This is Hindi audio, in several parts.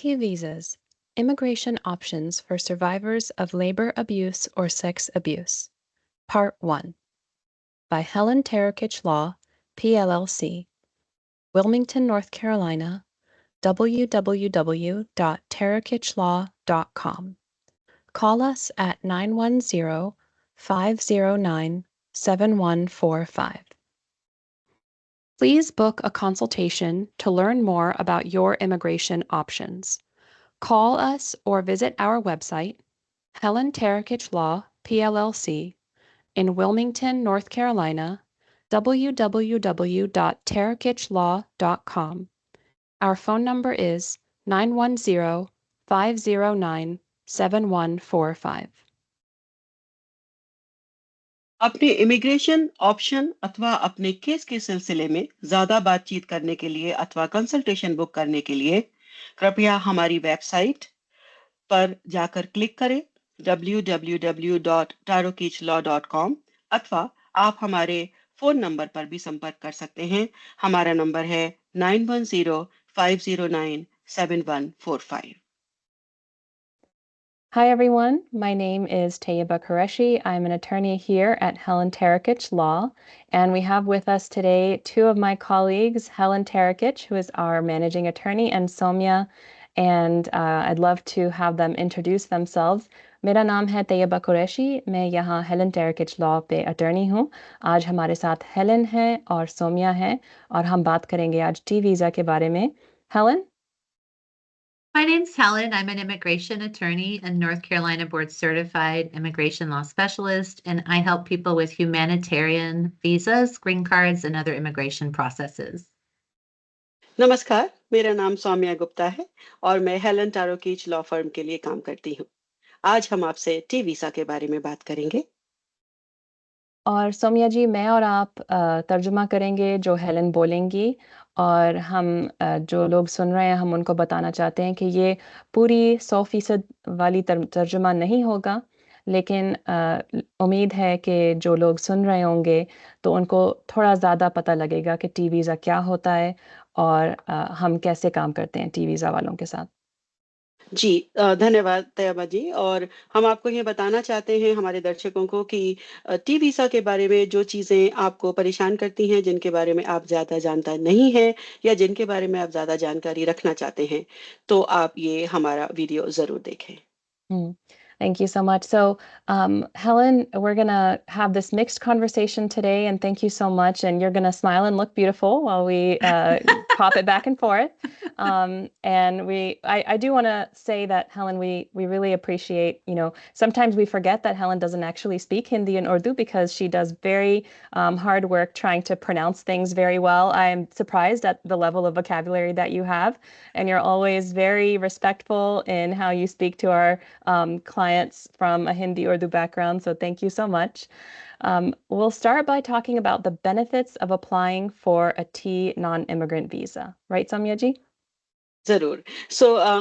T Visas, Immigration Options for Survivors of Labor Abuse or Sex Abuse, Part 1, by Helen Terakich Law, PLLC, Wilmington, North Carolina, www.terakichlaw.com. Call us at 910-509-7145. Please book a consultation to learn more about your immigration options. Call us or visit our website, Helen Terakich Law, PLLC, in Wilmington, North Carolina, www.terakichlaw.com. Our phone number is 910-509-7145. अपने इमिग्रेशन ऑप्शन अथवा अपने केस के सिलसिले में ज्यादा बातचीत करने के लिए अथवा कंसल्टेशन बुक करने के लिए कृपया हमारी वेबसाइट पर जाकर क्लिक करें www.tarokichlaw.com अथवा आप हमारे फोन नंबर पर भी संपर्क कर सकते हैं। हमारा नंबर है 9105097145। Hi, everyone. My name is Tayyaba Qureshi. I'm an attorney here at Helen Terakich Law, and we have with us today two of my colleagues, Helen Terakich, who is our managing attorney, and Soumya, and I'd love to have them introduce themselves. मेरा नाम है तैयबा कुरैशी, मैं यहाँ हेलन टेरकिच लॉ पे अटर्नी हूँ। आज हमारे साथ हेलन है और सोम्या है और हम बात करेंगे आज टी वीज़ा के बारे में। Helen? My name's Helen. I'm an immigration attorney and North Carolina board certified immigration law specialist, and I help people with humanitarian visas, green cards, and other immigration processes. नमस्कार, मेरा नाम सौम्या गुप्ता है और मैं हेलन टारोकीच लॉ फर्म के लिए काम करती हूँ। आज हम आपसे टी वीसा के बारे में बात करेंगे। और सौम्या जी, मैं और आप तर्जुमा करेंगे जो हेलन बोलेंगी, और हम जो लोग सुन रहे हैं हम उनको बताना चाहते हैं कि ये पूरी 100% वाली तर्जुमा नहीं होगा, लेकिन उम्मीद है कि जो लोग सुन रहे होंगे तो उनको थोड़ा ज़्यादा पता लगेगा कि टी वीज़ा क्या होता है और हम कैसे काम करते हैं टी वीज़ा वालों के साथ। जी, धन्यवाद तैयबा जी। और हम आपको ये बताना चाहते हैं हमारे दर्शकों को कि टी वीसा के बारे में जो चीज़ें आपको परेशान करती हैं, जिनके बारे में आप ज़्यादा जानता नहीं हैं या जिनके बारे में आप ज़्यादा जानकारी रखना चाहते हैं, तो आप ये हमारा वीडियो ज़रूर देखें। Mm. Thank you so much. So, Helen, we're going to have this mixed conversation today, and thank you so much. And you're going to smile and look beautiful while we pop it back and forth. And I do want to say that, Helen, we really appreciate, sometimes we forget that Helen doesn't actually speak Hindi and Urdu because she does very hard work trying to pronounce things very well. I'm surprised at the level of vocabulary that you have, and you're always very respectful in how you speak to our clients from a Hindi Urdu background, so thank you so much. We'll start by talking about the benefits of applying for a T non-immigrant visa. Right, Samya ji? ज़रूर।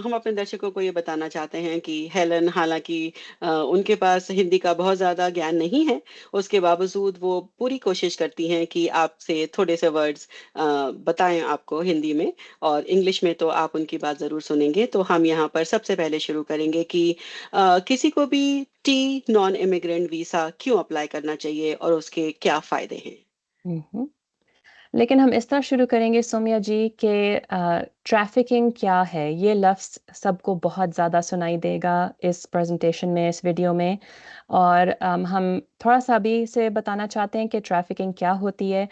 हम अपने दर्शकों को ये बताना चाहते हैं कि हेलन हालाँकि उनके पास हिंदी का बहुत ज़्यादा ज्ञान नहीं है, उसके बावजूद वो पूरी कोशिश करती हैं कि आपसे थोड़े से वर्ड्स बताएँ आपको हिंदी में, और इंग्लिश में तो आप उनकी बात ज़रूर सुनेंगे। तो हम यहाँ पर सबसे पहले शुरू करेंगे कि किसी को भी टी नॉन इमिग्रेंट वीज़ा क्यों अप्लाई करना चाहिए और उसके क्या फ़ायदे हैं? Mhm. लेकिन हम इस तरह शुरू करेंगे सोम्या जी कि ट्रैफिकिंग क्या है। ये लफ्ज़ सबको बहुत ज़्यादा सुनाई देगा इस प्रेजेंटेशन में, इस वीडियो में, और हम थोड़ा सा अभी से बताना चाहते हैं कि ट्रैफिकिंग क्या होती है।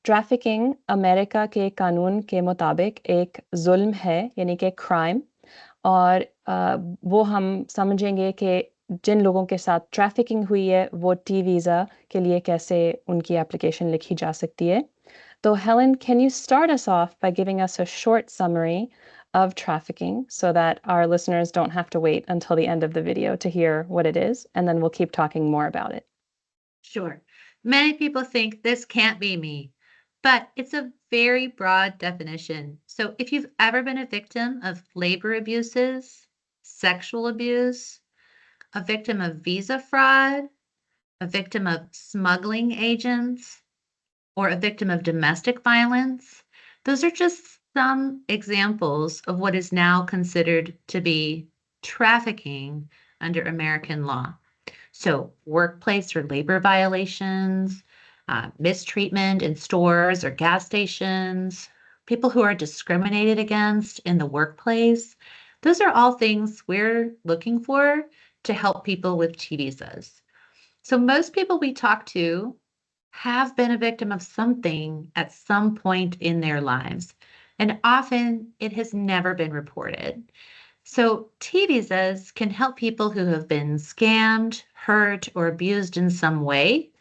ट्रैफिकिंग अमेरिका के कानून के मुताबिक एक जुल्म है, यानी कि क्राइम, और वो हम समझेंगे कि जिन लोगों के साथ ट्रैफिकिंग हुई है वो टी वीज़ा के लिए कैसे उनकी एप्लीकेशन लिखी जा सकती है। So, Helen, can you start us off by giving us a short summary of trafficking so that our listeners don't have to wait until the end of the video to hear what it is, and then we'll keep talking more about it. Sure. Many people think this can't be me, but it's a very broad definition. So if you've ever been a victim of labor abuses, sexual abuse, a victim of visa fraud, a victim of smuggling agents, or a victim of domestic violence, those are just some examples of what is now considered to be trafficking under American law. So, workplace or labor violations, mistreatment in stores or gas stations, people who are discriminated against in the workplace. Those are all things we're looking for to help people with T visas. So, most people we talk to have been a victim of something at some point in their lives, and often it has never been reported. So, T visas can help people who have been scammed, hurt, or abused in some way,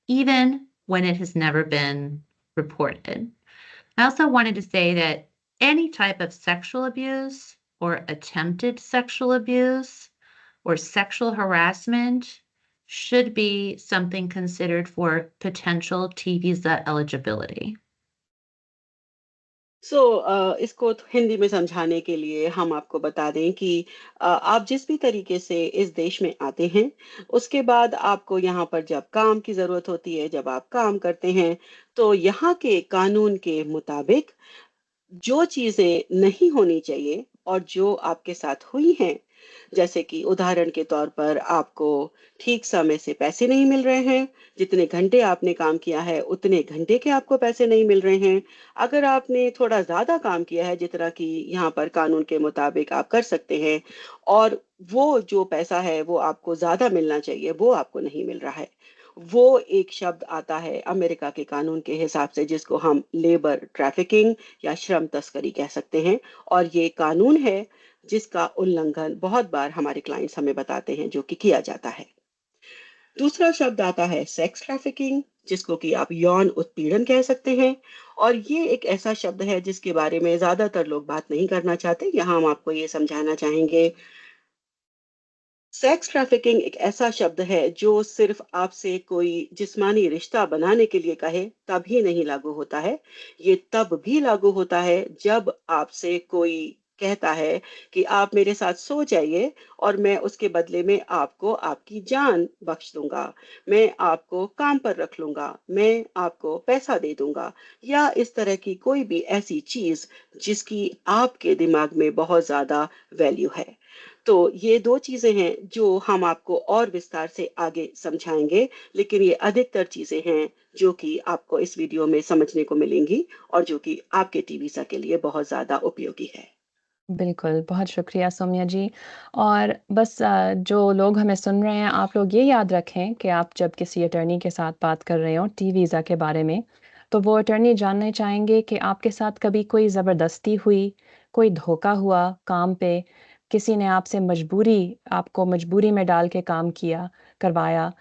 even when it has never been reported. I also wanted to say that any type of sexual abuse or attempted sexual abuse or sexual harassment should be something considered for potential T visa eligibility. इसको हिंदी में समझाने के लिए हम आपको बता दें कि आप जिस भी तरीके से इस देश में आते हैं, उसके बाद आपको यहाँ पर जब काम की ज़रूरत होती है, जब आप काम करते हैं, तो यहाँ के कानून के मुताबिक जो चीज़ें नहीं होनी चाहिए और जो आपके साथ हुई हैं, जैसे कि उदाहरण के तौर पर आपको ठीक समय से पैसे नहीं मिल रहे हैं, जितने घंटे आपने काम किया है, उतने घंटे के आपको पैसे नहीं मिल रहे हैं। अगर आपने थोड़ा ज़्यादा काम किया है, जितना कि यहाँ पर कानून के मुताबिक आप कर सकते हैं और वो जो पैसा है, वो आपको ज़्यादा मिलना चाहिए, वो आपको नहीं मिल रहा है। वो एक शब्द आता है अमेरिका के कानून के हिसाब से जिसको हम लेबर ट्रैफिकिंग या श्रम तस्करी कह सकते हैं और ये कानून है जिसका उल्लंघन बहुत बार हमारे क्लाइंट्स हमें बताते हैं जो कि किया जाता है। दूसरा शब्द आता है सेक्स ट्रैफिकिंग जिसको कि आप यौन उत्पीड़न कह सकते हैं और ये एक ऐसा शब्द है जिसके बारे में ज्यादातर लोग बात नहीं करना चाहते। यहाँ हम आपको ये समझाना चाहेंगे सेक्स ट्रैफिकिंग एक ऐसा शब्द है जो सिर्फ आपसे कोई जिस्मानी रिश्ता बनाने के लिए कहे तब ही नहीं लागू होता है। ये तब भी लागू होता है जब आपसे कोई कहता है कि आप मेरे साथ सो जाइए और मैं उसके बदले में आपको आपकी जान बख्श दूंगा, मैं आपको काम पर रख लूंगा, मैं आपको पैसा दे दूंगा या इस तरह की कोई भी ऐसी चीज जिसकी आपके दिमाग में बहुत ज्यादा वैल्यू है। तो ये 2 चीज़ें हैं जो हम आपको और विस्तार से आगे समझाएँगे, लेकिन ये अधिकतर चीज़ें हैं जो कि आपको इस वीडियो में समझने को मिलेंगी और जो कि आपके टी-वीज़ा के लिए बहुत ज़्यादा उपयोगी है। बिल्कुल, बहुत शुक्रिया सौम्या जी। और बस जो लोग हमें सुन रहे हैं, आप लोग ये याद रखें कि आप जब किसी अटॉर्नी के साथ बात कर रहे हों टी वीज़ा के बारे में, तो वो अटॉर्नी जानना चाहेंगे कि आपके साथ कभी कोई ज़बरदस्ती हुई, कोई धोखा हुआ काम पे, किसी ने आपसे आपको मजबूरी में डाल के काम करवाया।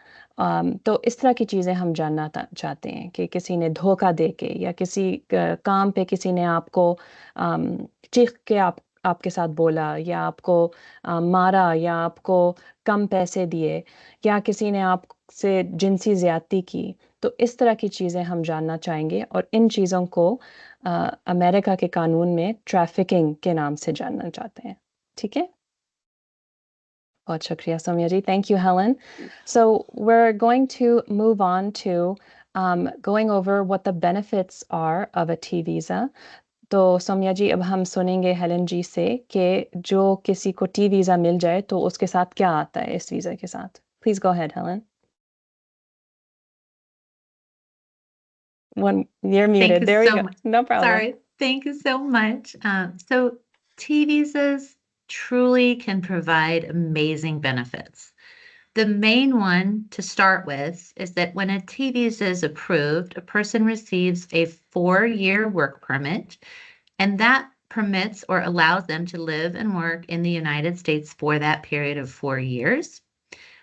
तो इस तरह की चीज़ें हम जानना चाहते हैं कि किसी ने धोखा दे के या किसी काम पे किसी ने आपको चीख के आपके साथ बोला या आपको मारा या आपको कम पैसे दिए या किसी ने आपसे जिनसी ज़्यादती की। तो इस तरह की चीज़ें हम जानना चाहेंगे और इन चीज़ों को अमेरिका के कानून में ट्रैफिकिंग के नाम से जानना चाहते हैं। ठीक है? बहुत शुक्रिया सौम्या जी। Thank you, Helen. So we're going to move on to going over what the benefits are of a T visa. तो सौम्या जी अब हम सुनेंगे हेलन जी से कि जो किसी को टी वीज़ा मिल जाए तो उसके साथ क्या आता है इस वीज़ा के साथ। Please go ahead, Helen. You're Thank muted. you There we so go. much. No problem. Sorry. Thank you so much. So, T visas truly can provide amazing benefits. The main one to start with is that when a T visa is approved, a person receives a 4-year work permit, and that permits or allows them to live and work in the United States for that period of 4 years.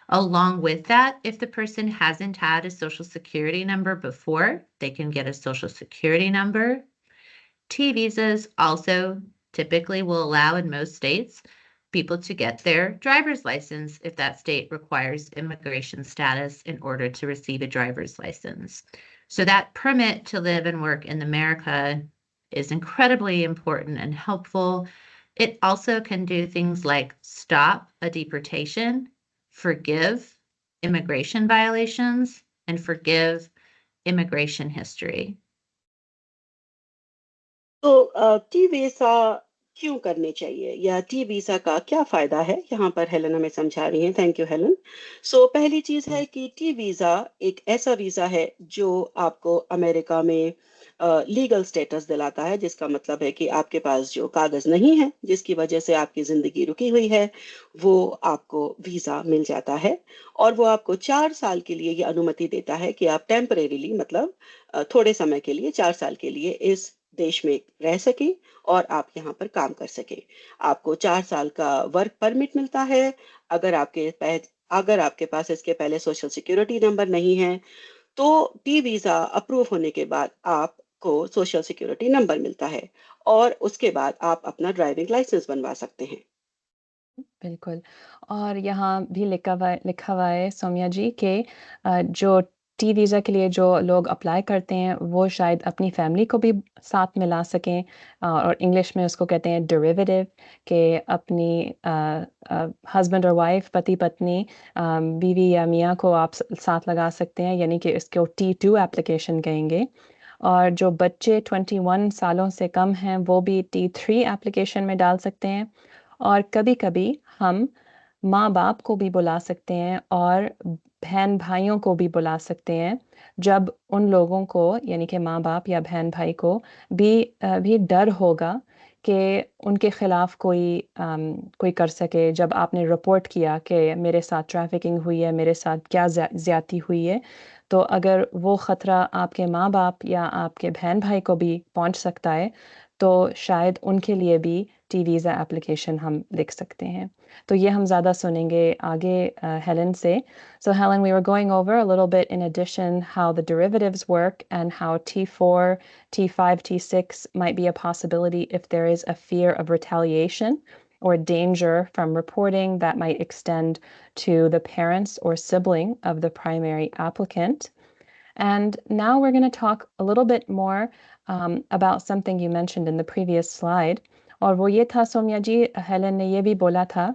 Along with that, if the person hasn't had a social security number before, they can get a social security number. T visas also typically will allow in most states people to get their driver's license if that state requires immigration status in order to receive a driver's license. So that permit to live and work in America is incredibly important and helpful. It also can do things like stop a deportation, forgive immigration violations, and forgive immigration history. तो टी वीज़ा क्यों करने चाहिए या टी वीज़ा का क्या फ़ायदा है? यहाँ पर हेलेन हमें समझा रही हैं। Thank you Helen. सो पहली चीज़ है कि टी वीज़ा एक ऐसा वीज़ा है जो आपको अमेरिका में लीगल स्टेटस दिलाता है, जिसका मतलब है कि आपके पास जो कागज़ नहीं है, जिसकी वजह से आपकी ज़िंदगी रुकी हुई है, वो आपको वीज़ा मिल जाता है और वो आपको 4 साल के लिए ये अनुमति देता है कि आप टेम्परेरीली मतलब थोड़े समय के लिए 4 साल के लिए इस देश में रह सकें और आप यहाँ पर काम कर सकें। आपको 4 साल का वर्क परमिट मिलता है। अगर आपके अगर आपके पास इसके पहले सोशल सिक्योरिटी नंबर नहीं है, तो टी वीज़ा अप्रूव होने के बाद आपको सोशल सिक्योरिटी नंबर मिलता है और उसके बाद आप अपना ड्राइविंग लाइसेंस बनवा सकते हैं। बिल्कुल। और यहाँ भी लिखा हुआ है सौम्या जी कि जो टी वीज़ा के लिए जो लोग अप्लाई करते हैं, वो शायद अपनी फ़ैमिली को भी साथ मिला सकें, और इंग्लिश में उसको कहते हैं डेरिवेटिव, कि अपनी हस्बैंड और वाइफ़, पति-पत्नी, बीवी या मियाँ को आप साथ लगा सकते हैं, यानी कि इसको T2 एप्लीकेशन कहेंगे। और जो बच्चे 21 सालों से कम हैं, वो भी T3 एप्लीकेशन में डाल सकते हैं। और कभी-कभी हम माँ-बाप को भी बुला सकते हैं और बहन-भाइयों को भी बुला सकते हैं, जब उन लोगों को, यानी कि माँ-बाप या बहन-भाई को भी डर होगा कि उनके खिलाफ कोई कर सके। जब आपने रिपोर्ट किया कि मेरे साथ ट्रैफिकिंग हुई है, मेरे साथ क्या ज़्यादती हुई है, तो अगर वो ख़तरा आपके माँ-बाप या आपके बहन-भाई को भी पहुँच सकता है, तो शायद उनके लिए भी टी वीज़ा एप्लीकेशन हम लिख सकते हैं। तो ये हम ज़्यादा सुनेंगे आगे हेलेन से। So Helen, we were going over a little bit in addition how the derivatives work and how T4, T5, T6 might be a possibility if there is a fear of retaliation or danger from reporting that might extend to the parents or sibling of the primary applicant. And now we're going to talk a little bit more about something you mentioned in the previous slide. और वो ये था सौम्या जी, हेलेन ने ये भी बोला था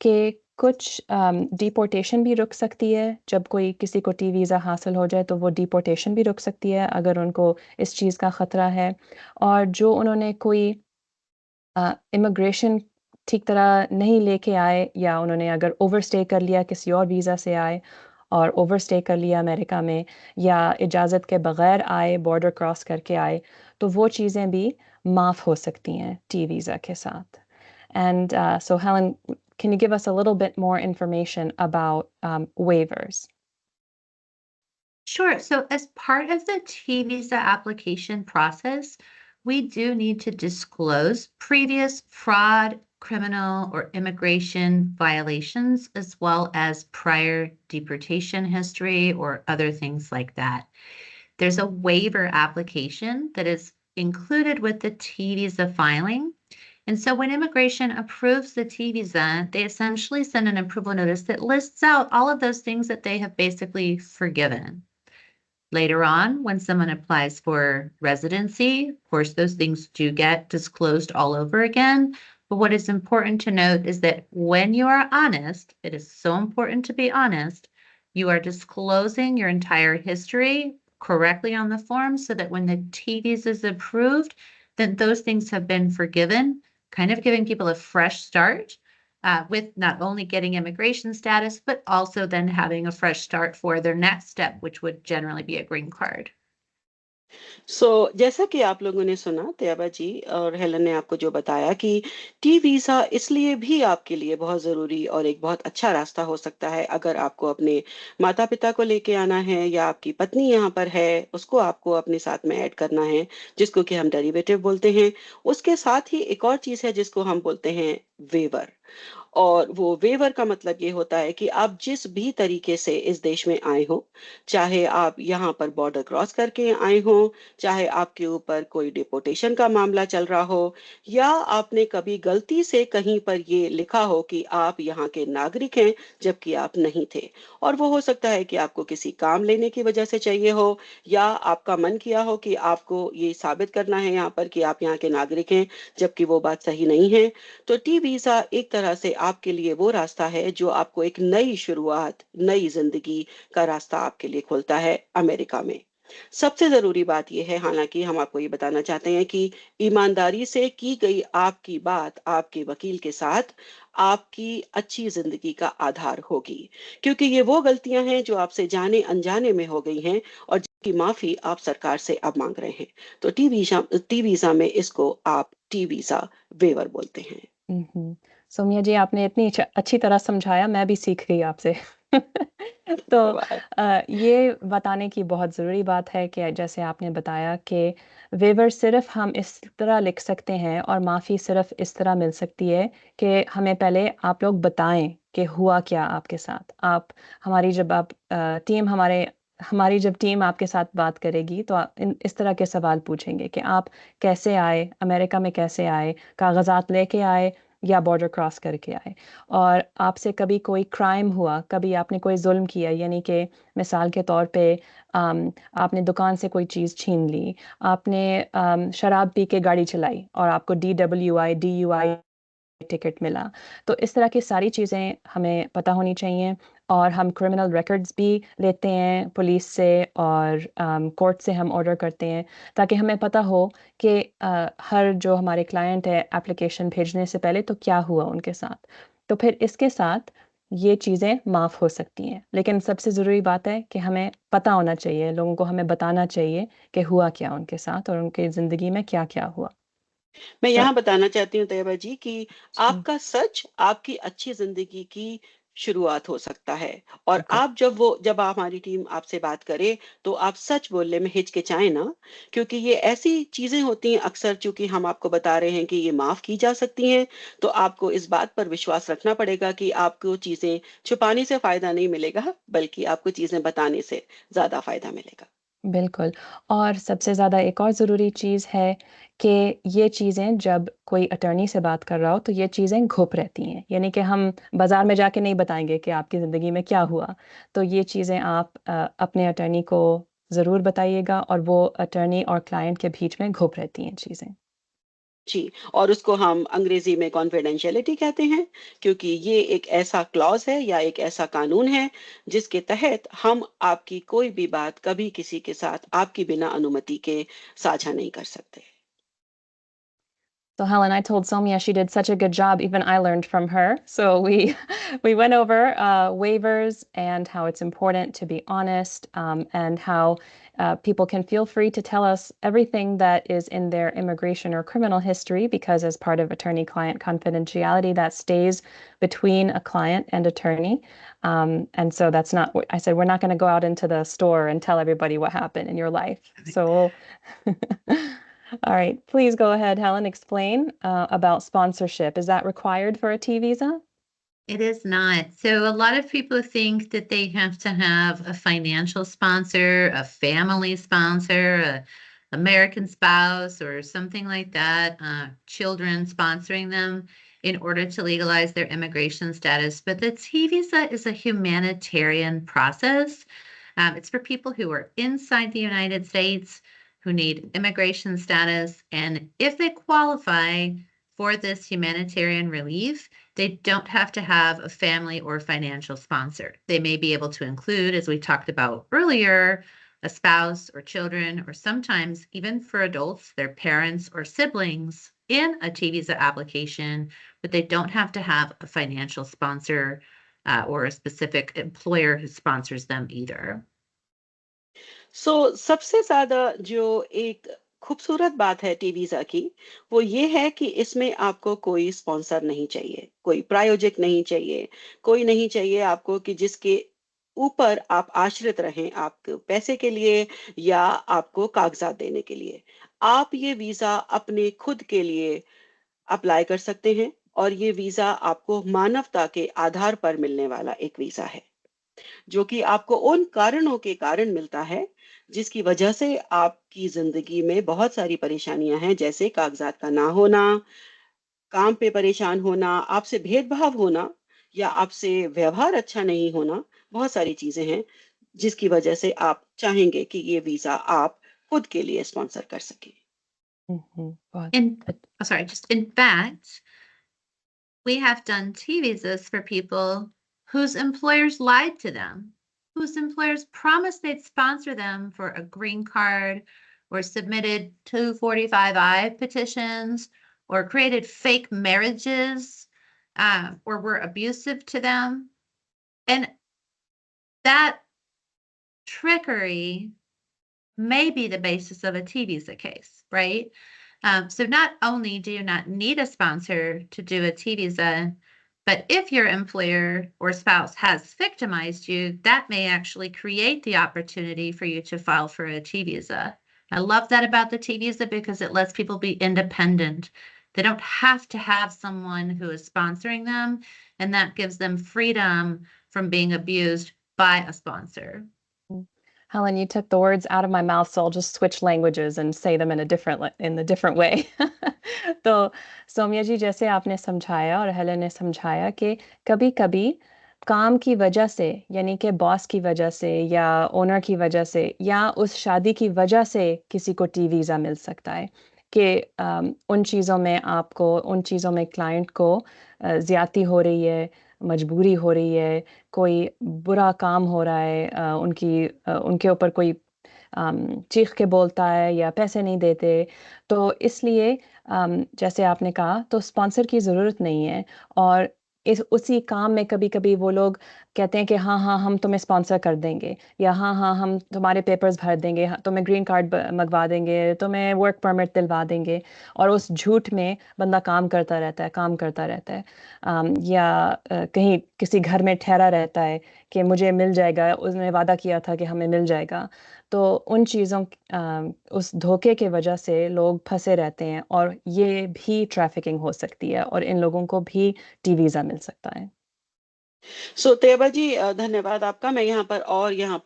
कि कुछ डिपोर्टेशन भी रुक सकती है। जब कोई किसी को टी वीज़ा हासिल हो जाए, तो वो डिपोर्टेशन भी रुक सकती है अगर उनको इस चीज़ का ख़तरा है। और जो उन्होंने कोई इमिग्रेशन ठीक तरह नहीं लेके आए, या उन्होंने अगर ओवरस्टे कर लिया, किसी और वीज़ा से आए और ओवरस्टे कर लिया अमेरिका में, या इजाज़त के बगैर आए, बॉर्डर क्रॉस करके आए, तो वो चीज़ें भी माफ़ हो सकती हैं टी वीज़ा के साथ। And so Helen, can you give us a little bit more information about waivers? Sure. So, as part of the T visa application process, we do need to disclose previous fraud, criminal, or immigration violations, as well as prior deportation history or other things like that. There's a waiver application that is included with the T visa filing. And so when immigration approves the T visa, they essentially send an approval notice that lists out all of those things that they have basically forgiven. Later on, when someone applies for residency, of course, those things do get disclosed all over again. But what is important to note is that when you are honest, it is so important to be honest, you are disclosing your entire history correctly on the form so that when the T visa is approved, then those things have been forgiven, kind of giving people a fresh start with not only getting immigration status, but also then having a fresh start for their next step, which would generally be a green card. जैसा कि आप लोगों ने सुना, तैयबा जी और हेलन ने आपको जो बताया कि टी वीज़ा इसलिए भी आपके लिए बहुत ज़रूरी और एक बहुत अच्छा रास्ता हो सकता है, अगर आपको अपने माता-पिता को लेके आना है या आपकी पत्नी यहाँ पर है, उसको आपको अपने साथ में ऐड करना है, जिसको कि हम डेरिवेटिव बोलते हैं। उसके साथ ही एक और चीज़ है जिसको हम बोलते हैं वेवर। और वो वेवर का मतलब ये होता है कि आप जिस भी तरीके से इस देश में आए हो, चाहे आप यहाँ पर बॉर्डर क्रॉस करके आए हो, चाहे आपके ऊपर कोई डिपोटेशन का मामला चल रहा हो, या आपने कभी गलती से कहीं पर ये लिखा हो कि आप यहाँ के नागरिक हैं, जबकि आप नहीं थे। और वो हो सकता है कि आपको किसी काम लेने की वजह से चाहिए हो, या आपका मन किया हो कि आपको ये साबित करना है यहाँ पर कि आप यहाँ के नागरिक हैं, जबकि वो बात सही नहीं है। तो टी वीज़ा एक तरह से आपके लिए वो रास्ता है जो आपको एक नई शुरुआत, नई ज़िंदगी का रास्ता आपके लिए खोलता है अमेरिका में। सबसे ज़रूरी बात ये है, हालाँकि हम आपको ये बताना चाहते हैं कि ईमानदारी से की गई आपकी बात आपके वकील के साथ आपकी अच्छी ज़िंदगी का आधार होगी। क्योंकि ये वो गलतियाँ हैं जो आपसे जाने-अनजाने में हो गई हैं और जिसकी माफ़ी आप सरकार से अब माँग रहे हैं। तो टी वीज़ा में इसको आप टी वीज़ा वेवर बोलते हैं। सौम्या जी, आपने इतनी अच्छी तरह समझाया, मैं भी सीख गई आपसे। तो धन्यवाद। ये बताने की बहुत ज़रूरी बात है कि जैसे आपने बताया कि वेवर सिर्फ़ हम इस तरह लिख सकते हैं और माफ़ी सिर्फ़ इस तरह मिल सकती है कि हमें पहले आप लोग बताएँ कि हुआ क्या आपके साथ। आप हमारी जब आप टीम हमारी जब टीम आपके साथ बात करेगी तो इस तरह के सवाल पूछेंगे कि आप कैसे आए, अमेरिका में कैसे आए, कागज़ात लेके आए या बॉर्डर क्रॉस करके आए, और आपसे कभी कोई क्राइम हुआ, कभी आपने कोई जुल्म किया, यानी कि मिसाल के तौर पे आपने दुकान से कोई चीज़ छीन ली, आपने शराब पी के गाड़ी चलाई और आपको DWI, DUI टिकट मिला। तो इस तरह की सारी चीज़ें हमें पता होनी चाहिए, और हम क्रिमिनल रिकॉर्ड्स भी लेते हैं पुलिस से, और कोर्ट से हम ऑर्डर करते हैं ताकि हमें पता हो कि हर जो हमारे क्लाइंट है एप्लीकेशन भेजने से पहले तो क्या हुआ उनके साथ। तो फिर इसके साथ ये चीज़ें माफ़ हो सकती हैं। लेकिन सबसे ज़रूरी बात है कि हमें पता होना चाहिए, लोगों को हमें बताना चाहिए कि हुआ क्या उनके साथ और उनकी ज़िंदगी में क्या-क्या हुआ। मैं तो यहाँ बताना चाहती हूँ तैयबा जी कि जी, आपका सच आपकी अच्छी ज़िंदगी की शुरुआत हो सकता है और बिल्कुल। जब हमारी टीम आपसे बात करे, तो आप सच बोलने में हिचकिचाएँ ना, क्योंकि ये ऐसी चीज़ें होती हैं अक्सर चूँकि हम आपको बता रहे हैं कि ये माफ़ की जा सकती हैं, तो आपको इस बात पर विश्वास रखना पड़ेगा कि आपको चीज़ें छुपाने से फ़ायदा नहीं मिलेगा, बल्कि आपको चीज़ें बताने से ज़्यादा फ़ायदा मिलेगा। बिल्कुल, और सबसे ज़्यादा एक और ज़रूरी चीज़ है कि ये चीज़ें जब कोई अटॉर्नी से बात कर रहा हो, तो ये चीज़ें गुप्त रहती हैं। यानी कि हम बाज़ार में जाके नहीं बताएँगे कि आपकी ज़िंदगी में क्या हुआ। तो ये चीज़ें आप अपने अटॉर्नी को ज़रूर बताइएगा, और वो अटॉर्नी और क्लाइंट के बीच में गुप्त रहती हैं चीज़ें। जी, और उसको हम अंग्रेजी में कॉन्फिडेंशियलिटी कहते हैं, क्योंकि ये एक ऐसा क्लॉज है या एक ऐसा कानून है जिसके तहत हम आपकी कोई भी बात कभी किसी के साथ आपकी बिना अनुमति के साझा नहीं कर सकते। So Helen, I told Somia she did such a good job. Even I learned from her. So we we went over waivers and how it's important to be honest, and how people can feel free to tell us everything that is in their immigration or criminal history, because as part of attorney-client confidentiality, that stays between a client and attorney. And so that's not what I said. We're not going to go out into the store and tell everybody what happened in your life. So all right, please go ahead, Helen. Explain about sponsorship. Is that required for a T visa? It is not. So a lot of people think that they have to have a financial sponsor, a family sponsor, a American spouse, or something like that, children sponsoring them in order to legalize their immigration status. But the T visa is a humanitarian process. It's for people who are inside the United States who need immigration status. And if they qualify for this humanitarian relief, they don't have to have a family or financial sponsor. They may be able to include, as we talked about earlier, a spouse or children, or sometimes even for adults, their parents or siblings in a T visa application, but they don't have to have a financial sponsor or a specific employer who sponsors them either. सबसे ज़्यादा जो एक खूबसूरत बात है टी वीज़ा की, वो ये है कि इसमें आपको कोई स्पॉन्सर नहीं चाहिए, कोई प्रायोजक नहीं चाहिए, कोई नहीं चाहिए आपको कि जिसके ऊपर आप आश्रित रहें, आपको पैसे के लिए या आपको कागज़ात देने के लिए। आप ये वीज़ा अपने खुद के लिए अप्लाई कर सकते हैं और ये वीज़ा आपको मानवता के आधार पर मिलने वाला एक वीज़ा है। जो कि आपको उन कारणों के कारण मिलता है, जिसकी वजह से आपकी ज़िंदगी में बहुत सारी परेशानियाँ हैं, जैसे कागज़ात का ना होना, काम पे परेशान होना, आपसे भेदभाव होना या आपसे व्यवहार अच्छा नहीं होना, बहुत सारी चीज़ें हैं, जिसकी वजह से आप चाहेंगे कि ये वीज़ा आप खुद के लिए स्पॉन्सर कर सकें। बहुत And अच्छ- oh, sorry, just in fact, we have done T visas for people whose employers lied to them whose employers promised they'd sponsor them for a green card or submitted 245I petitions or created fake marriages or were abusive to them. And that trickery may be the basis of a T visa case, right? So not only do you not need a sponsor to do a T visa, but if your employer or spouse has victimized you, that may actually create the opportunity for you to file for a T visa. I love that about the T visa because it lets people be independent. They don't have to have someone who is sponsoring them, and that gives them freedom from being abused by a sponsor. Helen, you took the words out of my mouth, so I'll just switch languages and say them in a different way. तो सौम्या जी, जैसे आपने समझाया और हेलन ने समझाया कि कभी-कभी काम की वजह से, यानी कि बॉस की वजह से या ओनर की वजह से या उस शादी की वजह से किसी को टी वीज़ा मिल सकता है कि उन चीज़ों में क्लाइंट को ज़्यादती हो रही है, मजबूरी हो रही है, कोई बुरा काम हो रहा है, उनके ऊपर कोई चीख के बोलता है या पैसे नहीं देते, तो इसलिए जैसे आपने कहा तो स्पॉन्सर की ज़रूरत नहीं है और उसी काम में कभी-कभी वो लोग कहते हैं कि हाँ, हाँ, हम तुम्हें स्पॉन्सर कर देंगे या हाँ, हाँ, हम तुम्हारे पेपर्स भर देंगे, तुम्हें ग्रीन कार्ड मंगवा देंगे, तुम्हें वर्क परमिट दिलवा देंगे और उस झूठ में बंदा काम करता रहता है। या कहीं किसी घर में ठहरा रहता है कि मुझे मिल जाएगा, उसने वादा किया था कि हमें मिल जाएगा। तो उन चीज़ों उस धोखे की वजह से लोग फँसे रहते हैं और ये भी ट्रैफिकिंग हो सकती है और इन लोगों को भी टी वीज़ा मिल सकता है। सो तैयबा जी, धन्यवाद आपका। मैं यहाँ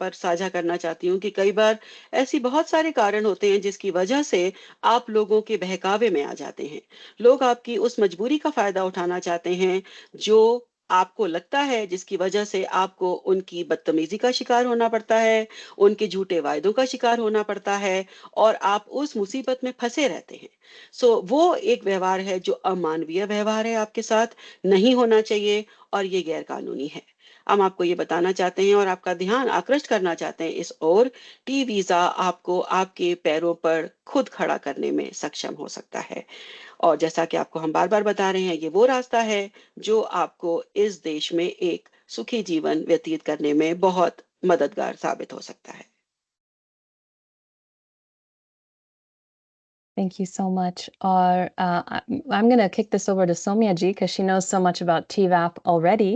पर साझा करना चाहती हूँ कि कई बार ऐसी बहुत सारे कारण होते हैं जिसकी वजह से आप लोगों के बहकावे में आ जाते हैं। लोग आपकी उस मजबूरी का फायदा उठाना चाहते हैं जो आपको लगता है, जिसकी वजह से आपको उनकी बदतमीजी का शिकार होना पड़ता है, उनके झूठे वायदों का शिकार होना पड़ता है और आप उस मुसीबत में फंसे रहते हैं। वो एक व्यवहार है जो अमानवीय व्यवहार है, आपके साथ नहीं होना चाहिए और ये गैर कानूनी है। हम आपको ये बताना चाहते हैं और आपका ध्यान आकृष्ट करना चाहते हैं इस ओर, टी वीजा आपको आपके पैरों पर खुद खड़ा करने में सक्षम हो सकता है। और जैसा कि आपको हम बार-बार बता रहे हैं, ये वो रास्ता है जो आपको इस देश में एक सुखी जीवन व्यतीत करने में बहुत मददगार साबित हो सकता है। Thank you so much. Or I'm going to kick this over to Soumya ji because she knows so much about TVAP already.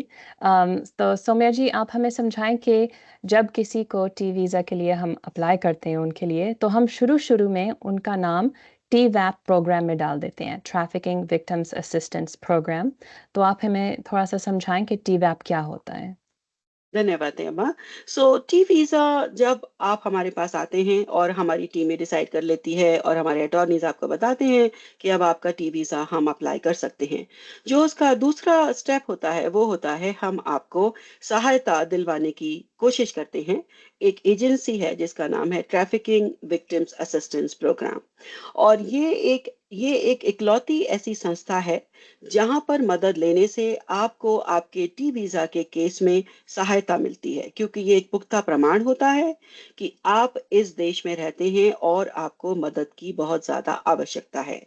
तो सौम्या जी, आप हमें समझाएं कि जब किसी को टी वीज़ा के लिए हम अप्लाई करते हैं उनके लिए, तो हम शुरू में उनका नाम TVAP प्रोग्राम में डाल देते हैं, ट्रैफिकिंग विक्टिम्स असिस्टेंस प्रोग्राम। तो आप हमें थोड़ा सा समझाएं कि TVAP क्या होता है? धन्यवाद अम्मा। टी वीजा जब आप हमारे पास आते हैं और हमारी टीमें डिसाइड कर लेती है और हमारे अटॉर्नीज आपको बताते हैं कि अब आपका टी वीजा हम अप्लाई कर सकते हैं। जो उसका दूसरा स्टेप होता है वो होता है, हम आपको सहायता दिलवाने की कोशिश करते हैं। एक एजेंसी है जिसका नाम है ट्रैफिकिंग विक्टिम्स असिस्टेंस प्रोग्राम और ये एक इकलौती ऐसी संस्था है जहां पर मदद लेने से आपको आपके टी वीजा के केस में सहायता मिलती है, क्योंकि ये एक पुख्ता प्रमाण होता है कि आप इस देश में रहते हैं और आपको मदद की बहुत ज्यादा आवश्यकता है।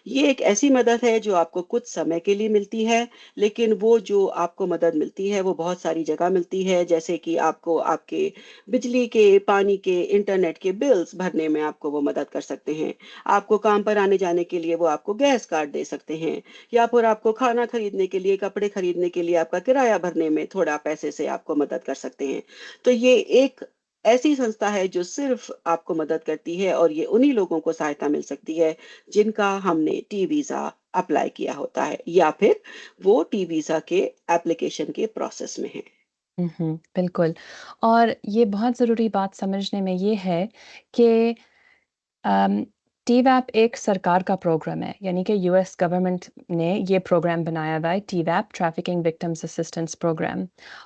ये एक ऐसी मदद है जो आपको कुछ समय के लिए मिलती है, लेकिन वो जो आपको मदद मिलती है वो बहुत सारी जगह मिलती है, जैसे कि आपको आपके बिजली के, पानी के, इंटरनेट के बिल्स भरने में आपको वो मदद कर सकते हैं। आपको काम पर आने जाने के लिए वो आपको गैस कार्ड दे सकते हैं या फिर आपको खाना खरीदने के लिए, कपड़े खरीदने के लिए आपका किराया भरने में थोड़ा पैसे से आपको मदद कर सकते हैं। तो ये एक ऐसी संस्था है जो सिर्फ आपको मदद करती है और ये उन्हीं लोगों को सहायता मिल सकती है जिनका हमने टी वीजा अप्लाई किया होता है या फिर वो टी वीजा के एप्लीकेशन के प्रोसेस में है। बिल्कुल। और ये बहुत ज़रूरी बात समझने में ये है कि टीवैप एक सरकार का प्रोग्राम है, यानी कि यूएस गवर्नमेंट ने ये प्रोग्राम बनाया हुआ है, टीवैप ट्रैफिकिंग विक्टिम्स असिस्टेंस प्रोग्राम।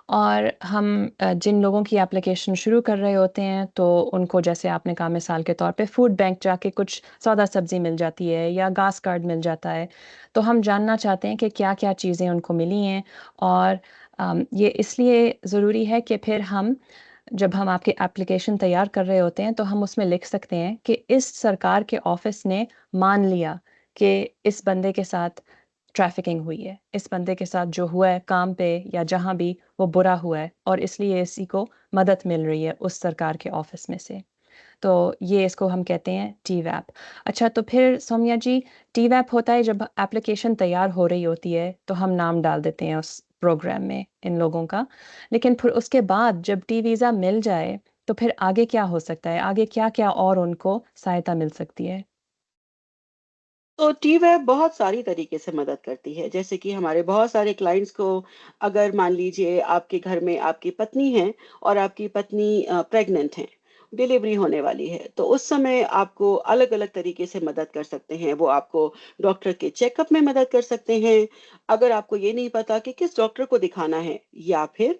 और हम जिन लोगों की एप्लीकेशन शुरू कर रहे होते हैं तो उनको, जैसे आपने कहा मिसाल के तौर पे, फूड बैंक जाके कुछ सौदा सब्जी मिल जाती है या घास कार्ड मिल जाता है। तो हम जानना चाहते हैं कि क्या-क्या चीज़ें उनको मिली हैं और ये इसलिए ज़रूरी है कि फिर हम जब हम आपकी एप्लीकेशन तैयार कर रहे होते हैं तो हम उसमें लिख सकते हैं कि इस सरकार के ऑफिस ने मान लिया कि इस बंदे के साथ ट्रैफिकिंग हुई है, इस बंदे के साथ जो हुआ है काम पे या जहाँ भी वो बुरा हुआ है और इसलिए इसी को मदद मिल रही है उस सरकार के ऑफिस में से। तो ये इसको हम कहते हैं टीवैप। अच्छा, तो फिर सौम्या जी, टीवैप होता है जब एप्लीकेशन तैयार हो रही होती है तो हम नाम डाल देते हैं उस प्रोग्राम में इन लोगों का। लेकिन फिर उसके बाद जब टी वीज़ा मिल जाए तो फिर आगे क्या हो सकता है? आगे क्या-क्या और उनको सहायता मिल सकती है? तो टी वेब बहुत सारी तरीके से मदद करती है। जैसे कि हमारे बहुत सारे क्लाइंट्स को, अगर मान लीजिए आपके घर में आपकी पत्नी है और आपकी पत्नी प्रेग्नेंट है, डिलीवरी होने वाली है, तो उस समय आपको अलग-अलग तरीके से मदद कर सकते हैं। वो आपको डॉक्टर के चेकअप में मदद कर सकते हैं, अगर आपको ये नहीं पता कि किस डॉक्टर को दिखाना है, या फिर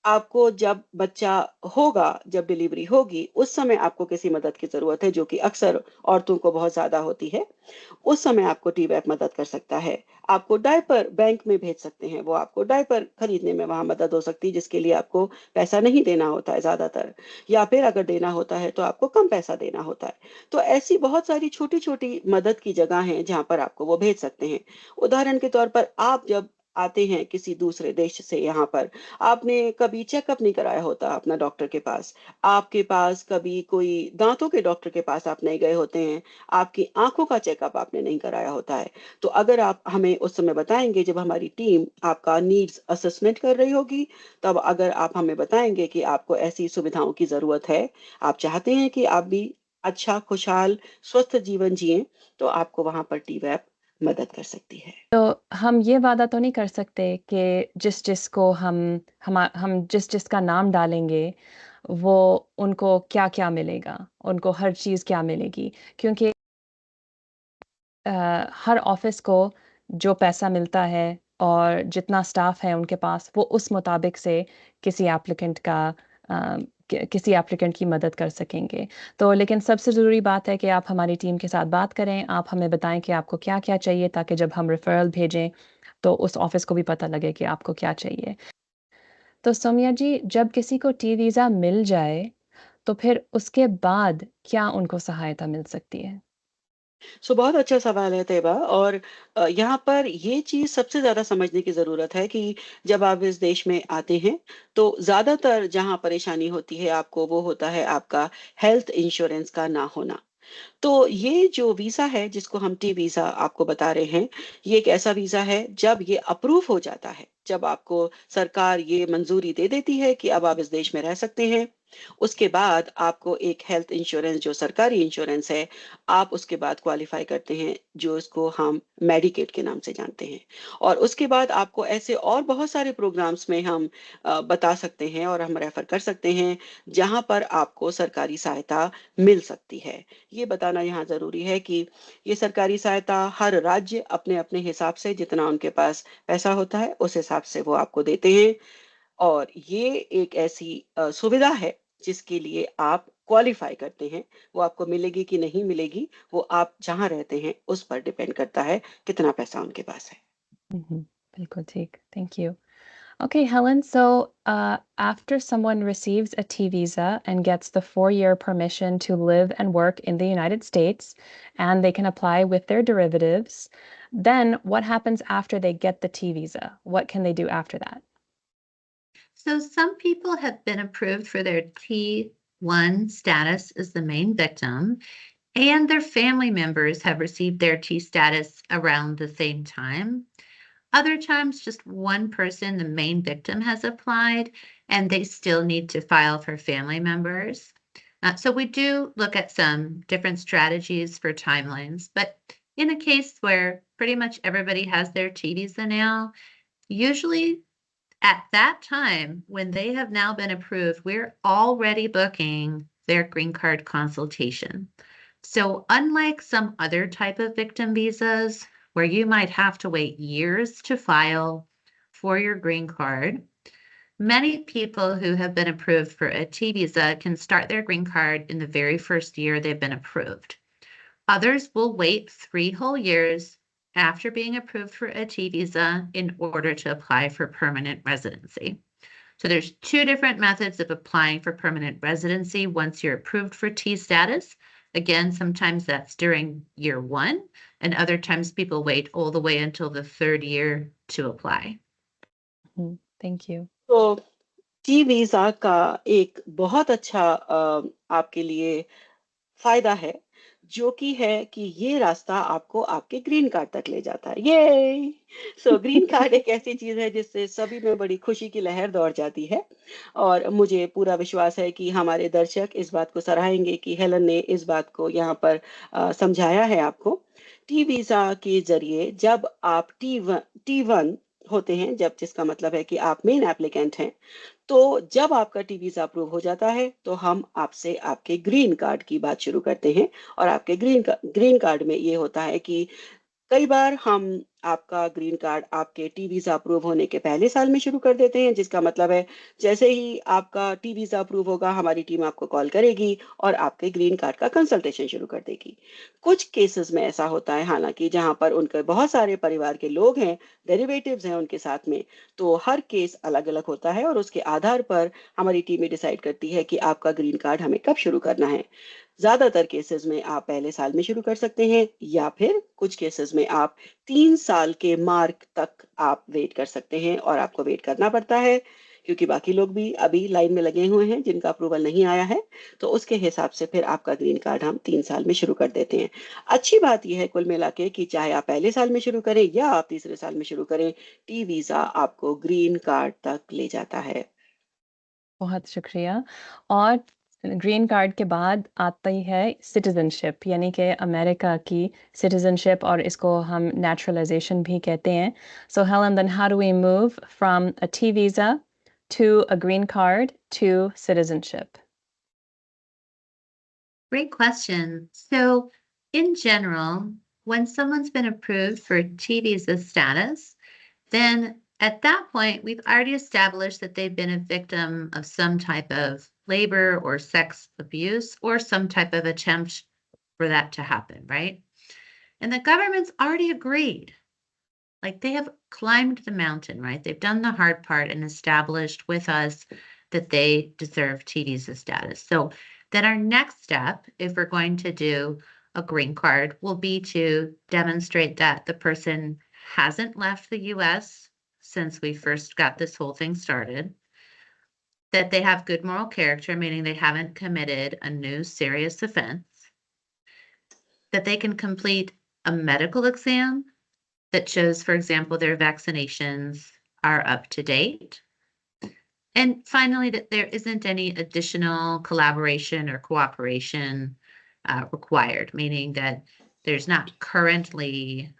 आपको जब बच्चा होगा, जब डिलीवरी होगी, उस समय आपको किसी मदद की ज़रूरत है, जो कि अक्सर औरतों को बहुत ज़्यादा होती है। उस समय आपको टी-बैप मदद कर सकता है। आपको डायपर बैंक में भेज सकते हैं, वो आपको डायपर खरीदने में वहाँ मदद हो सकती है, जिसके लिए आपको पैसा नहीं देना होता है ज़्यादातर, या फिर अगर देना होता है, तो आपको कम पैसा देना होता है। तो ऐसी बहुत सारी छोटी-छोटी मदद की जगह हैं, जहाँ पर आपको वो भेज सकते हैं। उदाहरण के तौर पर आप जब आते हैं किसी दूसरे देश से यहाँ पर, आपने कभी चेकअप नहीं कराया होता अपना डॉक्टर के पास, आपके पास कभी कोई दाँतों के डॉक्टर के पास आप नहीं गए होते हैं, आपकी आँखों का चेकअप आपने नहीं कराया होता है। तो अगर आप हमें उस समय बताएँगे, जब हमारी टीम आपका नीड्स असेसमेंट कर रही होगी, तब अगर आप हमें बताएँगे कि आपको ऐसी सुविधाओं की ज़रूरत है, आप चाहते हैं कि आप भी अच्छा, खुशहाल, स्वस्थ जीवन जिएँ, तो आपको वहाँ पर टी-वैप मदद कर सकती है। तो हम ये वादा तो नहीं कर सकते कि जिस-जिसको हम जिस-जिसका नाम डालेंगे, वो उनको क्या-क्या मिलेगा, उनको हर चीज़ क्या मिलेगी? क्योंकि हर ऑफ़िस को जो पैसा मिलता है और जितना स्टाफ़ है उनके पास, वो उस मुताबिक से किसी एप्लीकेंट का किसी एप्लीकेंट की मदद कर सकेंगे। तो लेकिन सबसे ज़रूरी बात है कि आप हमारी टीम के साथ बात करें, आप हमें बताएँ कि आपको क्या-क्या चाहिए ताकि जब हम रेफ़रल भेजें, तो उस ऑफ़िस को भी पता लगे कि आपको क्या चाहिए। तो सौम्या जी, जब किसी को टी वीज़ा मिल जाए, तो फिर उसके बाद क्या उनको सहायता मिल सकती है? बहुत अच्छा सवाल है तैयबा, और यहाँ पर ये चीज़ सबसे ज़्यादा समझने की ज़रूरत है कि जब आप इस देश में आते हैं, तो ज़्यादातर जहाँ परेशानी होती है आपको, वो होता है आपका हेल्थ इंश्योरेंस का ना होना। तो ये जो वीज़ा है, जिसको हम टी वीज़ा आपको बता रहे हैं, ये एक ऐसा वीज़ा है जब ये अप्रूव हो जाता है, जब आपको सरकार ये मंज़ूरी दे देती है कि अब आप इस देश में रह सकते हैं। उसके बाद आपको एक हेल्थ इंश्योरेंस, जो सरकारी इंश्योरेंस है, आप उसके बाद क्वालीफ़ाई करते हैं, जो इसको हम मेडिकेड के नाम से जानते हैं। और उसके बाद आपको ऐसे और बहुत सारे प्रोग्राम्स में हम बता सकते हैं और हम रेफ़र कर सकते हैं, जहाँ पर आपको सरकारी सहायता मिल सकती है। ये बताना यहाँ ज़रूरी है कि ये सरकारी सहायता हर राज्य अपने-अपने हिसाब से, जितना उनके पास पैसा होता है, उस हिसाब से वो आपको देते हैं। और ये एक ऐसी सुविधा है, जिसके लिए आप क्वालीफ़ाई करते हैं। वो आपको मिलेगी कि नहीं मिलेगी, वो आप जहाँ रहते हैं, उस पर डिपेंड करता है, कितना पैसा उनके पास है। Mhm. बिल्कुल ठीक, thank you. Okay, Helen, so after someone receives a T visa and gets the 4-year permission to live and work in the United States, and they can apply with their derivatives, then what happens after they get the T visa? What can they do after that? So some people have been approved for their T1 status as the main victim, and their family members have received their T status around the same time. Other times, just one person, the main victim, has applied, and they still need to file for family members. So we do look at some different strategies for timelines, but in a case where pretty much everybody has their T visa now, usually at that time, when they have now been approved, we're already booking their green card consultation. So, unlike some other type of victim visas where you might have to wait years to file for your green card, many people who have been approved for a T visa can start their green card in the very first year they've been approved. Others will wait 3 whole years after being approved for a T visa in order to apply for permanent residency. So there's two different methods of applying for permanent residency once you're approved for T status. Again, sometimes that's during year 1, and other times people wait all the way until the 3rd year to apply. Thank you. तो टी वीज़ा का एक बहुत अच्छा आपके लिए फ़ायदा है, जो कि है कि ये रास्ता आपको आपके ग्रीन कार्ड तक ले जाता है। येई! सो ग्रीन कार्ड एक ऐसी चीज़ है जिससे सभी में बड़ी खुशी की लहर दौड़ जाती है और मुझे पूरा विश्वास है कि हमारे दर्शक इस बात को सराहेंगे कि हेलन ने इस बात को यहाँ पर समझाया है आपको। टी वीज़ा के ज़रिए जब आप टी1 होते हैं, जब जिसका मतलब है कि आप मेन एप्लीकेंट हैं, तो जब आपका टी वीज़ा अप्रूव हो जाता है, तो हम आपसे आपके ग्रीन कार्ड की बात शुरू करते हैं और आपके ग्रीन कार्ड में ये होता है कि कई बार हम आपका ग्रीन कार्ड आपके टी वीज़ा अप्रूव होने के पहले साल में शुरू कर देते हैं, जिसका मतलब है जैसे ही आपका टी वीज़ा अप्रूव होगा, हमारी टीम आपको कॉल करेगी और आपके ग्रीन कार्ड का कंसल्टेशन शुरू कर देगी। कुछ केसेस में ऐसा होता है हालाँकि जहाँ पर उनके बहुत सारे परिवार के लोग हैं, डेरिवेटिव्स हैं उनके साथ में, तो हर केस अलग-अलग होता है और उसके आधार पर हमारी टीमें डिसाइड करती है कि आपका ग्रीन कार्ड हमें कब शुरू करना है। ज़्यादातर केसेस में आप पहले साल में शुरू कर सकते हैं या फिर कुछ केसेस में आप 3 साल के मार्क तक आप वेट कर सकते हैं और आपको वेट करना पड़ता है क्योंकि बाकी लोग भी अभी लाइन में लगे हुए हैं जिनका अप्रूवल नहीं आया है, तो उसके हिसाब से फिर आपका ग्रीन कार्ड हम 3 साल में शुरू कर देते हैं। अच्छी बात ये है कुल मिला के कि चाहे आप पहले साल में शुरू करें या आप तीसरे साल में शुरू करें, टी वीज़ा आपको ग्रीन कार्ड तक ले जाता है। बहुत शुक्रिया। और ग्रीन कार्ड के बाद आती है सिटीज़नशिप, यानी कि अमेरिका की सिटीज़नशिप, और इसको हम नेचुरलाइज़ेशन भी कहते हैं। So Helen, then how do we move from a T visa to a green card to citizenship? Great question. So, in general, when someone's been approved for T visa status, then at that point, we've already established that they've been a victim of some type of labor or sex abuse or some type of attempt for that to happen, right? And the government's already agreed. Like they have climbed the mountain, right? They've done the hard part and established with us that they deserve T visa status. So then our next step, if we're going to do a green card, will be to demonstrate that the person hasn't left the US since we first got this whole thing started, that they have good moral character, meaning they haven't committed a new serious offense, that they can complete a medical exam that shows, for example, their vaccinations are up to date. And finally, that there isn't any additional collaboration or cooperation required, meaning that there's not currently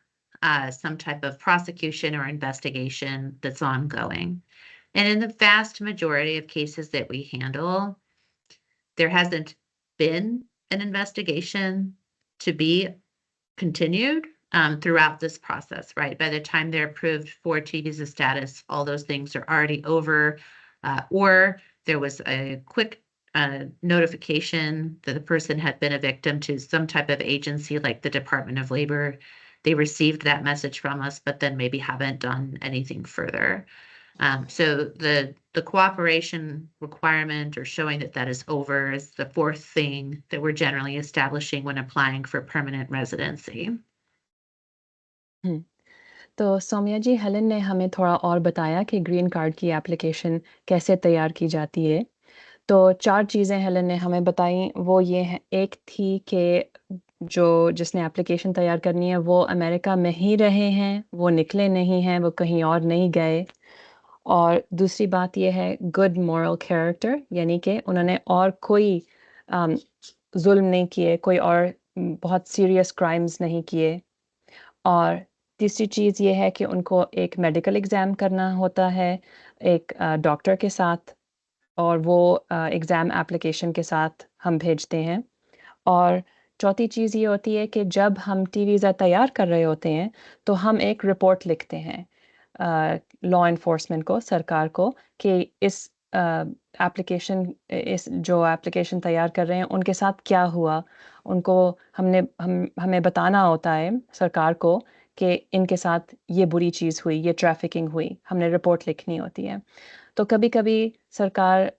some type of prosecution or investigation that's ongoing. And in the vast majority of cases that we handle, there hasn't been an investigation to be continued throughout this process, right? By the time they're approved for T visa status, all those things are already over, or there was a quick notification that the person had been a victim to some type of agency like the Department of Labor. They received that message from us, but then maybe haven't done anything further. So the cooperation requirement or showing that that is over is the fourth thing that we're generally establishing when applying for permanent residency. तो सौम्या जी, हेलन ने हमें थोड़ा और बताया कि ग्रीन कार्ड की एप्लीकेशन कैसे तैयार की जाती है। तो 4 चीज़ें हेलन ने हमें बताई, वो ये हैं, एक थी कि जिसने एप्लीकेशन तैयार करनी है वो अमेरिका में ही रहे हैं, वो निकले नहीं हैं, वो कहीं और नहीं गए। और दूसरी बात ये है गुड मॉरल कैरेक्टर, यानी कि उन्होंने और कोई ज़ुल्म नहीं किए, कोई और बहुत सीरियस क्राइम्स नहीं किए। और तीसरी चीज़ ये है कि उनको एक मेडिकल एग्ज़ाम करना होता है एक डॉक्टर के साथ, और वो एग्ज़ाम एप्लीकेशन के साथ हम भेजते हैं। और चौथी चीज़ ये होती है कि जब हम टी वीज़ा तैयार कर रहे होते हैं, तो हम एक रिपोर्ट लिखते हैं लॉ एनफोर्समेंट को, सरकार को, कि इस जो एप्लीकेशन तैयार कर रहे हैं उनके साथ क्या हुआ। उनको हमें बताना होता है सरकार को कि इनके साथ ये बुरी चीज़ हुई, ये ट्रैफिकिंग हुई, हमने रिपोर्ट लिखनी होती है। तो कभी-कभी सरकार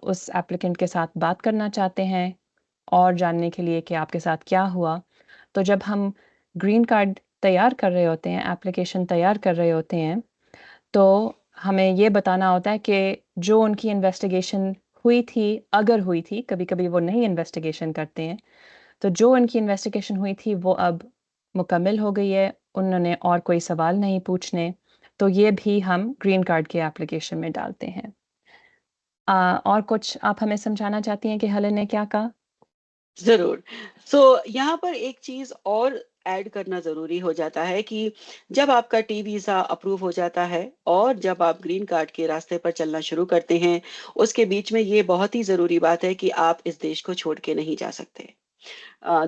उस एप्लीकेंट के साथ बात करना चाहते हैं और जानने के लिए कि आपके साथ क्या हुआ। तो जब हम ग्रीन कार्ड तैयार कर रहे होते हैं, एप्लीकेशन तैयार कर रहे होते हैं, तो हमें ये बताना होता है कि जो उनकी इन्वेस्टिगेशन हुई थी, अगर हुई थी, कभी-कभी वो नहीं इन्वेस्टिगेशन करते हैं, तो जो उनकी इन्वेस्टिगेशन हुई थी वो अब मुकम्मल हो गई है, उन्होंने और कोई सवाल नहीं पूछने, तो ये भी हम ग्रीन कार्ड के एप्लीकेशन में डालते हैं। और कुछ आप हमें समझाना चाहती हैं कि हेलेन ने क्या कहा? ज़रूर। सो यहाँ पर एक चीज़ और ऐड करना ज़रूरी हो जाता है कि जब आपका टी वीज़ा अप्रूव हो जाता है और जब आप ग्रीन कार्ड के रास्ते पर चलना शुरू करते हैं, उसके बीच में ये बहुत ही ज़रूरी बात है कि आप इस देश को छोड़ के नहीं जा सकते।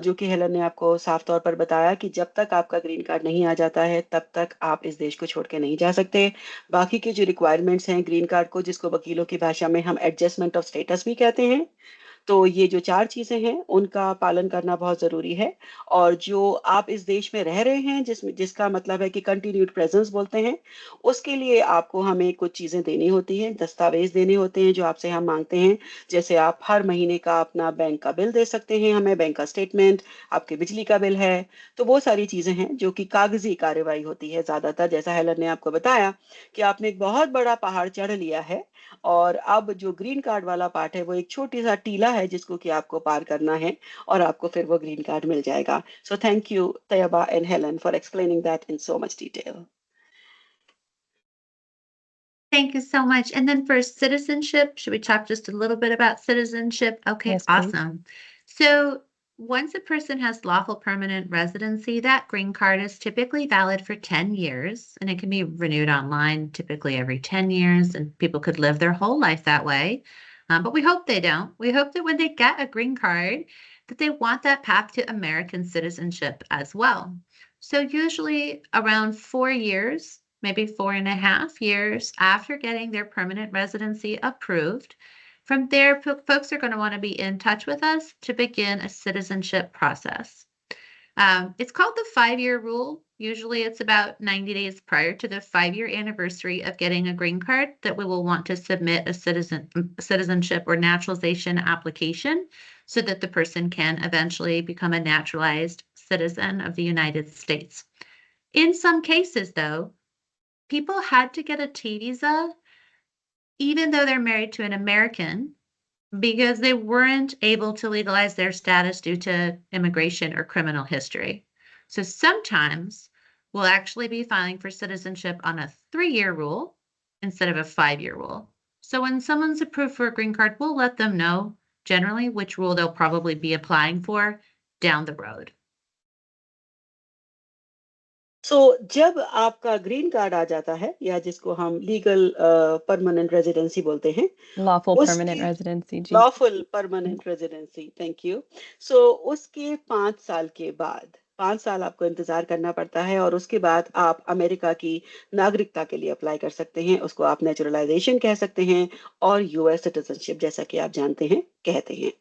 जो कि हेलन ने आपको साफ तौर पर बताया कि जब तक आपका ग्रीन कार्ड नहीं आ जाता है, तब तक आप इस देश को छोड़ के नहीं जा सकते। बाकी के जो रिक्वायरमेंट्स हैं ग्रीन कार्ड को, जिसको वकीलों की भाषा में हम एडजस्टमेंट ऑफ स्टेटस भी कहते हैं, तो ये जो 4 चीज़ें हैं, उनका पालन करना बहुत ज़रूरी है। और जो आप इस देश में रह रहे हैं, जिसका मतलब है कि कंटिन्यूड प्रेज़ेंस बोलते हैं, उसके लिए आपको हमें कुछ चीज़ें देनी होती हैं, दस्तावेज़ देने होते हैं, जो आपसे हम माँगते हैं। जैसे आप हर महीने का अपना बैंक का बिल दे सकते हैं हमें, बैंक का स्टेटमेंट, आपके बिजली का बिल है। तो वो सारी चीज़ें हैं, जो कि कागज़ी कार्रवाई होती है ज़्यादातर। जैसा हेलन ने आपको बताया कि आपने एक बहुत बड़ा पहाड़ चढ़ लिया है और अब जो ग्रीन कार्ड वाला पार्ट है वो एक छोटी-सा टीला है जिसको कि आपको पार करना है और आपको फिर वो ग्रीन कार्ड मिल जाएगा। So thank you Tayyaba and Helen for explaining that in so much detail. Thank you so much. And then for citizenship, should we talk just a little bit about citizenship? Okay, Yes, please. awesome. So once a person has lawful permanent residency, that green card is typically valid for 10 years and it can be renewed online typically every 10 years, and people could live their whole life that way. But we hope they don't. We hope that when they get a green card, that they want that path to American citizenship as well. So usually around 4 years, maybe 4.5 years after getting their permanent residency approved. From there, folks are going to want to be in touch with us to begin a citizenship process. It's called the 5 year rule. Usually, it's about 90 days prior to the 5 year anniversary of getting a green card that we will want to submit a citizenship or naturalization application so that the person can eventually become a naturalized citizen of the United States. In some cases, though, people had to get a T visa even though they're married to an American because they weren't able to legalize their status due to immigration or criminal history. So sometimes we'll actually be filing for citizenship on a 3 year rule instead of a 5 year rule. So when someone's approved for a green card, we'll let them know generally which rule they'll probably be applying for down the road. सो जब आपका ग्रीन कार्ड आ जाता है या जिसको हम लीगल परमानेंट रेजिडेंसी बोलते हैं, Lawful permanent उसके residency, जी। Lawful permanent residency, thank you. So उसके 5 साल के बाद 5 साल आपको इंतजार करना पड़ता है और उसके बाद आप अमेरिका की नागरिकता के लिए अप्लाई कर सकते हैं। उसको आप नेचुरलाइजेशन कह सकते हैं और यूएस सिटीजनशिप, जैसा कि आप जानते हैं, कहते हैं।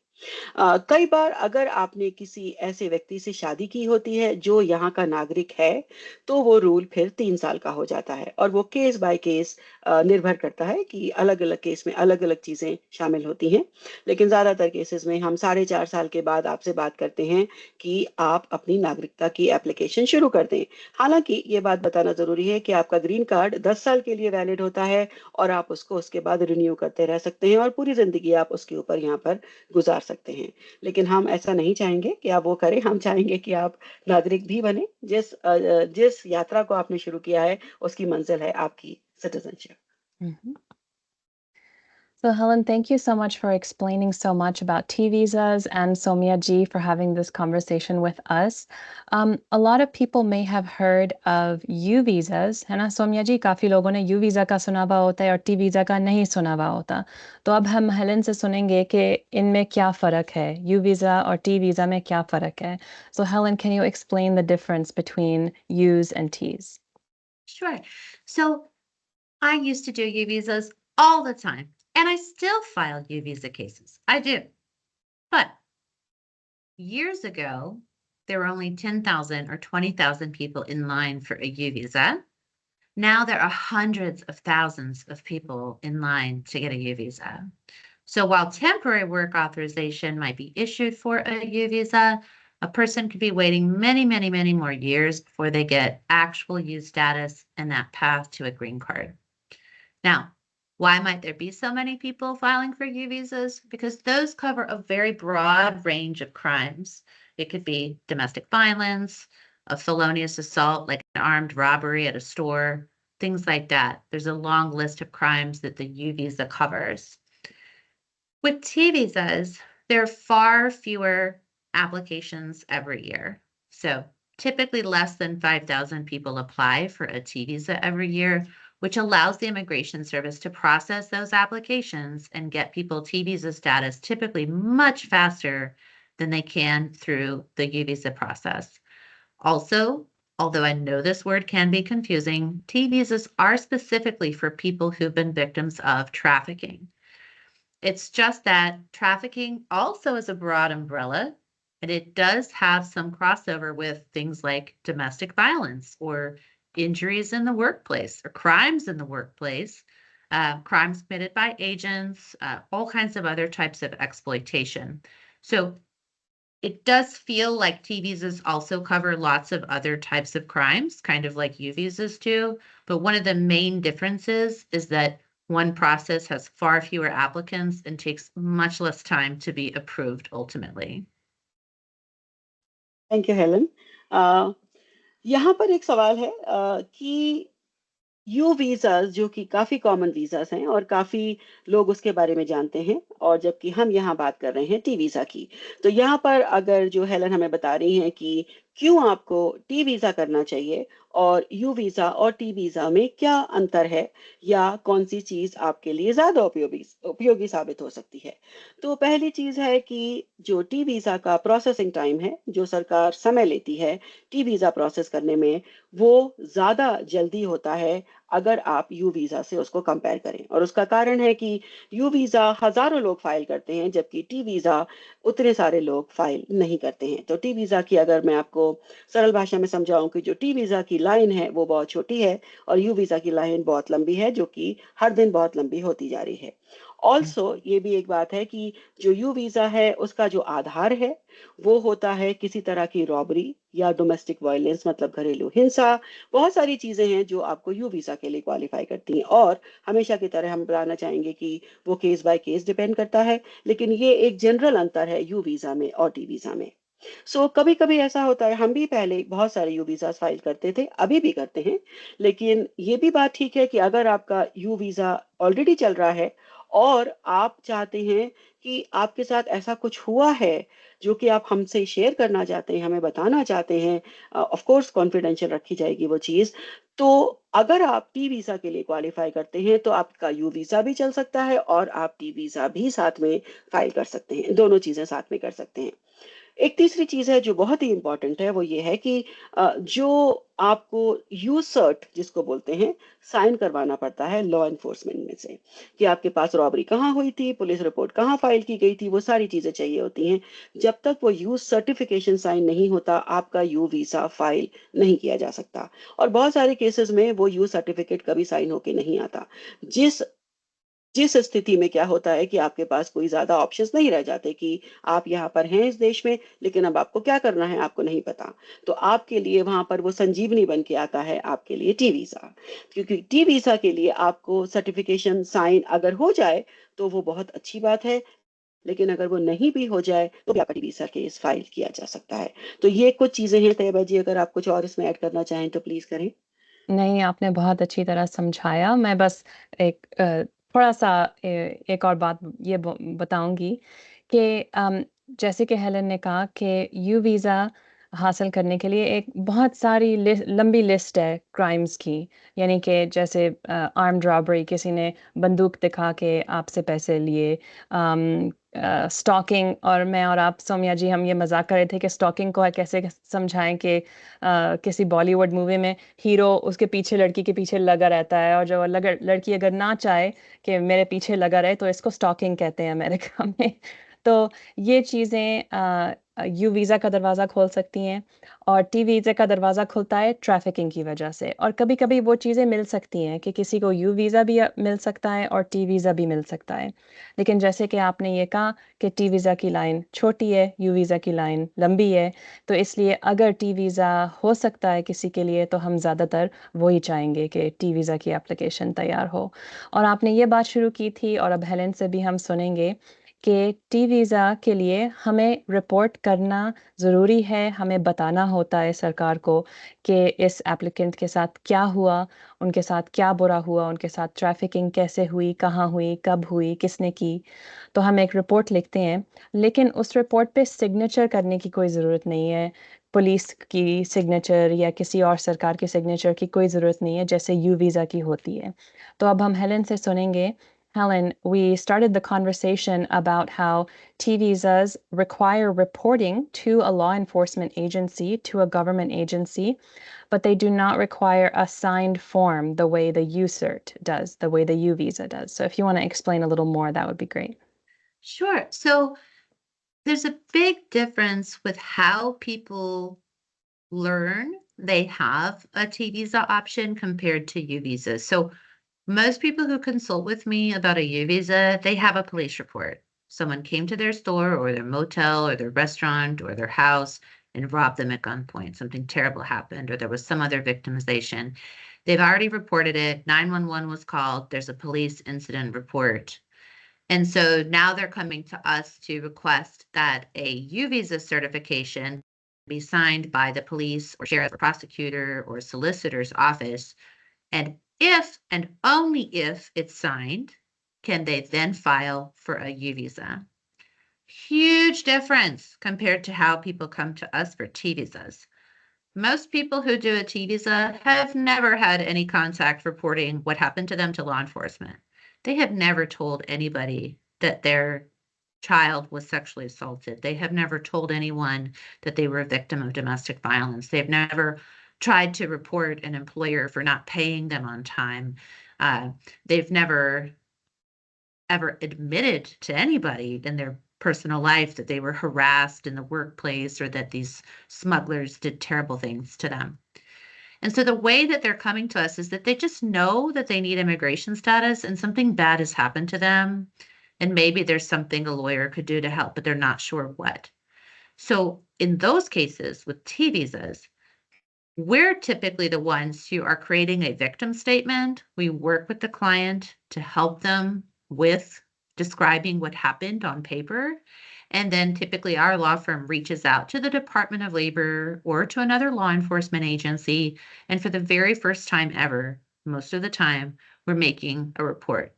कई बार अगर आपने किसी ऐसे व्यक्ति से शादी की होती है जो यहाँ का नागरिक है, तो वो रूल फिर 3 साल का हो जाता है और वो केस बाय केस निर्भर करता है कि अलग अलग केस में अलग अलग चीजें शामिल होती हैं। लेकिन ज्यादातर केसेस में हम 4.5 साल के बाद आपसे बात करते हैं कि आप अपनी नागरिकता की एप्लीकेशन शुरू कर दें। हालांकि ये बात बताना जरूरी है कि आपका ग्रीन कार्ड 10 साल के लिए वैलिड होता है और आप उसको उसके बाद रिन्यू करते रह सकते हैं और पूरी जिंदगी आप उसके ऊपर यहाँ पर गुजार सकते हैं। लेकिन हम ऐसा नहीं चाहेंगे कि आप वो करें, हम चाहेंगे कि आप नागरिक भी बने। जिस यात्रा को आपने शुरू किया है, उसकी मंजिल है आपकी citizenship. Mhm. So, Helen, thank you so much for explaining so much about T visas and Somya ji for having this conversation with us. A lot of people may have heard of U visas, है ना सोम्या जी? काफ़ी लोगों ने U visa का सुना हुआ होता है और T visa का नहीं सुना हुआ होता। तो अब हम हेलन से सुनेंगे कि इनमें क्या फ़र्क है? U visa और T visa में क्या फ़र्क है? So, Helen, can you explain the difference between U's and T's? Sure. So I used to do U visas all the time, and I still file U visa cases. I do. But years ago, there were only 10,000 or 20,000 people in line for a U visa. Now there are hundreds of thousands of people in line to get a U visa. So while temporary work authorization might be issued for a U visa, a person could be waiting many, many, many more years before they get actual U status and that path to a green card. Now, why might there be so many people filing for U visas? Because those cover a very broad range of crimes. It could be domestic violence, a felonious assault like an armed robbery at a store, things like that. There's a long list of crimes that the U visa covers. With T visas, there are far fewer applications every year. So typically less than 5,000 people apply for a T visa every year, which allows the Immigration Service to process those applications and get people T visa status typically much faster than they can through the U visa process. Also, although I know this word can be confusing, T visas are specifically for people who've been victims of trafficking. It's just that trafficking also is a broad umbrella, and it does have some crossover with things like domestic violence or injuries in the workplace or crimes in the workplace, crimes committed by agents, all kinds of other types of exploitation. So it does feel like T visas also cover lots of other types of crimes, kind of like U visas do. But one of the main differences is that one process has far fewer applicants and takes much less time to be approved ultimately. Thank you Helen. यहाँ पर एक सवाल है कि यू वीज़ाज़ जो कि काफ़ी कॉमन वीज़ाज़ हैं और काफ़ी लोग उसके बारे में जानते हैं, और जबकि हम यहाँ बात कर रहे हैं टी वीज़ा की। तो यहाँ पर अगर जो हेलन हमें बता रही हैं कि क्यों आपको टी वीज़ा करना चाहिए और यू वीज़ा और टी वीज़ा में क्या अंतर है, या कौन-सी चीज़ आपके लिए ज़्यादा उपयोगी उपयोगी साबित हो सकती है। तो पहली चीज़ है कि जो टी वीज़ा का प्रोसेसिंग टाइम है, जो सरकार समय लेती है टी वीज़ा प्रोसेस करने में, वो ज़्यादा जल्दी होता है अगर आप यू वीज़ा से उसको कंपेयर करें। और उसका कारण है कि यू वीज़ा हज़ारों लोग फाइल करते हैं, जबकि टी वीज़ा उतने सारे लोग फाइल नहीं करते हैं। तो टी वीज़ा की अगर मैं आपको सरल भाषा में समझाऊँ कि जो टी वीज़ा की लाइन है वो बहुत छोटी है और यू वीज़ा की लाइन बहुत लंबी है, जो कि हर दिन बहुत लंबी होती जा रही है। ऑल्सो ये भी एक बात है कि जो यू वीज़ा है उसका जो आधार है वो होता है किसी तरह की रॉबरी या डोमेस्टिक वायलेंस, मतलब घरेलू हिंसा। बहुत सारी चीजें हैं जो आपको यू वीजा के लिए क्वालिफाई करती हैं, और हमेशा की तरह हम बताना चाहेंगे कि वो केस बाय केस डिपेंड करता है, लेकिन ये एक जनरल अंतर है यू वीजा में और टी वीजा में। कभी कभी ऐसा होता है, हम भी पहले बहुत सारे यू वीजा फाइल करते थे, अभी भी करते हैं, लेकिन ये भी बात ठीक है कि अगर आपका यू वीजा ऑलरेडी चल रहा है और आप चाहते हैं कि आपके साथ ऐसा कुछ हुआ है जो कि आप हमसे शेयर करना चाहते हैं, हमें बताना चाहते हैं, ऑफ कोर्स कॉन्फिडेंशियल रखी जाएगी वो चीज़। तो अगर आप टी वीज़ा के लिए क्वालिफाई करते हैं तो आपका यू वीज़ा भी चल सकता है और आप टी वीज़ा भी साथ में फाइल कर सकते हैं, दोनों चीज़ें साथ में कर सकते हैं। एक तीसरी चीज़ है जो बहुत ही इम्पोर्टेंट है, वो ये है कि जो आपको यू सर्ट जिसको बोलते हैं, साइन करवाना पड़ता है लॉ एनफोर्समेंट में से, कि आपके पास रॉबरी कहाँ हुई थी, पुलिस रिपोर्ट कहाँ फाइल की गई थी, वो सारी चीज़ें चाहिए होती हैं। जब तक वो यू सर्टिफिकेशन साइन नहीं होता, आपका यू वीज़ा फाइल नहीं किया जा सकता। और बहुत सारे केसेस में वो यू सर्टिफिकेट कभी साइन होके नहीं आता। जिस जिस स्थिति में क्या होता है कि आपके पास कोई ज़्यादा ऑप्शंस नहीं रह जाते कि आप यहाँ पर हैं इस देश में, लेकिन अब आपको क्या करना है आपको नहीं पता। तो आपके लिए वहाँ पर वो संजीवनी बन के आता है आपके लिए टी वीज़ा। क्योंकि टी वीज़ा के लिए आपको सर्टिफिकेशन साइन अगर हो जाए तो वो बहुत अच्छी बात है, लेकिन अगर वो नहीं भी हो जाए तो भी आपका टी वीज़ा केस फाइल किया जा सकता है। तो ये कुछ चीज़ें हैं तैयबा जी, अगर आप कुछ और इसमें ऐड करना चाहें तो प्लीज़ करें। नहीं, आपने बहुत अच्छी तरह समझाया। मैं बस एक थोड़ा-सा एक और बात ये बताऊँगी कि जैसे कि हेलेन ने कहा कि यू वीज़ा हासिल करने के लिए एक बहुत सारी लंबी लिस्ट है क्राइम्स की। यानी कि जैसे आर्म्ड रॉबरी, किसी ने बंदूक दिखा के आपसे पैसे लिए, स्टॉकिंग, और मैं और आप सौम्या जी हम ये मज़ाक कर रहे थे कि स्टॉकिंग को कैसे समझाएँ कि किसी बॉलीवुड मूवी में हीरो उसके पीछे, लड़की के पीछे लगा रहता है, और जो लड़की अगर ना चाहे कि मेरे पीछे लगा रहे तो इसको स्टॉकिंग कहते हैं अमेरिका में। तो ये चीज़ें यू वीज़ा का दरवाज़ा खोल सकती हैं और टी वीज़ा का दरवाज़ा खुलता है ट्रैफिकिंग की वजह से और कभी-कभी वो चीज़ें मिल सकती हैं कि किसी को यू वीज़ा भी मिल सकता है और टी वीज़ा भी मिल सकता है। लेकिन जैसे कि आपने ये कहा कि टी वीज़ा की लाइन छोटी है, यू वीज़ा की लाइन लंबी है, तो इसलिए अगर टी वीज़ा हो सकता है किसी के लिए तो हम ज़्यादातर वही चाहेंगे कि टी वीज़ा की एप्लीकेशन तैयार हो। और आपने ये बात शुरू की थी और अब हेलेन से भी हम सुनेंगे कि टी वीज़ा के लिए हमें रिपोर्ट करना ज़रूरी है, हमें बताना होता है सरकार को कि इस एप्लीकेंट के साथ क्या हुआ, उनके साथ क्या बुरा हुआ, उनके साथ ट्रैफिकिंग कैसे हुई, कहाँ हुई, कब हुई, किसने की। तो हम एक रिपोर्ट लिखते हैं, लेकिन उस रिपोर्ट पे सिग्नेचर करने की कोई ज़रूरत नहीं है। पुलिस की सिग्नेचर या किसी और सरकार की सिग्नेचर की कोई ज़रूरत नहीं है, जैसे यू वीज़ा की होती है। तो अब हम हेलेन से सुनेंगे Helen, we started the conversation about how T visas require reporting to a law enforcement agency, to a government agency, but they do not require a signed form the way the U-Cert does, the way the U visa does. So if you want to explain a little more, that would be great. Sure. So there's a big difference with how people learn they have a T visa option compared to U visas. So most people who consult with me about a U visa, they have a police report. Someone came to their store or their motel or their restaurant or their house and robbed them at gunpoint. Something terrible happened, or there was some other victimization. They've already reported it. 911 was called. There's a police incident report. And so now they're coming to us to request that a U visa certification be signed by the police or sheriff or prosecutor or solicitor's office. And if and only if it's signed, can they then file for a U visa. Huge difference compared to how people come to us for T visas. Most people who do a T visa have never had any contact reporting what happened to them to law enforcement. They have never told anybody that their child was sexually assaulted. They have never told anyone that they were a victim of domestic violence. They've never tried to report an employer for not paying them on time. Uh, they've never ever admitted to anybody in their personal life that they were harassed in the workplace or that these smugglers did terrible things to them. And so the way that they're coming to us is that they just know that they need immigration status and something bad has happened to them. And maybe there's something a lawyer could do to help, but they're not sure what. So in those cases with T visas, we're typically the ones who are creating a victim statement. We work with the client to help them with describing what happened on paper. And then typically our law firm reaches out to the Department of Labor or to another law enforcement agency. And for the very first time ever, most of the time, we're making a report.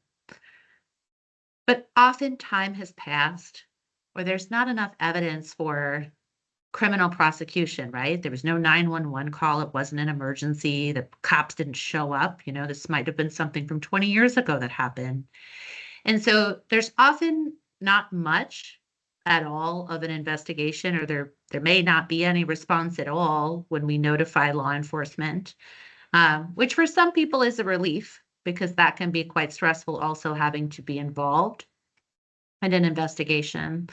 But often time has passed or there's not enough evidence for criminal prosecution, right? There was no 911 call. It wasn't an emergency. The cops didn't show up. You know, this might have been something from 20 years ago that happened. And so there's often not much at all of an investigation, or there may not be any response at all when we notify law enforcement, which for some people is a relief because that can be quite stressful also having to be involved in an investigation.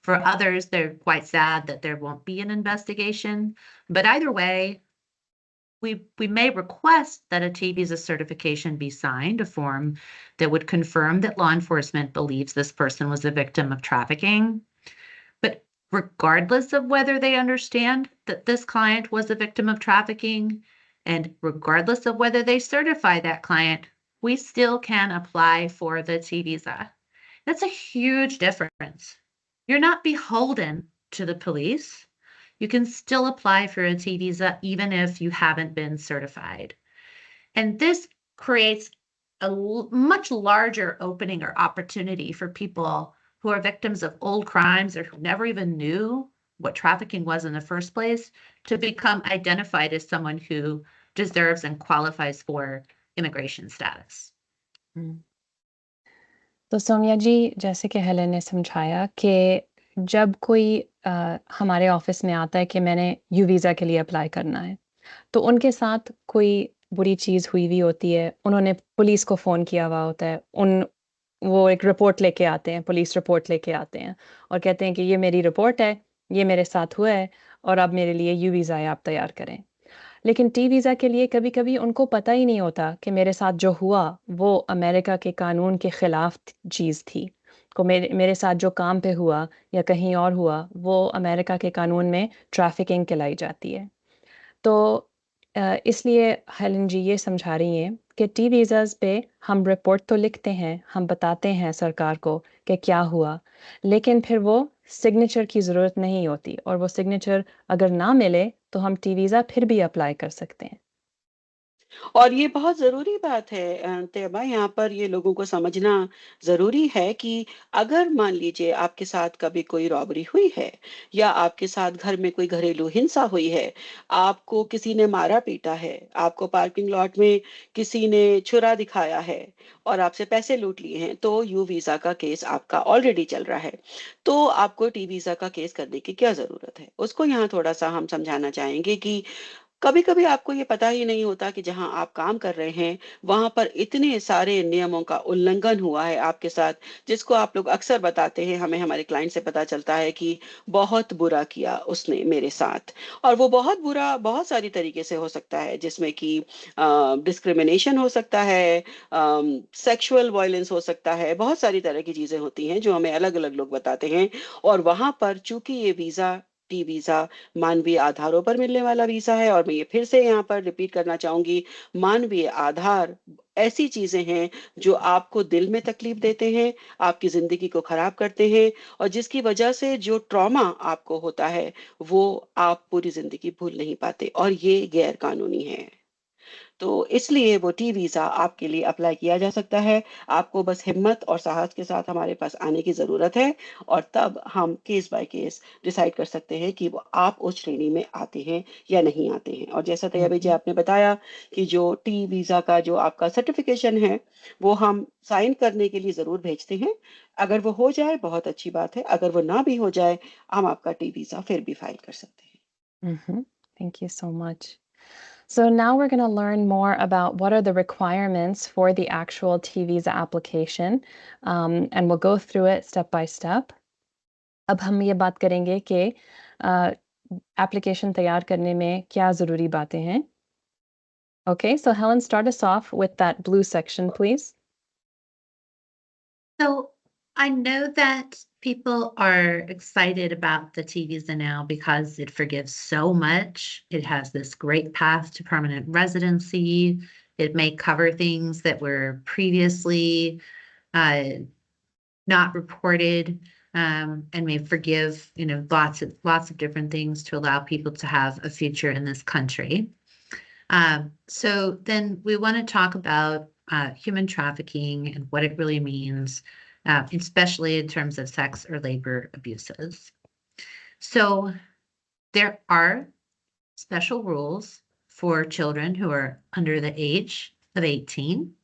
For others, they're quite sad that there won't be an investigation. But either way, we may request that a T visa certification be signed, a form that would confirm that law enforcement believes this person was a victim of trafficking. But regardless of whether they understand that this client was a victim of trafficking, and regardless of whether they certify that client, we still can apply for the T visa. That's a huge difference. You're not beholden to the police. You can still apply for a T visa even if you haven't been certified. And this creates a much larger opening or opportunity for people who are victims of old crimes or who never even knew what trafficking was in the first place to become identified as someone who deserves and qualifies for immigration status. तो सौम्या जी, जैसे कि हेलेन ने समझाया कि जब कोई हमारे ऑफिस में आता है कि मैंने यू वीज़ा के लिए अप्लाई करना है, तो उनके साथ कोई बुरी चीज़ हुई हुई होती है, उन्होंने पुलिस को फ़ोन किया हुआ होता है, वो एक रिपोर्ट लेके आते हैं, पुलिस रिपोर्ट लेके आते हैं और कहते हैं कि ये मेरी रिपोर्ट है, ये मेरे साथ हुआ है और अब मेरे लिए यू वीज़ा है, आप तैयार करें। लेकिन टी वीज़ा के लिए कभी-कभी उनको पता ही नहीं होता कि मेरे साथ जो हुआ, वो अमेरिका के कानून के खिलाफ चीज़ थी। को मेरे साथ जो काम पे हुआ या कहीं और हुआ, वो अमेरिका के कानून में ट्रैफिकिंग कहलाई जाती है। तो इसलिए हेलन जी ये समझा रही हैं कि टी वीज़ाज़ पे हम रिपोर्ट तो लिखते हैं, हम बताते हैं सरकार को कि क्या हुआ, लेकिन फिर वो सिग्नेचर की ज़रूरत नहीं होती और वो सिग्नेचर अगर ना मिले, तो हम टी वीज़ा फिर भी अप्लाई कर सकते हैं। और ये बहुत ज़रूरी बात है तैयबा, यहाँ पर ये लोगों को समझना ज़रूरी है कि अगर मान लीजिए आपके साथ कभी कोई रॉबरी हुई है या आपके साथ घर में कोई घरेलू हिंसा हुई है, आपको किसी ने मारा-पीटा है, आपको पार्किंग लॉट में किसी ने छुरा दिखाया है और आपसे पैसे लूट लिए हैं, तो यू वीज़ा का केस आपका ऑलरेडी चल रहा है। तो आपको टी वीज़ा का केस करने की क्या ज़रूरत है? उसको यहाँ थोड़ा-सा हम समझाना चाहेंगे कि कभी-कभी आपको ये पता ही नहीं होता कि जहाँ आप काम कर रहे हैं, वहाँ पर इतने सारे नियमों का उल्लंघन हुआ है आपके साथ, जिसको आप लोग अक्सर बताते हैं, हमें हमारे क्लाइंट से पता चलता है कि बहुत बुरा किया उसने मेरे साथ। और वो बहुत बुरा बहुत सारी तरीके से हो सकता है, जिसमें कि डिस्क्रिमिनेशन हो सकता है, सेक्सुअल वायलेंस हो सकता है, बहुत सारी तरह की चीज़ें होती हैं, जो हमें अलग-अलग लोग बताते हैं। और वहाँ पर चूँकि ये वीज़ा टी वीज़ा मानवीय आधारों पर मिलने वाला वीज़ा है और मैं ये फिर से यहाँ पर रिपीट करना चाहूँगी, मानवीय आधार ऐसी चीज़ें हैं जो आपको दिल में तकलीफ देते हैं, आपकी ज़िंदगी को खराब करते हैं और जिसकी वजह से जो ट्रॉमा आपको होता है, वो आप पूरी ज़िंदगी भूल नहीं पाते और ये गैर कानूनी है। तो इसलिए वो टी वीज़ा आपके लिए अप्लाई किया जा सकता है। आपको बस हिम्मत और साहस के साथ हमारे पास आने की ज़रूरत है और तब हम केस बाय केस डिसाइड कर सकते हैं कि वो आप उस श्रेणी में आते हैं या नहीं आते हैं। और जैसा तैयबा जी हुँ, आपने बताया कि जो टी वीज़ा का जो आपका सर्टिफ़िकेशन है, वो हम साइन करने के लिए ज़रूर भेजते हैं। अगर वो हो जाए बहुत अच्छी बात है, अगर वो ना भी हो जाए, हम आपका टी वीज़ा फिर भी फाइल कर सकते हैं। mhm. Thank you so much. So now we're going to learn more about what are the requirements for the actual T visa application, and we'll go through it step by step. अब हम ये बात करेंगे कि एप्लीकेशन तैयार करने में क्या ज़रूरी बातें हैं. Okay, so Helen, start us off with that blue section, please. So I know that people are excited about the T visa now because it forgives so much. It has this great path to permanent residency. It may cover things that were previously uh, not reported, and may forgive, lots of different things to allow people to have a future in this country. So then we want to talk about human trafficking and what it really means, especially in terms of sex or labor abuses. So there are special rules for children who are under the age of 18.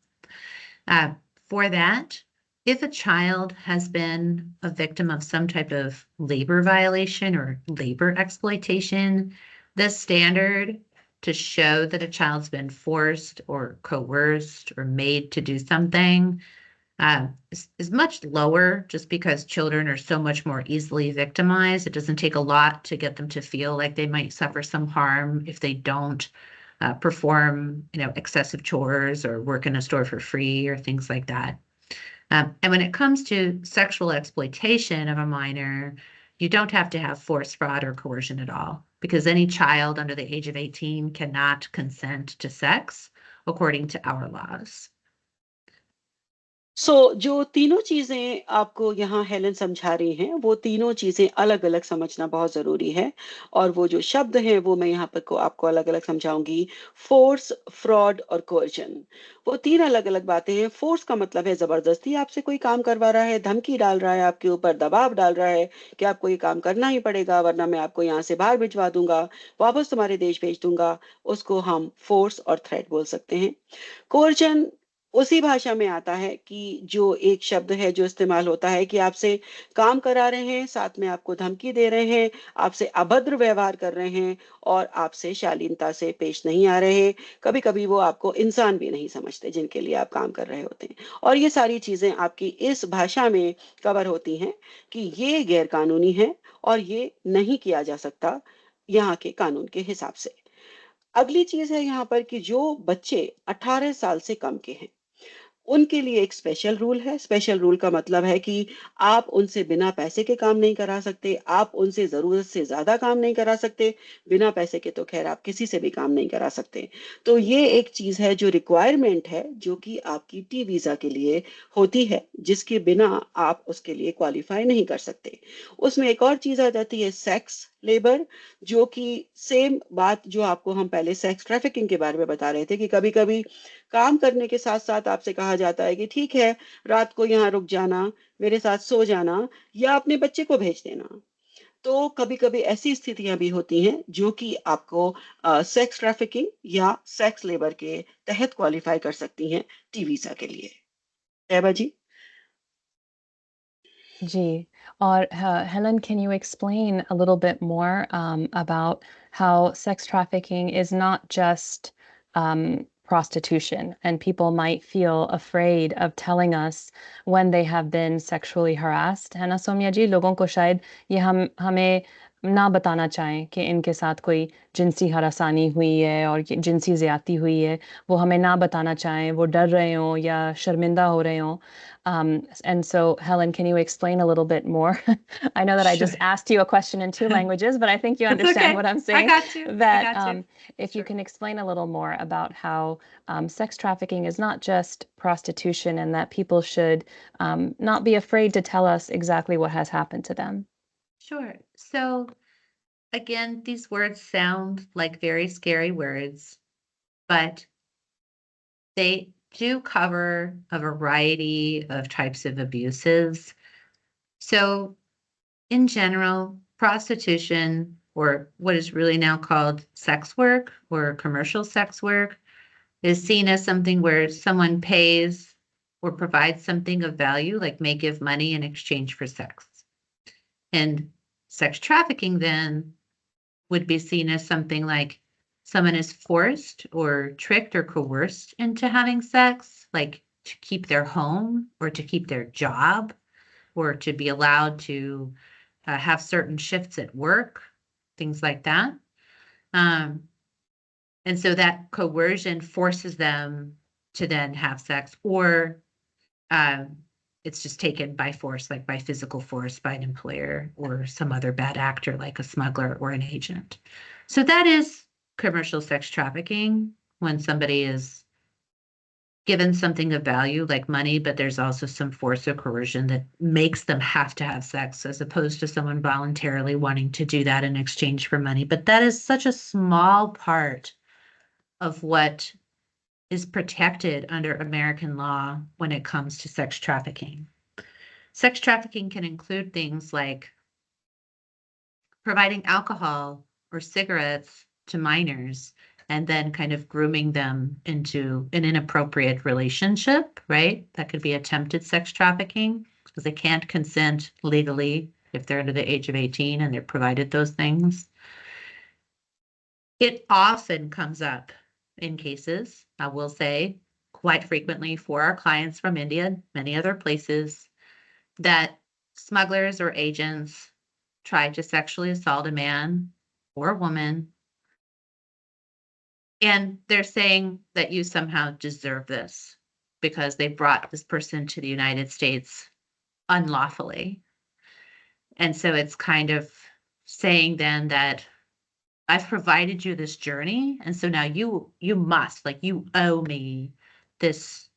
Uh, for that, if a child has been a victim of some type of labor violation or labor exploitation, the standard to show that a child's been forced or coerced or made to do something is much lower just because children are so much more easily victimized. It doesn't take a lot to get them to feel like they might suffer some harm if they don't perform, excessive chores or work in a store for free or things like that. And when it comes to sexual exploitation of a minor, you don't have to have force, fraud, or coercion at all because any child under the age of 18 cannot consent to sex according to our laws. जो तीनों चीज़ें आपको यहाँ हेलन समझा रही हैं, वो तीनों चीज़ें अलग-अलग समझना बहुत ज़रूरी है और वो जो शब्द हैं, वो मैं यहाँ पर को आपको अलग-अलग समझाऊँगी। फ़ोर्स, फ्रॉड और कोercion वो 3 अलग-अलग बातें हैं। फ़ोर्स का मतलब है ज़बरदस्ती आपसे कोई काम करवा रहा है, धमकी डाल रहा है आपके ऊपर, दबाव डाल रहा है कि आपको ये काम करना ही पड़ेगा वरना मैं आपको यहाँ से बाहर भिजवा दूँगा, वापस तुम्हारे देश भेज दूँगा। उसको हम फ़ोर्स और थ्रेट बोल सकते हैं। कोercion उसी भाषा में आता है कि जो एक शब्द है जो इस्तेमाल होता है कि आपसे काम करा रहे हैं, साथ में आपको धमकी दे रहे हैं, आपसे अभद्र व्यवहार कर रहे हैं और आपसे शालीनता से पेश नहीं आ रहे हैं। कभी-कभी वो आपको इंसान भी नहीं समझते जिनके लिए आप काम कर रहे होते हैं। और ये सारी चीज़ें आपकी इस भाषा में कवर होती हैं कि ये गैर कानूनी है और ये नहीं किया जा सकता यहाँ के कानून के हिसाब से। अगली चीज है यहाँ पर कि जो बच्चे 18 साल से कम के हैं, उनके लिए एक स्पेशल रूल है। स्पेशल रूल का मतलब है कि आप उनसे बिना पैसे के काम नहीं करा सकते, आप उनसे ज़रूरत से ज़्यादा काम नहीं करा सकते, बिना पैसे के तो खैर आप किसी से भी काम नहीं करा सकते। तो ये एक चीज़ है जो रिक्वायरमेंट है, जो कि आपकी टी वीज़ा के लिए होती है, जिसके बिना आप उसके लिए क्वालिफाई नहीं कर सकते। उसमें एक और चीज़ आ जाती है सेक्स लेबर, जो कि सेम बात जो आपको हम पहले सेक्स ट्रैफिकिंग के बारे में बता रहे थे कि कभी-कभी काम करने के साथ-साथ आपसे कहा जाता है कि ठीक है, रात को यहाँ रुक जाना, मेरे साथ सो जाना या अपने बच्चे को भेज देना। तो कभी-कभी ऐसी स्थितियाँ भी होती हैं जो कि आपको सेक्स ट्रैफिकिंग या सेक्स लेबर के तहत क्वालिफ़ाई कर सकती हैं टी वीज़ा के लिए। तैयबा जी? Gee, or Helen, can you explain a little bit more about how sex trafficking is not just prostitution, and people might feel afraid of telling us when they have been sexually harassed? है ना सौम्या जी, लोगों को शायद ये हमें ना बताना चाहें कि इनके साथ कोई जिनसी हरासानी हुई है और जिनसी ज़्यादती हुई है, वो हमें ना बताना चाहें, वो डर रहे हों या शर्मिंदा हो रहे हों। And so, Helen, can you explain a little bit more? I know that I Sure. just asked you a question in two languages, but I think you It's understand okay. what I'm I saying. got you. I That got you. if you Sure. can explain a little more about how sex trafficking is not just prostitution, and that people should not be afraid to tell us exactly what has happened to them. Sure. So again, these words sound like very scary words, but they do cover a variety of types of abuses. So in general, prostitution, or what is really now called sex work or commercial sex work, is seen as something where someone pays or provides something of value, like may give money in exchange for sex. And sex trafficking then would be seen as something like someone is forced or tricked or coerced into having sex, like to keep their home or to keep their job or to be allowed to have certain shifts at work, things like that. Um, and so that coercion forces them to then have sex, or um, it's just taken by force, like by physical force, by an employer or some other bad actor, like a smuggler or an agent. So that is commercial sex trafficking, when somebody is given something of value like money, but there's also some force or coercion that makes them have to have sex, as opposed to someone voluntarily wanting to do that in exchange for money. But that is such a small part of what is protected under American law when it comes to sex trafficking. Sex trafficking can include things like providing alcohol or cigarettes to minors and then kind of grooming them into an inappropriate relationship, right? That could be attempted sex trafficking because they can't consent legally if they're under the age of 18 and they're provided those things. It often comes up in cases, I will say, quite frequently for our clients from India and many other places, that smugglers or agents try to sexually assault a man or a woman, and they're saying that you somehow deserve this because they brought this person to the United States unlawfully. And so it's kind of saying then that I've provided you this journey, and so now you must, like, you owe me this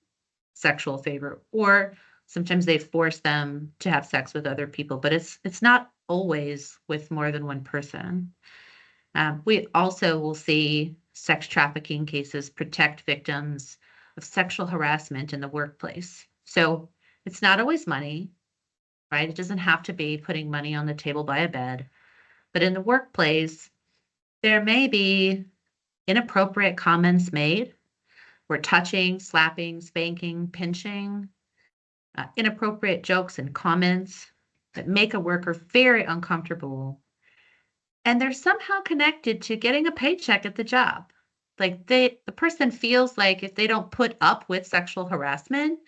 sexual favor. Or sometimes they force them to have sex with other people, but it's not always with more than one person. We also will see sex trafficking cases protect victims of sexual harassment in the workplace. So it's not always money, right? It doesn't have to be putting money on the table by a bed, but in the workplace, there may be inappropriate comments made, where touching, slapping, spanking, pinching, inappropriate jokes and comments that make a worker very uncomfortable. And they're somehow connected to getting a paycheck at the job. Like the person feels like if they don't put up with sexual harassment,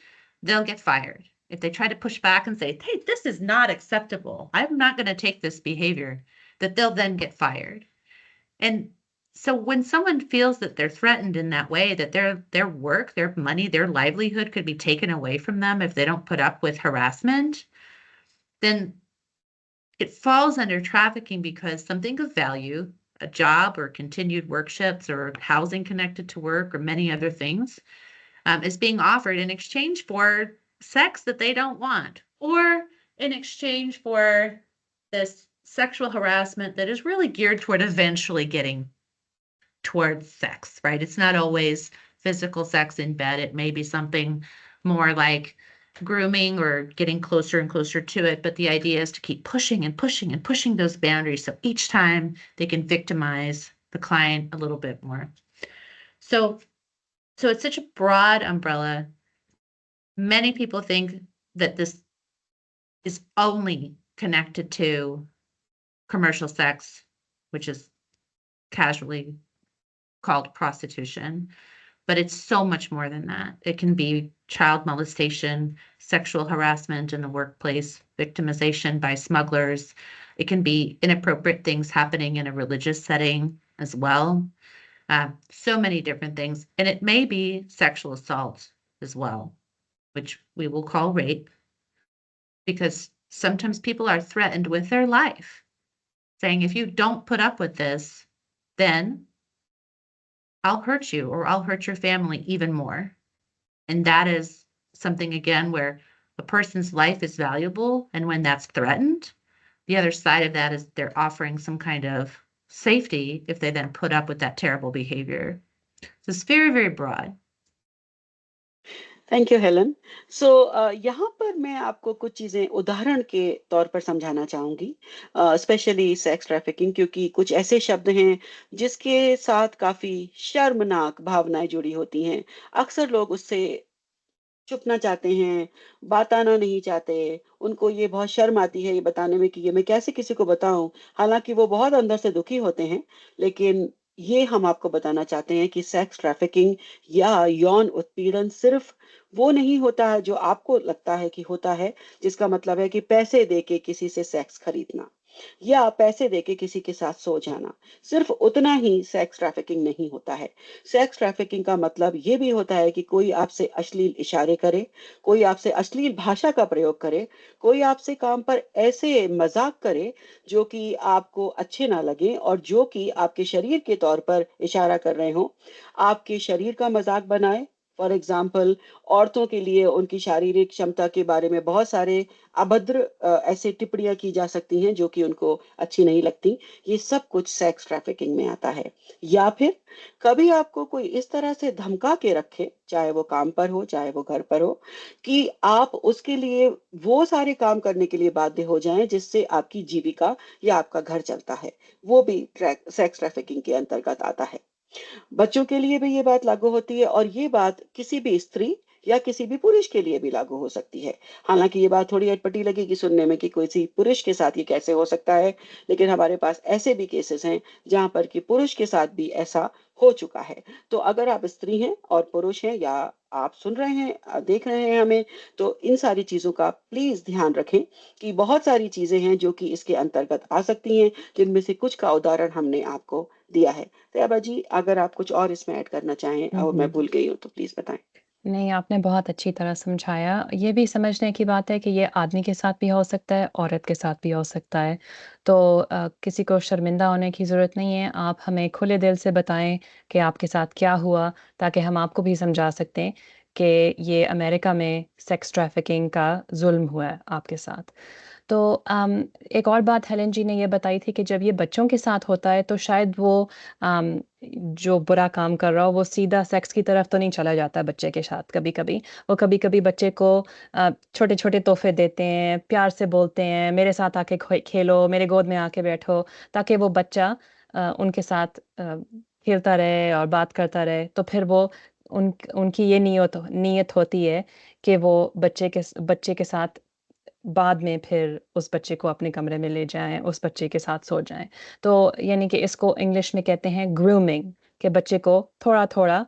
they'll get fired. if they try to push back and say, hey, this is not acceptable, I'm not going to take this behavior, that they'll then get fired. And so when someone feels that they're threatened in that way, that their work, their money, their livelihood could be taken away from them if they don't put up with harassment, then it falls under trafficking because something of value, a job or continued work shifts or housing connected to work or many other things, is being offered in exchange for sex that they don't want, or in exchange for this sexual harassment that is really geared toward eventually getting towards sex, right? It's not always physical sex in bed. It may be something more like grooming or getting closer and closer to it. But the idea is to keep pushing and pushing and pushing those boundaries. So each time they can victimize the client a little bit more. So it's such a broad umbrella. Many people think that this is only connected to commercial sex, which is casually called prostitution, but it's so much more than that. It can be child molestation, sexual harassment in the workplace, victimization by smugglers. It can be inappropriate things happening in a religious setting as well. So many different things. And it may be sexual assault as well, which we will call rape, because sometimes people are threatened with their life, saying, if you don't put up with this, then I'll hurt you or I'll hurt your family even more. And that is something, again, where a person's life is valuable. And when that's threatened, the other side of that is they're offering some kind of safety if they then put up with that terrible behavior. So it's very, very broad. Thank you Helen. So यहाँ पर मैं आपको कुछ चीज़ें उदाहरण के तौर पर समझाना चाहूँगी, स्पेशली सेक्स ट्रैफिकिंग, क्योंकि कुछ ऐसे शब्द हैं जिसके साथ काफ़ी शर्मनाक भावनाएं जुड़ी होती हैं। अक्सर लोग उससे छुपना चाहते हैं, बताना नहीं चाहते, उनको ये बहुत शर्म आती है ये बताने में कि ये मैं कैसे किसी को बताऊँ? हालाँकि वो बहुत अंदर से दुखी होते हैं, लेकिन ये हम आपको बताना चाहते हैं कि सेक्स ट्रैफिकिंग या यौन उत्पीड़न सिर्फ़ वो नहीं होता है जो आपको लगता है कि होता है, जिसका मतलब है कि पैसे देके किसी से सेक्स खरीदना या पैसे देके किसी के साथ सो जाना। सिर्फ़ उतना ही सेक्स ट्रैफिकिंग नहीं होता है। सेक्स ट्रैफिकिंग का मतलब ये भी होता है कि कोई आपसे अश्लील इशारे करे, कोई आपसे अश्लील भाषा का प्रयोग करे, कोई आपसे काम पर ऐसे मज़ाक करे जो कि आपको अच्छे ना लगें और जो कि आपके शरीर के तौर पर इशारा कर रहे हों। आपके शरीर का मज़ाक बनाए, फॉर एग्ज़ाम्पल औरतों के लिए उनकी शारीरिक क्षमता के बारे में बहुत सारे अभद्र ऐसे टिप्पणियाँ की जा सकती हैं जो कि उनको अच्छी नहीं लगती। ये सब कुछ सेक्स ट्रैफिकिंग में आता है। या फिर कभी आपको कोई इस तरह से धमका के रखे, चाहे वो काम पर हो, चाहे वो घर पर हो, कि आप उसके लिए वो सारे काम करने के लिए बाध्य हो जाएँ जिससे आपकी जीविका या आपका घर चलता है। वो भी सेक्स ट्रैफिकिंग के अंतर्गत आता है। बच्चों के लिए भी ये बात लागू होती है और ये बात किसी भी स्त्री या किसी भी पुरुष के लिए भी लागू हो सकती है। हालाँकि ये बात थोड़ी अटपटी लगेगी सुनने में कि किसी पुरुष के साथ ये कैसे हो सकता है, लेकिन हमारे पास ऐसे भी केसेस हैं जहाँ पर कि पुरुष के साथ भी ऐसा हो चुका है। तो अगर आप स्त्री हैं और पुरुष हैं या आप सुन रहे हैं देख रहे हैं हमें, तो इन सारी चीज़ों का प्लीज़ ध्यान रखें कि बहुत सारी चीज़ें हैं जो कि इसके अंतर्गत आ सकती हैं, जिनमें से कुछ का उदाहरण हमने आपको दिया है। तैयबा जी, अगर आप कुछ और इसमें ऐड करना चाहें और मैं भूल गई हूँ तो प्लीज़ बताएँ? नहीं, आपने बहुत अच्छी तरह समझाया। ये भी समझने की बात है कि ये आदमी के साथ भी हो सकता है, औरत के साथ भी हो सकता है। तो किसी को शर्मिंदा होने की ज़रूरत नहीं है। आप हमें खुले दिल से बताएँ कि आपके साथ क्या हुआ, ताकि हम आपको भी समझा सकते हैं कि ये अमेरिका में सेक्स ट्रैफ़िकिंग का ज़ुल्म हुआ है आपके साथ। तो एक और बात हेलेन जी ने ये बताई थी कि जब ये बच्चों के साथ होता है तो शायद वो अम, जो बुरा काम कर रहा हो वो सीधा सेक्स की तरफ तो नहीं चला जाता बच्चे के साथ कभी-कभी। वो कभी-कभी बच्चे को छोटे-छोटे तोहफ़े देते हैं, प्यार से बोलते हैं, मेरे साथ आके खेलो, मेरे गोद में आके बैठो, ताकि वो बच्चा उनके साथ खेलता रहे और बात करता रहे। तो फिर वो उनकी ये नीयत होती है कि वो बच्चे के साथ बाद में फिर उस बच्चे को अपने कमरे में ले जाएँ, उस बच्चे के साथ सो जाएँ। तो यानी कि इसको इंग्लिश में कहते हैं ग्रूमिंग, कि बच्चे को थोड़ा-थोड़ा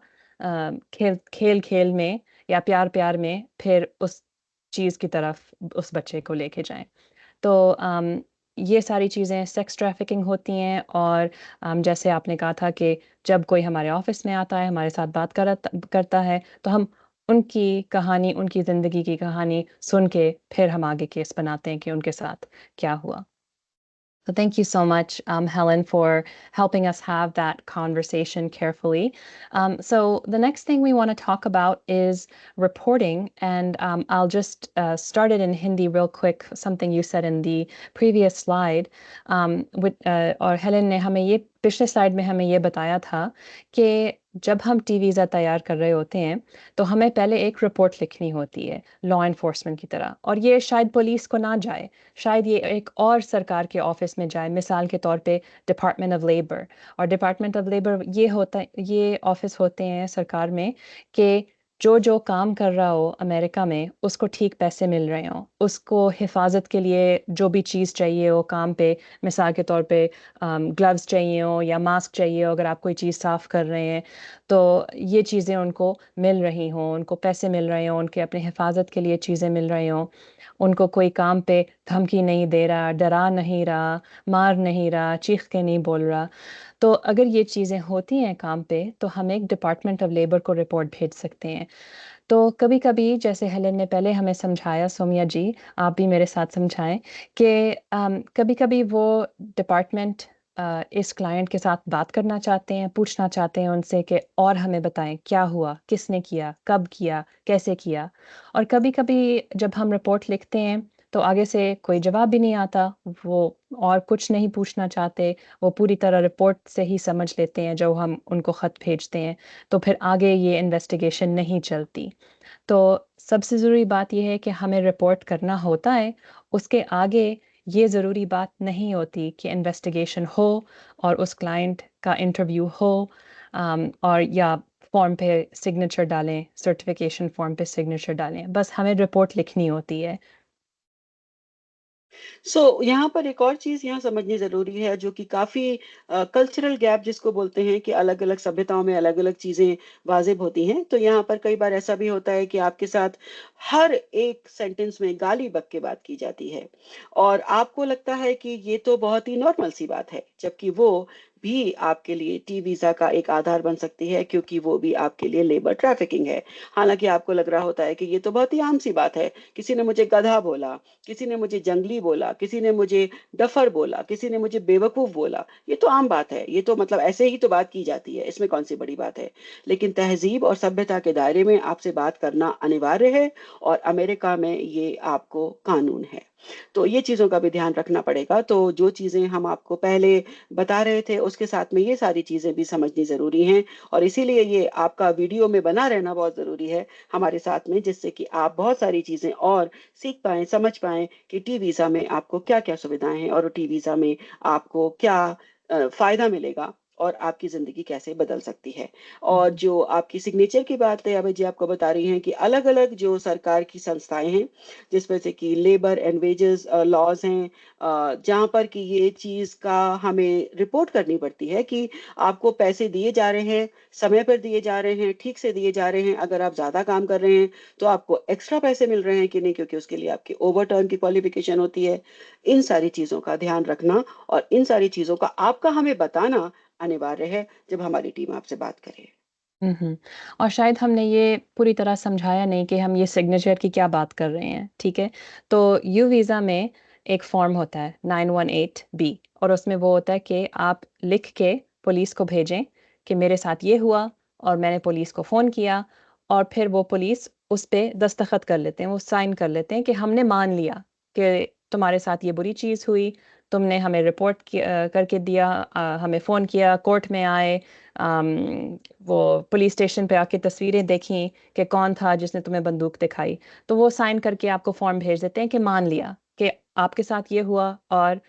खेल-खेल में या प्यार-प्यार में फिर उस चीज़ की तरफ उस बच्चे को लेके जाएँ। तो ये सारी चीज़ें सेक्स ट्रैफिकिंग होती हैं और जैसे आपने कहा था कि जब कोई हमारे ऑफ़िस में आता है, हमारे साथ बात करता है, तो हम उनकी कहानी, उनकी ज़िंदगी की कहानी सुन के फिर हम आगे केस बनाते हैं कि उनके साथ क्या हुआ। So thank you so much, Helen, for helping us have that conversation carefully. So the next thing we want to talk about is reporting, and I'll just start it in Hindi real quick. Something you said in the previous slide, और Helen ने हमें ये पिछले स्लाइड में हमें ये बताया था कि जब हम टी वीज़ा तैयार कर रहे होते हैं, तो हमें पहले एक रिपोर्ट लिखनी होती है लॉ एनफोर्समेंट की तरह, और ये शायद पुलिस को ना जाए, शायद ये एक और सरकार के ऑफिस में जाए, मिसाल के तौर पे डिपार्टमेंट ऑफ लेबर। और डिपार्टमेंट ऑफ लेबर ये ऑफिस होते हैं सरकार में कि जो काम कर रहा हो अमेरिका में उसको ठीक पैसे मिल रहे हों, उसको हिफाजत के लिए जो भी चीज़ चाहिए हो काम पे, मिसाल के तौर पे ग्लव्स चाहिए हो या मास्क चाहिए हो, अगर आप कोई चीज़ साफ़ कर रहे हैं तो ये चीज़ें उनको मिल रही हों, उनको पैसे मिल रहे हों, उनके अपने हिफाजत के लिए चीज़ें मिल रही हों, उनको कोई काम पे धमकी नहीं दे रहा, डरा नहीं रहा, मार नहीं रहा, चीख के नहीं बोल रहा। तो अगर ये चीज़ें होती हैं काम पे, तो हम एक डिपार्टमेंट ऑफ लेबर को रिपोर्ट भेज सकते हैं। तो कभी-कभी जैसे हेलेन ने पहले हमें समझाया, सौम्या जी, आप भी मेरे साथ समझाएँ कि कभी-कभी वो डिपार्टमेंट इस क्लाइंट के साथ बात करना चाहते हैं, पूछना चाहते हैं उनसे कि और हमें बताएँ क्या हुआ? किसने किया? कब किया? कैसे किया? और कभी-कभी जब हम रिपोर्ट लिखते हैं, तो आगे से कोई जवाब भी नहीं आता, वो और कुछ नहीं पूछना चाहते, वो पूरी तरह रिपोर्ट से ही समझ लेते हैं जो हम उनको ख़त भेजते हैं, तो फिर आगे ये इन्वेस्टिगेशन नहीं चलती। तो सबसे ज़रूरी बात ये है कि हमें रिपोर्ट करना होता है, उसके आगे ये ज़रूरी बात नहीं होती कि इन्वेस्टिगेशन हो और उस क्लाइंट का इंटरव्यू हो, और या फॉर्म पे सिग्नेचर डालें, सर्टिफिकेशन फॉर्म पे सिग्नेचर डालें, बस हमें रिपोर्ट लिखनी होती है। यहाँ पर एक और चीज़ यहाँ समझनी ज़रूरी है जो कि काफ़ी कल्चरल गैप जिसको बोलते हैं कि अलग-अलग सभ्यताओं में अलग-अलग चीज़ें वाज़िब होती हैं। तो यहाँ पर कई बार ऐसा भी होता है कि आपके साथ हर एक सेंटेंस में गाली-बक के बात की जाती है और आपको लगता है कि ये तो बहुत ही नॉर्मल सी बात है, जबकि वो भी आपके लिए टी वीज़ा का एक आधार बन सकती है क्योंकि वो भी आपके लिए लेबर ट्रैफिकिंग है। हालाँकि आपको लग रहा होता है कि ये तो बहुत ही आम सी बात है, किसी ने मुझे गधा बोला, किसी ने मुझे जंगली बोला, किसी ने मुझे डफ़र बोला, किसी ने मुझे बेवकूफ़ बोला। ये तो आम बात है, ये तो मतलब ऐसे ही तो बात की जाती है, इसमें कौन-सी बड़ी बात है। लेकिन तहज़ीब और सभ्यता के दायरे में आपसे बात करना अनिवार्य है और अमेरिका में ये आपको कानून है। तो ये चीज़ों का भी ध्यान रखना पड़ेगा। तो जो चीज़ें हम आपको पहले बता रहे थे, उसके साथ में ये सारी चीज़ें भी समझनी ज़रूरी हैं और इसीलिए ये आपका वीडियो में बना रहना बहुत ज़रूरी है हमारे साथ में, जिससे कि आप बहुत सारी चीज़ें और सीख पाएँ, समझ पाएँ कि टी वीज़ा में आपको क्या-क्या सुविधाएँ हैं और टी वीज़ा में आपको क्या फ़ायदा मिलेगा और आपकी ज़िंदगी कैसे बदल सकती है। हुँ, और हुँ। जो आपकी सिग्नेचर की बात है, अभय जी आपको बता रही हैं कि अलग-अलग जो सरकार की संस्थाएँ हैं, जिसमें से कि लेबर एंड वेजेस लॉज़ हैं, जहाँ पर कि ये चीज़ का हमें रिपोर्ट करनी पड़ती है कि आपको पैसे दिए जा रहे हैं, समय पर दिए जा रहे हैं, ठीक से दिए जा रहे हैं। अगर आप ज़्यादा काम कर रहे हैं, तो आपको एक्स्ट्रा पैसे मिल रहे हैं कि नहीं, क्योंकि उसके लिए आपकी ओवरटाइम की क्वालिफ़िकेशन होती है। इन सारी चीज़ों का ध्यान रखना और इन सारी चीज़ों का आपका हमें बताना अनिवार्य है, जब हमारी टीम आपसे बात करे। हुँ, हुँ। और शायद हमने ये पूरी तरह समझाया नहीं कि हम ये सिग्नेचर की क्या बात कर रहे हैं, ठीक है? तो यू वीज़ा में एक फ़ॉर्म होता है 918 बी, और उसमें वो होता है कि आप लिख के पुलिस को भेजें कि मेरे साथ ये हुआ और मैंने पुलिस को फ़ोन किया, और फिर वो पुलिस उस पे दस्तखत कर लेते हैं, वो साइन कर लेते हैं कि हमने मान लिया कि तुम्हारे साथ ये बुरी चीज़ हुई, तुमने हमें रिपोर्ट करके दिया, हमें फ़ोन किया, कोर्ट में आए, वो पुलिस स्टेशन पे आके तस्वीरें देखी कि कौन था जिसने तुम्हें बंदूक दिखाई। तो वो साइन करके आपको फ़ॉर्म भेज देते हैं कि मान लिया कि आपके साथ ये हुआ और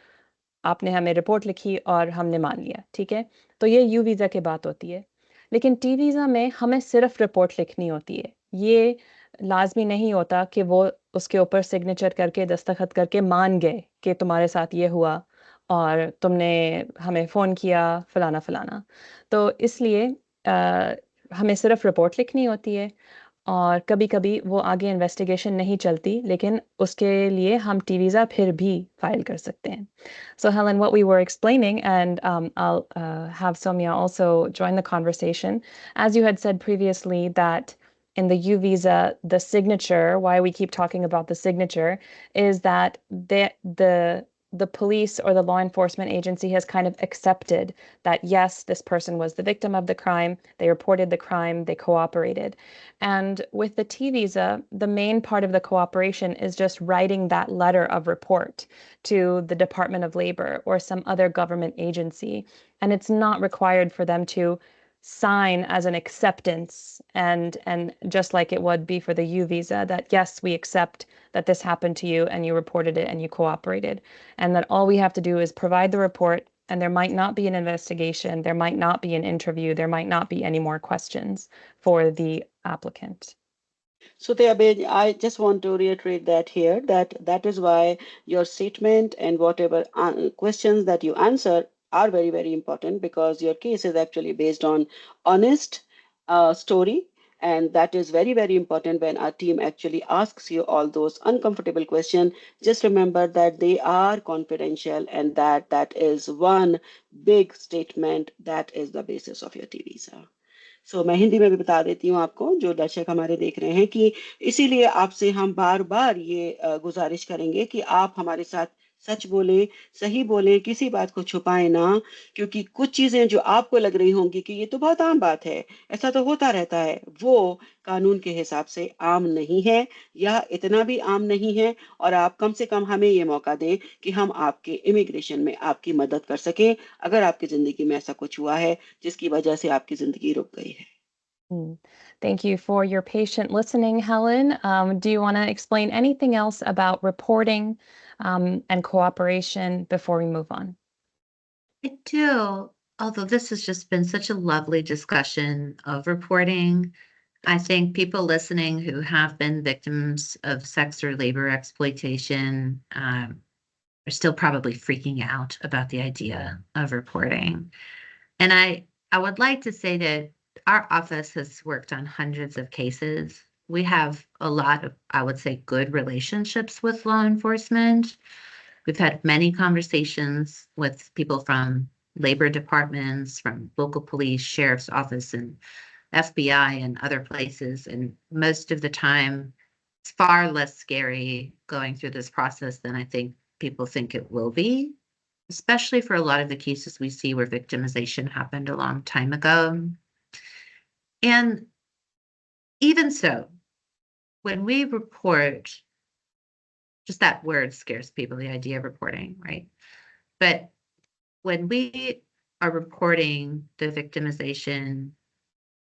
आपने हमें रिपोर्ट लिखी और हमने मान लिया, ठीक है? तो ये यू वीज़ा की बात होती है। लेकिन टी वीज़ा में हमें सिर्फ़ रिपोर्ट लिखनी होती है। ये लाज़मी नहीं होता कि वो उसके ऊपर सिग्नेचर करके, दस्तखत करके मान गए कि तुम्हारे साथ ये हुआ और तुमने हमें फ़ोन किया, फलाना-फलाना। तो इसलिए हमें सिर्फ़ रिपोर्ट लिखनी होती है, और कभी-कभी वो आगे इन्वेस्टिगेशन नहीं चलती, लेकिन उसके लिए हम टी वीज़ा फिर भी फाइल कर सकते हैं. So Helen, what we were explaining, and I'll have Soumya also join the conversation, as you had said previously, that in the U visa, the signature, why we keep talking about the signature, is that the police or the law enforcement agency has kind of accepted that, yes, this person was the victim of the crime, they reported the crime, they cooperated. And with the T visa, the main part of the cooperation is just writing that letter of report to the Department of Labor or some other government agency. And it's not required for them to sign as an acceptance, and just like it would be for the U visa, that yes, we accept that this happened to you and you reported it and you cooperated, and that all we have to do is provide the report, and there might not be an investigation, there might not be an interview, there might not be any more questions for the applicant. So, I just want to reiterate that here, that is why your statement and whatever questions that you answer are very, very important, because your case is actually based on honest story. And that is very, very important when our team actually asks you all those uncomfortable questions. Just remember that they are confidential, and that is one big statement that is the basis of your T visa. सो मैं हिंदी में भी बता देती हूँ आपको, जो दर्शक हमारे देख रहे हैं, कि इसीलिए आपसे हम बार बार ये गुजारिश करेंगे कि आप हमारे साथ सच बोलें, सही बोलें, किसी बात को छुपाएं ना, क्योंकि कुछ चीजें जो आपको लग रही होंगी कि ये तो बहुत आम बात है, ऐसा तो होता रहता है, वो कानून के हिसाब से आम नहीं है, या इतना भी आम नहीं है। और आप कम से कम हमें ये मौका दें कि हम आपके इमिग्रेशन में आपकी मदद कर सकें, अगर आपकी जिंदगी में ऐसा कुछ हुआ है जिसकी वजह से आपकी जिंदगी रुक गई है। Thank you for your patient listening, Helen. Do you want to explain anything else about reporting and cooperation before we move on? I do. Although this has just been such a lovely discussion of reporting. I think people listening who have been victims of sex or labor exploitation are still probably freaking out about the idea of reporting. And I would like to say that our office has worked on hundreds of cases. We have a lot of, I would say, good relationships with law enforcement. We've had many conversations with people from labor departments, from local police, sheriff's office, and FBI and other places. And most of the time, it's far less scary going through this process than I think people think it will be, especially for a lot of the cases we see where victimization happened a long time ago. And even so, when we report, just that word scares people, the idea of reporting, right? But when we are reporting the victimization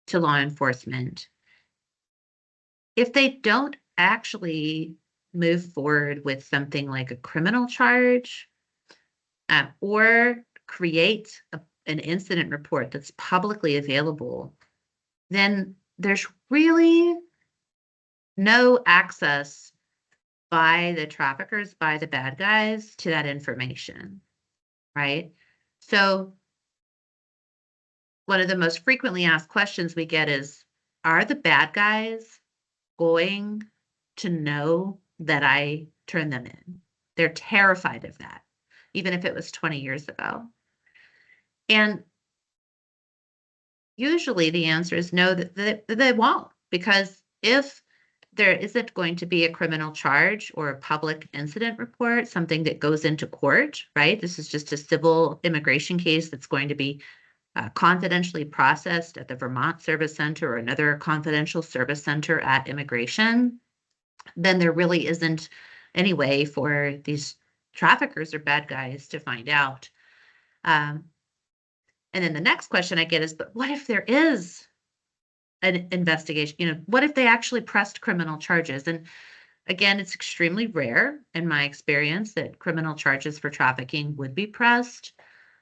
to law enforcement, if they don't actually move forward with something like a criminal charge or create an incident report that's publicly available, then there's really no access by the traffickers, by the bad guys, to that information, right? So one of the most frequently asked questions we get is, are the bad guys going to know that I turned them in? They're terrified of that, even if it was 20 years ago. And usually the answer is no, that they won't, because if there isn't going to be a criminal charge or a public incident report, something that goes into court, right? This is just a civil immigration case that's going to be confidentially processed at the Vermont Service Center or another confidential service center at immigration, then there really isn't any way for these traffickers or bad guys to find out. And then the next question I get is, but what if there is an investigation? You know, what if they actually pressed criminal charges? And again, it's extremely rare in my experience that criminal charges for trafficking would be pressed.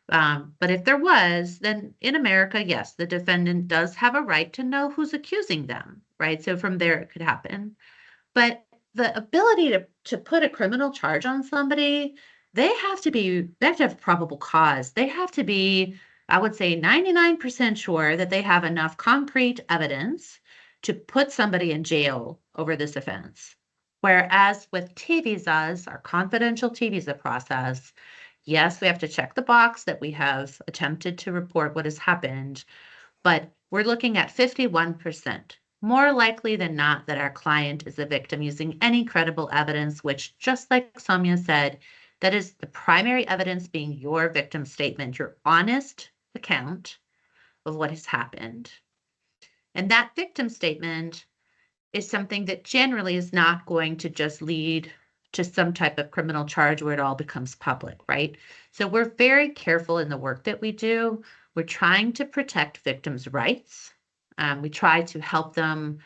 But if there was, then in America, yes, the defendant does have a right to know who's accusing them, right? So from there, it could happen. But the ability to put a criminal charge on somebody, they have to have probable cause. They have to be, I would say, 99% sure that they have enough concrete evidence to put somebody in jail over this offense. Whereas with T visas, our confidential T visa process, yes, we have to check the box that we have attempted to report what has happened, but we're looking at 51%. More likely than not that our client is a victim using any credible evidence, which, just like Soumya said, that is the primary evidence being your victim statement, your honest account of what has happened. And that victim statement is something that generally is not going to just lead to some type of criminal charge where it all becomes public, right? So we're very careful in the work that we do. We're trying to protect victims' rights. We try to help them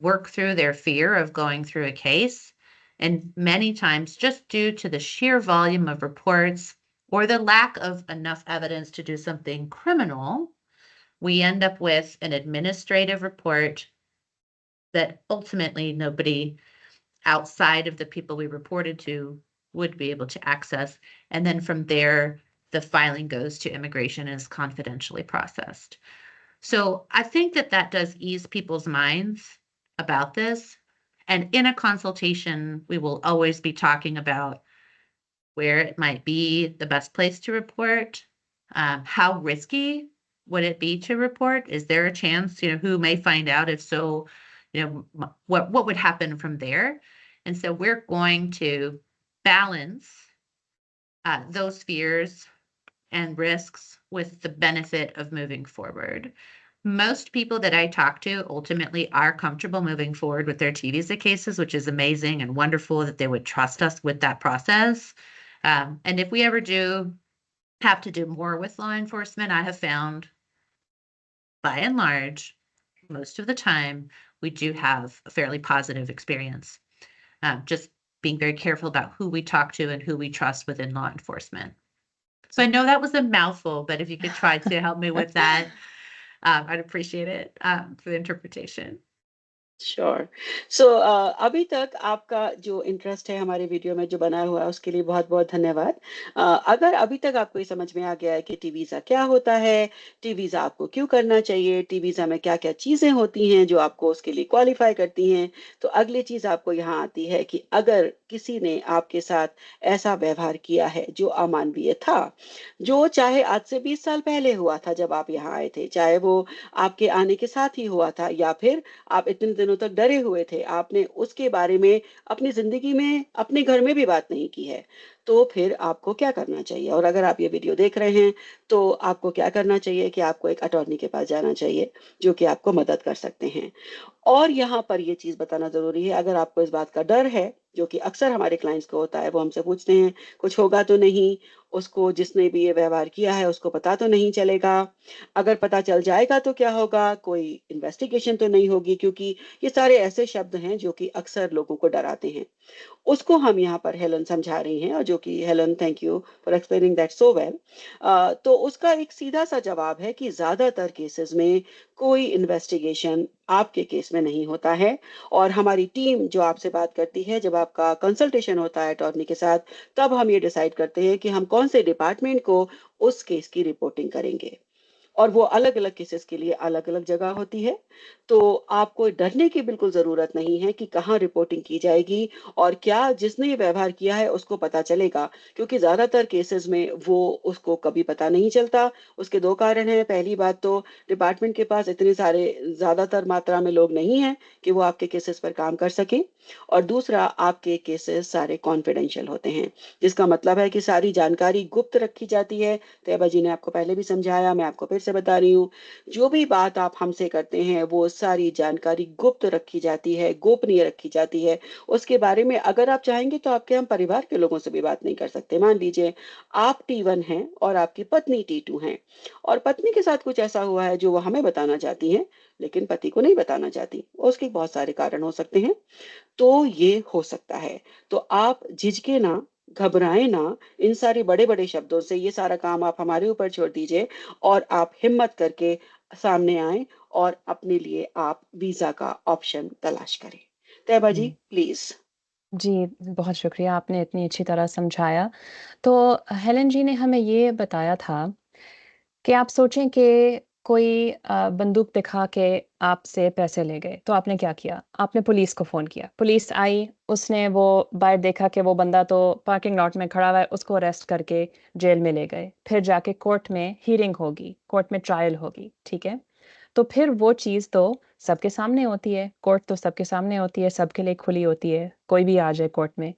work through their fear of going through a case. And many times, just due to the sheer volume of reports or the lack of enough evidence to do something criminal, we end up with an administrative report that ultimately nobody outside of the people we reported to would be able to access. And then from there, the filing goes to immigration and is confidentially processed. So I think that that does ease people's minds about this. And in a consultation, we will always be talking about where it might be the best place to report, how risky would it be to report? Is there a chance, who may find out? If so, what would happen from there? And so we're going to balance those fears and risks with the benefit of moving forward. Most people that I talk to ultimately are comfortable moving forward with their T visa cases, which is amazing and wonderful that they would trust us with that process. And if we ever do have to do more with law enforcement, I have found, by and large, most of the time, we do have a fairly positive experience. Just being very careful about who we talk to and who we trust within law enforcement. So I know that was a mouthful, but if you could try to help me with that, I'd appreciate it for the interpretation. Sure so अभी तक आपका जो इंटरेस्ट है हमारे वीडियो में जो बना हुआ है उसके लिए बहुत बहुत धन्यवाद। अगर अभी तक आपको ये समझ में आ गया है कि टी वीज़ा क्या होता है, टी वीज़ा आपको क्यों करना चाहिए, टी वीज़ा में क्या क्या चीज़ें होती हैं जो आपको उसके लिए क्वालिफाई करती हैं, तो अगली चीज़ आपको यहाँ आती है कि अगर किसी ने आपके साथ ऐसा व्यवहार किया है जो अमानवीय था, जो चाहे आज से 20 साल पहले हुआ था जब आप यहाँ आए थे, चाहे वो आपके आने के साथ ही हुआ था या फिर आप इतने दिनों तक डरे हुए थे, आपने उसके बारे में अपनी ज़िंदगी में, अपने घर में भी बात नहीं की है, तो फिर आपको क्या करना चाहिए? और अगर आप ये वीडियो देख रहे हैं, तो आपको क्या करना चाहिए कि आपको एक अटॉर्नी के पास जाना चाहिए, जो कि आपको मदद कर सकते हैं। और यहाँ पर ये चीज़ बताना ज़रूरी है, अगर आपको इस बात का डर है, जो कि अक्सर हमारे क्लाइंट्स को होता है, वो हमसे पूछते हैं, "कुछ होगा तो नहीं? उसको जिसने भी ये व्यवहार किया है, उसको पता तो नहीं चलेगा? अगर पता चल जाएगा तो क्या होगा? कोई इन्वेस्टिगेशन तो नहीं होगी?" क्योंकि ये सारे ऐसे शब्द हैं, जो कि अक्सर लोगों को डराते हैं। उसको हम यहाँ पर हेलन समझा रही हैं और जो कि Helen thank you for explaining that so well. तो उसका एक सीधा-सा जवाब है कि ज़्यादातर केसेज़ में कोई इन्वेस्टिगेशन आपके केस में नहीं होता है और हमारी टीम जो आपसे बात करती है, जब आपका कंसल्टेशन होता है अटॉर्नी के साथ, तब हम ये डिसाइड करते हैं कि हम कौन से डिपार्टमेंट को उस केस की रिपोर्टिंग करेंगे। और वो अलग-अलग केसेस के लिए अलग-अलग जगह होती है। तो आपको डरने की बिल्कुल ज़रूरत नहीं है कि कहाँ रिपोर्टिंग की जाएगी और क्या जिसने ये व्यवहार किया है उसको पता चलेगा, क्योंकि ज़्यादातर केसेस में वो उसको कभी पता नहीं चलता। उसके 2 कारण हैं, पहली बात तो डिपार्टमेंट के पास इतने सारे ज़्यादातर मात्रा में लोग नहीं हैं कि वो आपके केसेस पर काम कर सकें और दूसरा आपके केसेस सारे कॉन्फिडेंशियल होते हैं, जिसका मतलब है कि सारी जानकारी गुप्त रखी जाती है। तैयबा जी ने आपको पहले भी समझाया, मैं आपको फिर से बता रही हूँ, जो भी बात आप हमसे करते हैं, वो सारी जानकारी गुप्त रखी जाती है, गोपनीय रखी जाती है। उसके बारे में अगर आप चाहेंगे तो आपके हम परिवार के लोगों से भी बात नहीं कर सकते। मान लीजिए आप T1 हैं और आपकी पत्नी T2 हैं और पत्नी के साथ कुछ ऐसा हुआ है जो वो हमें बताना चाहती हैं, लेकिन पति को नहीं बताना चाहती। उसके बहुत सारे कारण हो सकते हैं। तो ये हो सकता है। तो आप झिझके ना, घबराएँ ना, इन सारे बड़े-बड़े शब्दों से ये सारा काम आप हमारे ऊपर छोड़ दीजिए और आप हिम्मत करके सामने आएँ और अपने लिए आप वीज़ा का ऑप्शन तलाश करें। तैयबा जी, हुँ। प्लीज़। जी, बहुत शुक्रिया आपने इतनी अच्छी तरह समझाया। तो हेलेन जी ने हमें ये बताया था कि आप सोचें कि कोई बंदूक दिखा के आपसे पैसे ले गए, तो आपने क्या किया? आपने पुलिस को फ़ोन किया। पुलिस आई, उसने वो बाहर देखा कि वो बंदा तो पार्किंग लॉट में खड़ा हुआ है, उसको अरेस्ट करके जेल में ले गए। फिर जाके कोर्ट में हियरिंग होगी, कोर्ट में ट्रायल होगी, ठीक है? तो फिर वो चीज़ तो सबके सामने होती है, कोर्ट तो सबके सामने होती है, सबके लिए खुली होती है, कोई भी आ जाए कोर्ट में।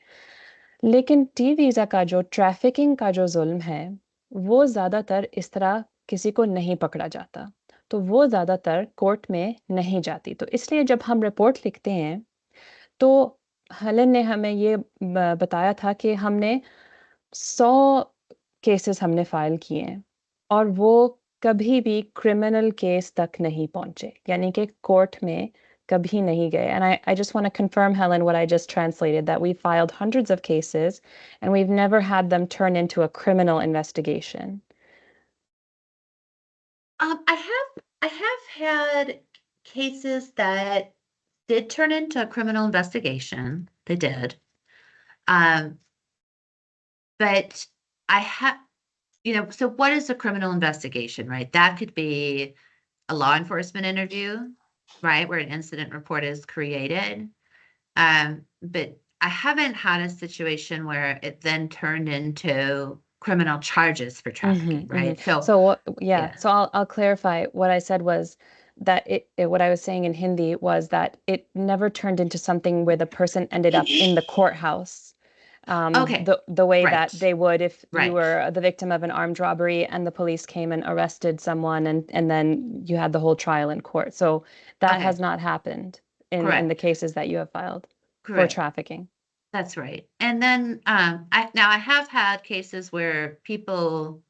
लेकिन टी वीज़ा का जो ट्रैफ़िकिंग का जो ज़ुल्म है, वो ज़्यादातर इस तरह किसी को नहीं पकड़ा जाता। तो वो ज़्यादातर कोर्ट में नहीं जाती। तो इसलिए जब हम रिपोर्ट लिखते हैं, तो हेलेन ने हमें ये बताया था कि हमने 100 केसेस हमने फ़ाइल किए हैं और वो कभी भी क्रिमिनल केस तक नहीं पहुँचे, यानी कि कोर्ट में कभी नहीं गए। And I just want to confirm, Helen, what I just translated, that we filed hundreds of cases and we've never had them turn into a criminal investigation. I have had cases that did turn into a criminal investigation. They did. Um, but I have, so what is a criminal investigation, right? That could be a law enforcement interview, right, where an incident report is created. But I haven't had a situation where it then turned into criminal charges for trafficking, right? So, So yeah, yeah. so I'll clarify. What I said was that what I was saying in Hindi was that it never turned into something where the person ended up in the courthouse. Okay. The way that Right. they would if you Right. were the victim of an armed robbery and the police came and arrested someone and then you had the whole trial in court. So that Okay. has not happened in the Correct. cases that you have filed for Correct. trafficking. That's right. And then I have had cases where people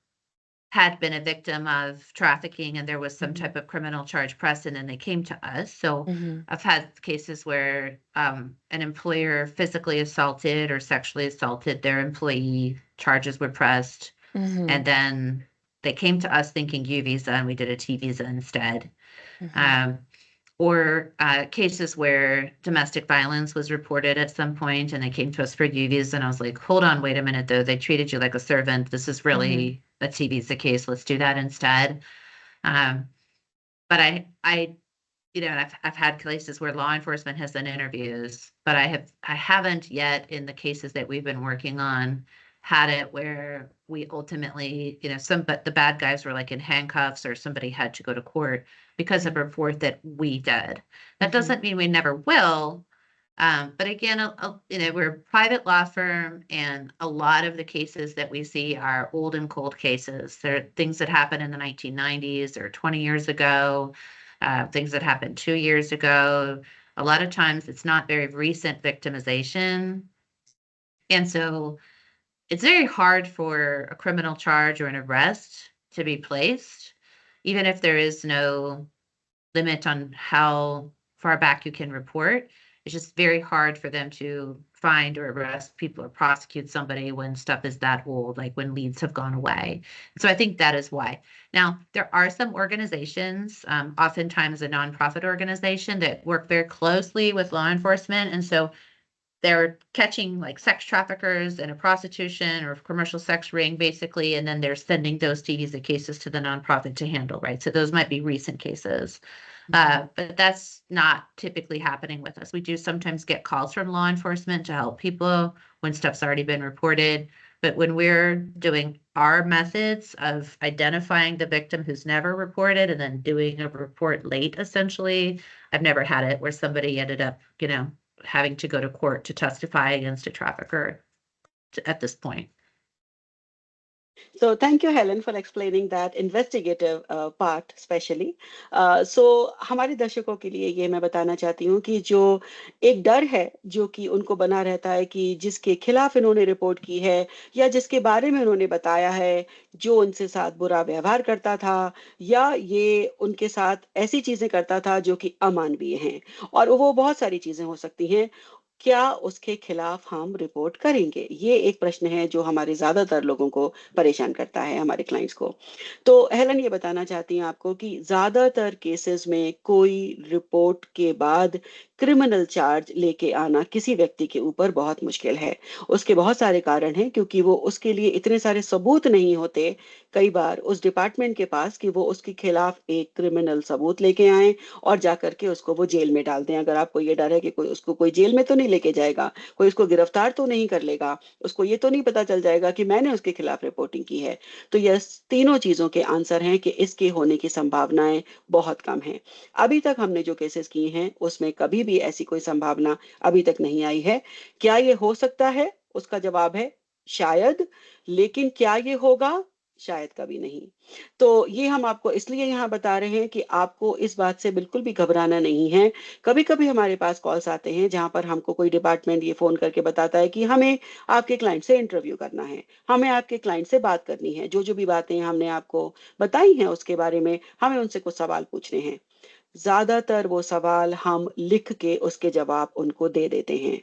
had been a victim of trafficking and there was some Mhm. type of criminal charge pressed and then they came to us. So Mhm. I've had cases where an employer physically assaulted or sexually assaulted their employee, charges were pressed, and Mhm. then they came to us thinking U visa and we did a T visa instead. Mhm. Um, or cases where domestic violence was reported at some point and they came to us for U visa and I was like, hold on, wait a minute though. They treated you like a servant. This is Mhm. really a T visa case. Let's do that instead. Um, but and I've had cases where law enforcement has done interviews, but I haven't yet in the cases that we've been working on had it where we ultimately, but the bad guys were like in handcuffs or somebody had to go to court because of a report that we did. That Mhm. doesn't mean we never will. But again, we're a private law firm, and a lot of the cases that we see are old and cold cases. They're things that happened in the 1990s or 20 years ago, things that happened 2 years ago. A lot of times it's not very recent victimization. And so it's very hard for a criminal charge or an arrest to be placed, even if there is no limit on how far back you can report. It's just very hard for them to find or arrest people or prosecute somebody when stuff is that old, like when leads have gone away. So I think that is why. Now, there are some organizations, oftentimes a nonprofit organization, that work very closely with law enforcement. And so they're catching like sex traffickers in a prostitution or commercial sex ring, basically, and then they're sending those TVs cases to the nonprofit to handle, right? So those might be recent cases. But that's not typically happening with us. We do sometimes get calls from law enforcement to help people when stuff's already been reported. But when we're doing our methods of identifying the victim who's never reported and then doing a report late, essentially, I've never had it where somebody ended up, having to go to court to testify against a trafficker at this point. So thank you, Helen, for explaining that investigative part, especially. So हमारे दर्शकों के लिए ये मैं बताना चाहती हूँ कि जो एक डर है जो कि उनको बना रहता है कि जिसके खिलाफ इन्होंने रिपोर्ट की है या जिसके बारे में उन्होंने बताया है, जो उनसे साथ बुरा व्यवहार करता था या ये उनके साथ ऐसी चीजें करता था जो कि अमानवीय हैं, और वो बहुत सारी चीजें हो सकती हैं, क्या उसके खिलाफ हम रिपोर्ट करेंगे? ये एक प्रश्न है जो हमारे ज्यादातर लोगों को परेशान करता है, हमारे क्लाइंट्स को। तो हेलन ये बताना चाहती हैं आपको कि ज्यादातर केसेस में कोई रिपोर्ट के बाद क्रिमिनल चार्ज लेके आना किसी व्यक्ति के ऊपर बहुत मुश्किल है। उसके बहुत सारे कारण हैं, क्योंकि वो उसके लिए इतने सारे सबूत नहीं होते कई बार उस डिपार्टमेंट के पास कि वो उसके खिलाफ एक क्रिमिनल सबूत लेके आए और जाकर के उसको वो जेल में डाल दें। अगर आपको ये डर है कि कोई उसको कोई जेल में तो नहीं लेके जाएगा, कोई उसको गिरफ्तार तो नहीं कर लेगा, उसको ये तो नहीं पता चल जाएगा कि मैंने उसके खिलाफ रिपोर्टिंग की है, तो यह तीनों चीजों के आंसर हैं कि इसके होने की संभावनाएं बहुत कम हैं। अभी तक हमने जो केसेस किए हैं उसमें कभी भी ऐसी कोई संभावना अभी तक नहीं आई है। क्या ये हो सकता है? उसका जवाब है शायद, लेकिन क्या ये होगा? शायद कभी नहीं। तो ये हम आपको इसलिए यहाँ बता रहे हैं कि आपको इस बात से बिल्कुल भी घबराना नहीं है। कभी कभी हमारे पास कॉल्स आते हैं जहां पर हमको कोई डिपार्टमेंट ये फोन करके बताता है कि हमें आपके क्लाइंट से इंटरव्यू करना है, हमें आपके क्लाइंट से बात करनी है, जो जो भी बातें हमने आपको बताई हैं उसके बारे में हमें उनसे कुछ सवाल पूछने हैं। ज्यादातर वो सवाल हम लिख के उसके जवाब उनको दे देते हैं।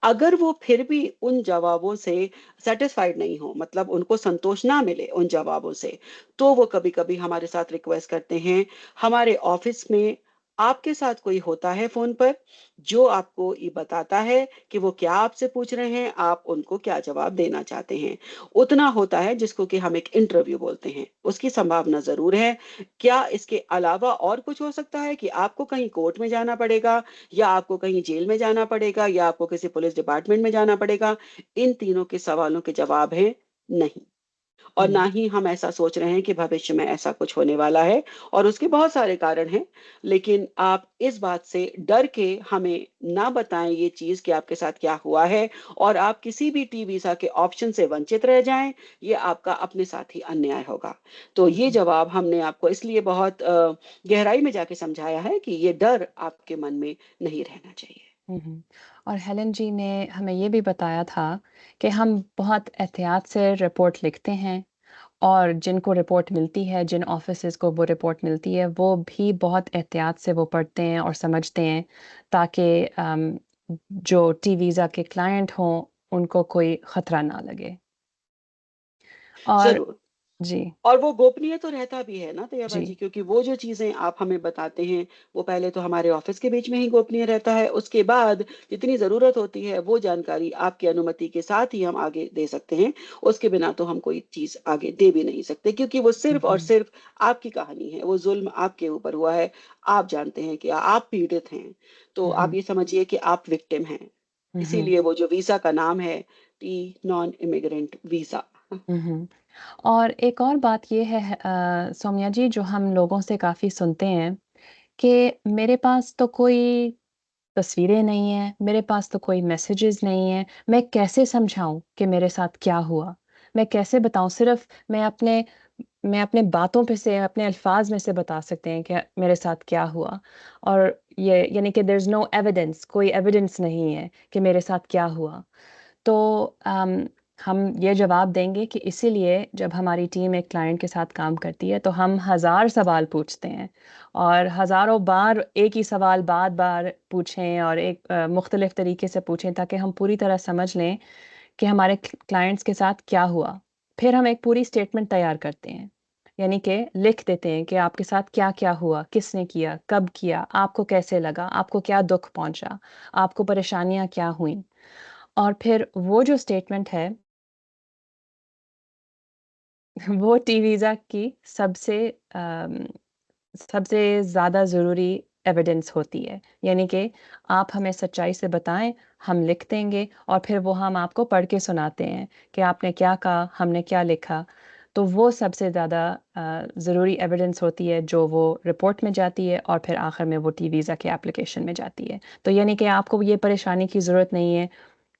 अगर वो फिर भी उन जवाबों से सेटिस्फाइड नहीं हो, मतलब उनको संतोष ना मिले उन जवाबों से, तो वो कभी कभी हमारे साथ रिक्वेस्ट करते हैं हमारे ऑफिस में आपके साथ कोई होता है फोन पर जो आपको ये बताता है कि वो क्या आपसे पूछ रहे हैं, आप उनको क्या जवाब देना चाहते हैं। उतना होता है जिसको कि हम एक इंटरव्यू बोलते हैं, उसकी संभावना जरूर है। क्या इसके अलावा और कुछ हो सकता है कि आपको कहीं कोर्ट में जाना पड़ेगा, या आपको कहीं जेल में जाना पड़ेगा, या आपको किसी पुलिस डिपार्टमेंट में जाना पड़ेगा? इन तीनों के सवालों के जवाब है नहीं। और ना हुँ, ही हम ऐसा सोच रहे हैं कि भविष्य में ऐसा कुछ होने वाला है। और उसके बहुत सारे कारण हैं, लेकिन आप इस बात से डर के हमें ना बताएं ये चीज कि आपके साथ क्या हुआ है, और आप किसी भी टी वीजा के ऑप्शन से वंचित रह जाएं, ये आपका अपने साथ ही अन्याय होगा। तो हुँ, ये हुँ, जवाब हमने आपको इसलिए बहुत गहराई में जाके समझाया है कि ये डर आपके मन में नहीं रहना चाहिए। हुँ, हुँ। और हेलेन जी ने हमें ये भी बताया था कि हम बहुत एहतियात से रिपोर्ट लिखते हैं और जिनको रिपोर्ट मिलती है, जिन ऑफ़िसेज़ को वो रिपोर्ट मिलती है, वो भी बहुत एहतियात से वो पढ़ते हैं और समझते हैं ताकि जो टी वीज़ा के क्लाइंट हों, उनको कोई खतरा ना लगे। और जरूर। जी, और वो गोपनीय तो रहता भी है ना दयाबा जी, जी। क्योंकि वो जो चीजें आप हमें बताते हैं वो पहले तो हमारे ऑफिस के बीच में ही गोपनीय रहता है, उसके बाद जितनी जरूरत होती है वो जानकारी आपकी अनुमति के साथ ही हम आगे दे सकते हैं। उसके बिना तो हम कोई चीज आगे दे भी नहीं सकते, क्योंकि वो हुँ, सिर्फ और हुँ। सिर्फ आपकी कहानी है, वो जुल्म आपके ऊपर हुआ है। आप जानते हैं कि आप पीड़ित हैं, तो हुँ, आप हुँ। ये समझिए कि आप विक्टिम हैं। हुँ, हुँ। इसीलिए वो जो वीजा का नाम है, टी नॉन इमिग्रेंट वीजा। हुँ, हुँ। और एक और बात ये है सौम्या जी जो हम लोगों से काफ़ी सुनते हैं कि मेरे पास तो कोई तस्वीरें नहीं हैं, मेरे पास तो कोई मैसेजेस नहीं हैं, मैं कैसे समझाऊँ कि मेरे साथ क्या हुआ? मैं कैसे बताऊँ? सिर्फ़ मैं अपने बातों पे से, अपने अल्फ़ाज़ में से बता सकते हैं कि मेरे साथ क्या हुआ। और ये यानी कि देयर इज़ नो एविडेंस, कोई एविडेंस नहीं है कि मेरे साथ क्या हुआ। तो हम ये जवाब देंगे कि इसीलिए जब हमारी टीम एक क्लाइंट के साथ काम करती है तो हम हज़ार सवाल पूछते हैं और हज़ारों बार एक ही सवाल बार-बार पूछें और एक मुख्तलिफ तरीके से पूछें ताकि हम पूरी तरह समझ लें कि हमारे क्लाइंट्स के साथ क्या हुआ। फिर हम एक पूरी स्टेटमेंट तैयार करते हैं। यानी कि लिख देते हैं कि आपके साथ क्या-क्या हुआ, किसने किया, कब किया, आपको कैसे लगा, आपको क्या दुःख पहुँचा, आपको परेशानियाँ क्या हुईं। और फिर वो जो स्टेटमेंट है, वो टी-वीज़ा की सबसे अम, सबसे ज़्यादा ज़रूरी एविडेंस होती है। यानी कि आप हमें सच्चाई से बताएँ, हम लिख देंगे और फिर वो हम आपको पढ़ के सुनाते हैं कि आपने क्या कहा, हमने क्या लिखा। तो वो सबसे ज़्यादा ज़रूरी एविडेंस होती है जो वो रिपोर्ट में जाती है और फिर आखिर में वो टी-वीज़ा के एप्लीकेशन में जाती है। तो यानी कि आपको ये परेशानी की ज़रूरत नहीं है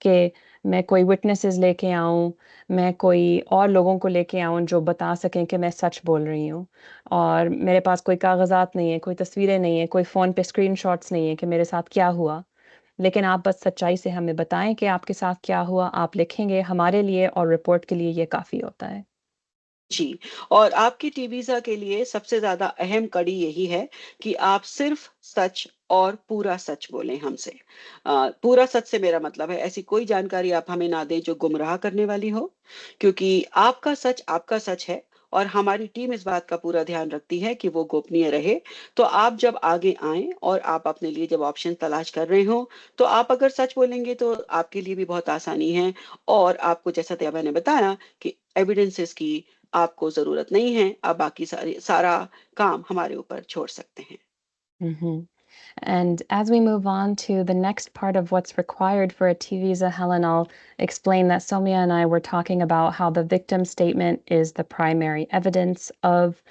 कि मैं कोई विटनेसेस लेके आऊँ, मैं कोई और लोगों को लेके आऊँ जो बता सकें कि मैं सच बोल रही हूँ। और मेरे पास कोई कागज़ात नहीं है, कोई तस्वीरें नहीं है, कोई फ़ोन पे स्क्रीनशॉट्स नहीं है कि मेरे साथ क्या हुआ। लेकिन आप बस सच्चाई से हमें बताएँ कि आपके साथ क्या हुआ, आप लिखेंगे हमारे लिए और रिपोर्ट के लिए ये काफ़ी होता है। जी। और आपकी टी-वीज़ा के लिए सबसे ज़्यादा अहम कड़ी यही है कि आप सिर्फ़ सच और पूरा सच बोलें हमसे। पूरा सच से मेरा मतलब है ऐसी कोई जानकारी आप हमें ना दें जो गुमराह करने वाली हो, क्योंकि आपका सच है और हमारी टीम इस बात का पूरा ध्यान रखती है कि वो गोपनीय रहे। तो आप जब आगे आएँ और आप अपने लिए जब ऑप्शन तलाश कर रहे हो, तो आप अगर सच बोलेंगे तो आपके लिए भी बहुत आसानी है, और आपको जैसा तैयबा ने बताया कि एविडेंसेस की आपको ज़रूरत नहीं है, आप बाकी सारा काम हमारे ऊपर छोड़ सकते हैं। Mhm. And as we move on to the next part of what's required for a T visa, Helen, I'll explain that Somia and I were talking about how the victim statement is the primary evidence of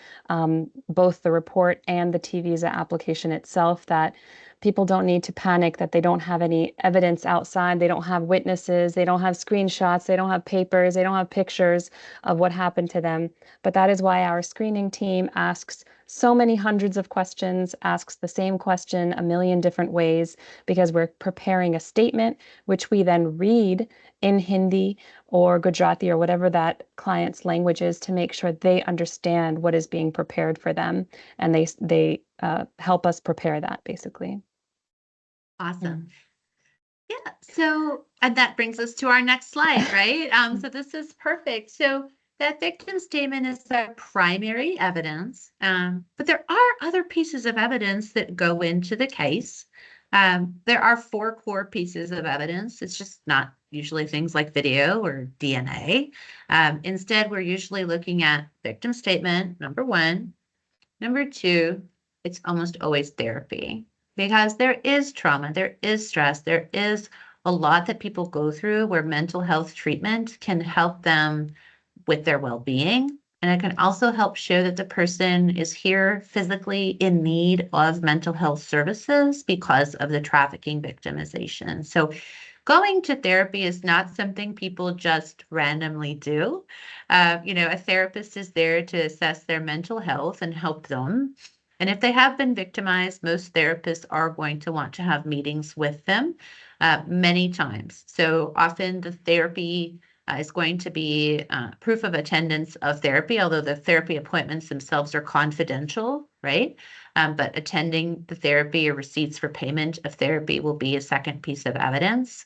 both the report and the T visa application itself, that people don't need to panic that they don't have any evidence outside, they don't have witnesses, they don't have screenshots, they don't have papers, they don't have pictures of what happened to them. But that is why our screening team asks so many hundreds of questions, asks the same question a million different ways, because we're preparing a statement, which we then read in Hindi or Gujarati or whatever that client's language is, to make sure they understand what is being prepared for them, and they help us prepare that, basically. Awesome. Yeah. So, and that brings us to our next slide, right? So this is perfect. So that victim statement is our primary evidence, but there are other pieces of evidence that go into the case. There are 4 core pieces of evidence. It's just not usually things like video or DNA. Instead, we're usually looking at victim statement, number 1. Number 2, it's almost always therapy, because there is trauma, there is stress, there is a lot that people go through where mental health treatment can help them with their well-being. And it can also help show that the person is here physically in need of mental health services because of the trafficking victimization. So going to therapy is not something people just randomly do. A therapist is there to assess their mental health and help them. And if they have been victimized, most therapists are going to want to have meetings with them many times. So often the therapy is going to be proof of attendance of therapy, although the therapy appointments themselves are confidential, right? But attending the therapy or receipts for payment of therapy will be a second piece of evidence.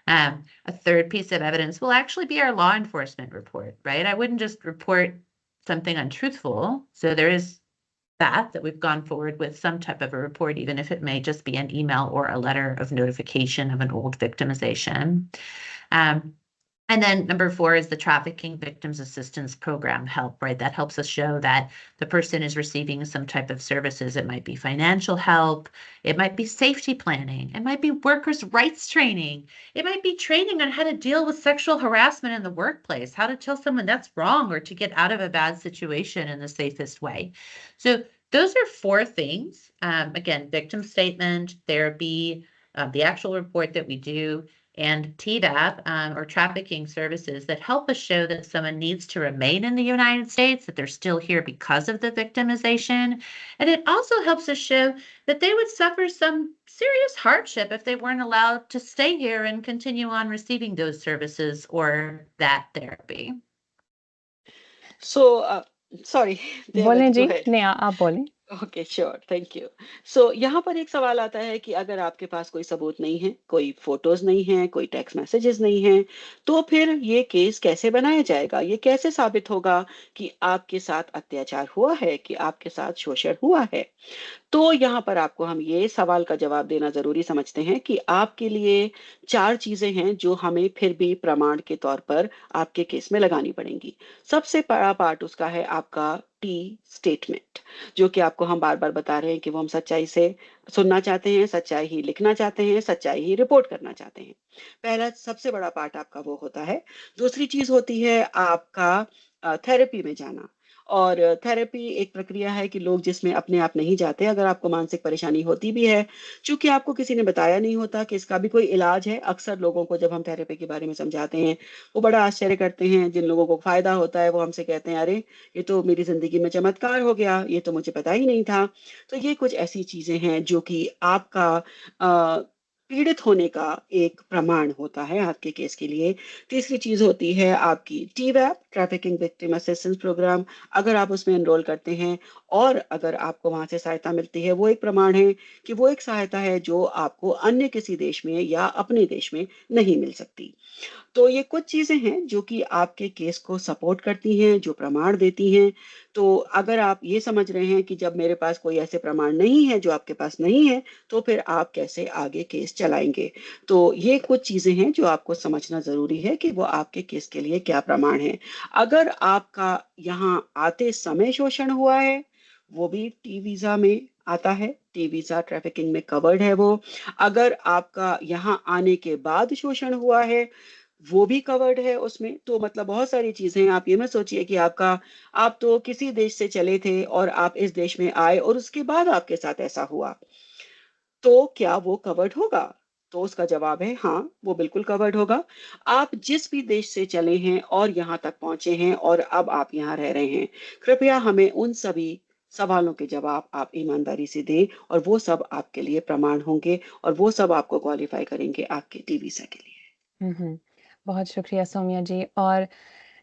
A third piece of evidence will actually be our law enforcement report, right? I wouldn't just report something untruthful. So there is that we've gone forward with some type of a report, even if it may just be an email or a letter of notification of an old victimization. And then number 4 is the Trafficking Victims Assistance Program help, right? That helps us show that the person is receiving some type of services. It might be financial help. It might be safety planning. It might be workers' rights training. It might be training on how to deal with sexual harassment in the workplace, how to tell someone that's wrong or to get out of a bad situation in the safest way. So those are 4 things. Again, victim statement, therapy, the actual report that we do, and TDAP, or trafficking services, that help us show that someone needs to remain in the United States, that they're still here because of the victimization. And it also helps us show that they would suffer some serious hardship if they weren't allowed to stay here and continue on receiving those services or that therapy. So, sorry, बोलें go जी? ahead. नहीं, आप बोलें। Okay, sure, thank you. So यहाँ पर एक सवाल आता है कि अगर आपके पास कोई सबूत नहीं है, कोई फोटोज नहीं है, कोई टेक्स्ट मैसेजेस नहीं है, तो फिर ये केस कैसे बनाया जाएगा? ये कैसे साबित होगा कि आपके साथ अत्याचार हुआ है, कि आपके साथ शोषण हुआ है? तो यहाँ पर आपको हम ये सवाल का जवाब देना ज़रूरी समझते हैं कि आपके लिए 4 चीज़ें हैं जो हमें फिर भी प्रमाण के तौर पर आपके केस में लगानी पड़ेंगी। सबसे बड़ा पार्ट उसका है आपका टी स्टेटमेंट, जो कि आपको हम बार-बार बता रहे हैं कि वो हम सच्चाई से सुनना चाहते हैं, सच्चाई ही लिखना चाहते हैं, सच्चाई ही रिपोर्ट करना चाहते हैं। पहला सबसे बड़ा पार्ट आपका वो होता है। दूसरी चीज़ होती है आपका थेरेपी में जाना। और थेरेपी एक प्रक्रिया है कि लोग जिसमें अपने आप नहीं जाते, अगर आपको मानसिक परेशानी होती भी है, चूँकि आपको किसी ने बताया नहीं होता कि इसका भी कोई इलाज है। अक्सर लोगों को जब हम थेरेपी के बारे में समझाते हैं, वो बड़ा आश्चर्य करते हैं। जिन लोगों को फ़ायदा होता है, वो हमसे कहते हैं, "अरे! ये तो मेरी ज़िंदगी में चमत्कार हो गया, ये तो मुझे पता ही नहीं था।" तो ये कुछ ऐसी चीज़ें हैं जो कि आपका अ, पीड़ित होने का एक प्रमाण होता है आपके केस के लिए। तीसरी चीज़ होती है आपकी TWAP, trafficking victim assistance program, अगर आप उसमें एनरोल करते हैं और अगर आपको वहाँ से सहायता मिलती है, वो एक प्रमाण है कि वो एक सहायता है जो आपको अन्य किसी देश में या अपने देश में नहीं मिल सकती। तो ये कुछ चीज़ें हैं जो कि आपके केस को सपोर्ट करती हैं, जो प्रमाण देती हैं। तो अगर आप ये समझ रहे हैं कि जब मेरे पास कोई ऐसे प्रमाण नहीं है, जो आपके पास नहीं है, तो फिर आप कैसे आगे केस चलाएँगे? तो ये कुछ चीज़ें हैं जो आपको समझना ज़रूरी है कि वो आपके केस के लिए क्या प्रमाण हैं। अगर आपका यहाँ आते समय शोषण हुआ है, वो भी टी वीज़ा में आता है, टी वीज़ा ट्रैफिकिंग में कवर्ड है वो। अगर आपका यहाँ आने के बाद शोषण हुआ है, वो भी कवर्ड है उसमें। तो मतलब बहुत सारी चीज़ें हैं। आप ये मत सोचिए कि आप तो किसी देश से चले थे और आप इस देश में आए और उसके बाद आपके साथ ऐसा हुआ। तो क्या वो कवर्ड होगा? तो उसका जवाब है हाँ, वो बिल्कुल कवर्ड होगा। आप जिस भी देश से चले हैं और यहाँ तक पहुँचे हैं और अब आप यहाँ रह रहे हैं, कृपया हमें उन सभी सवालों के जवाब आप ईमानदारी से दें और वो सब आपके लिए प्रमाण होंगे और वो सब आपको क्वालिफ़ाई करेंगे आपके टी वीज़ा के लिए। हम्म। बहुत शुक्रिया सौम्या जी। और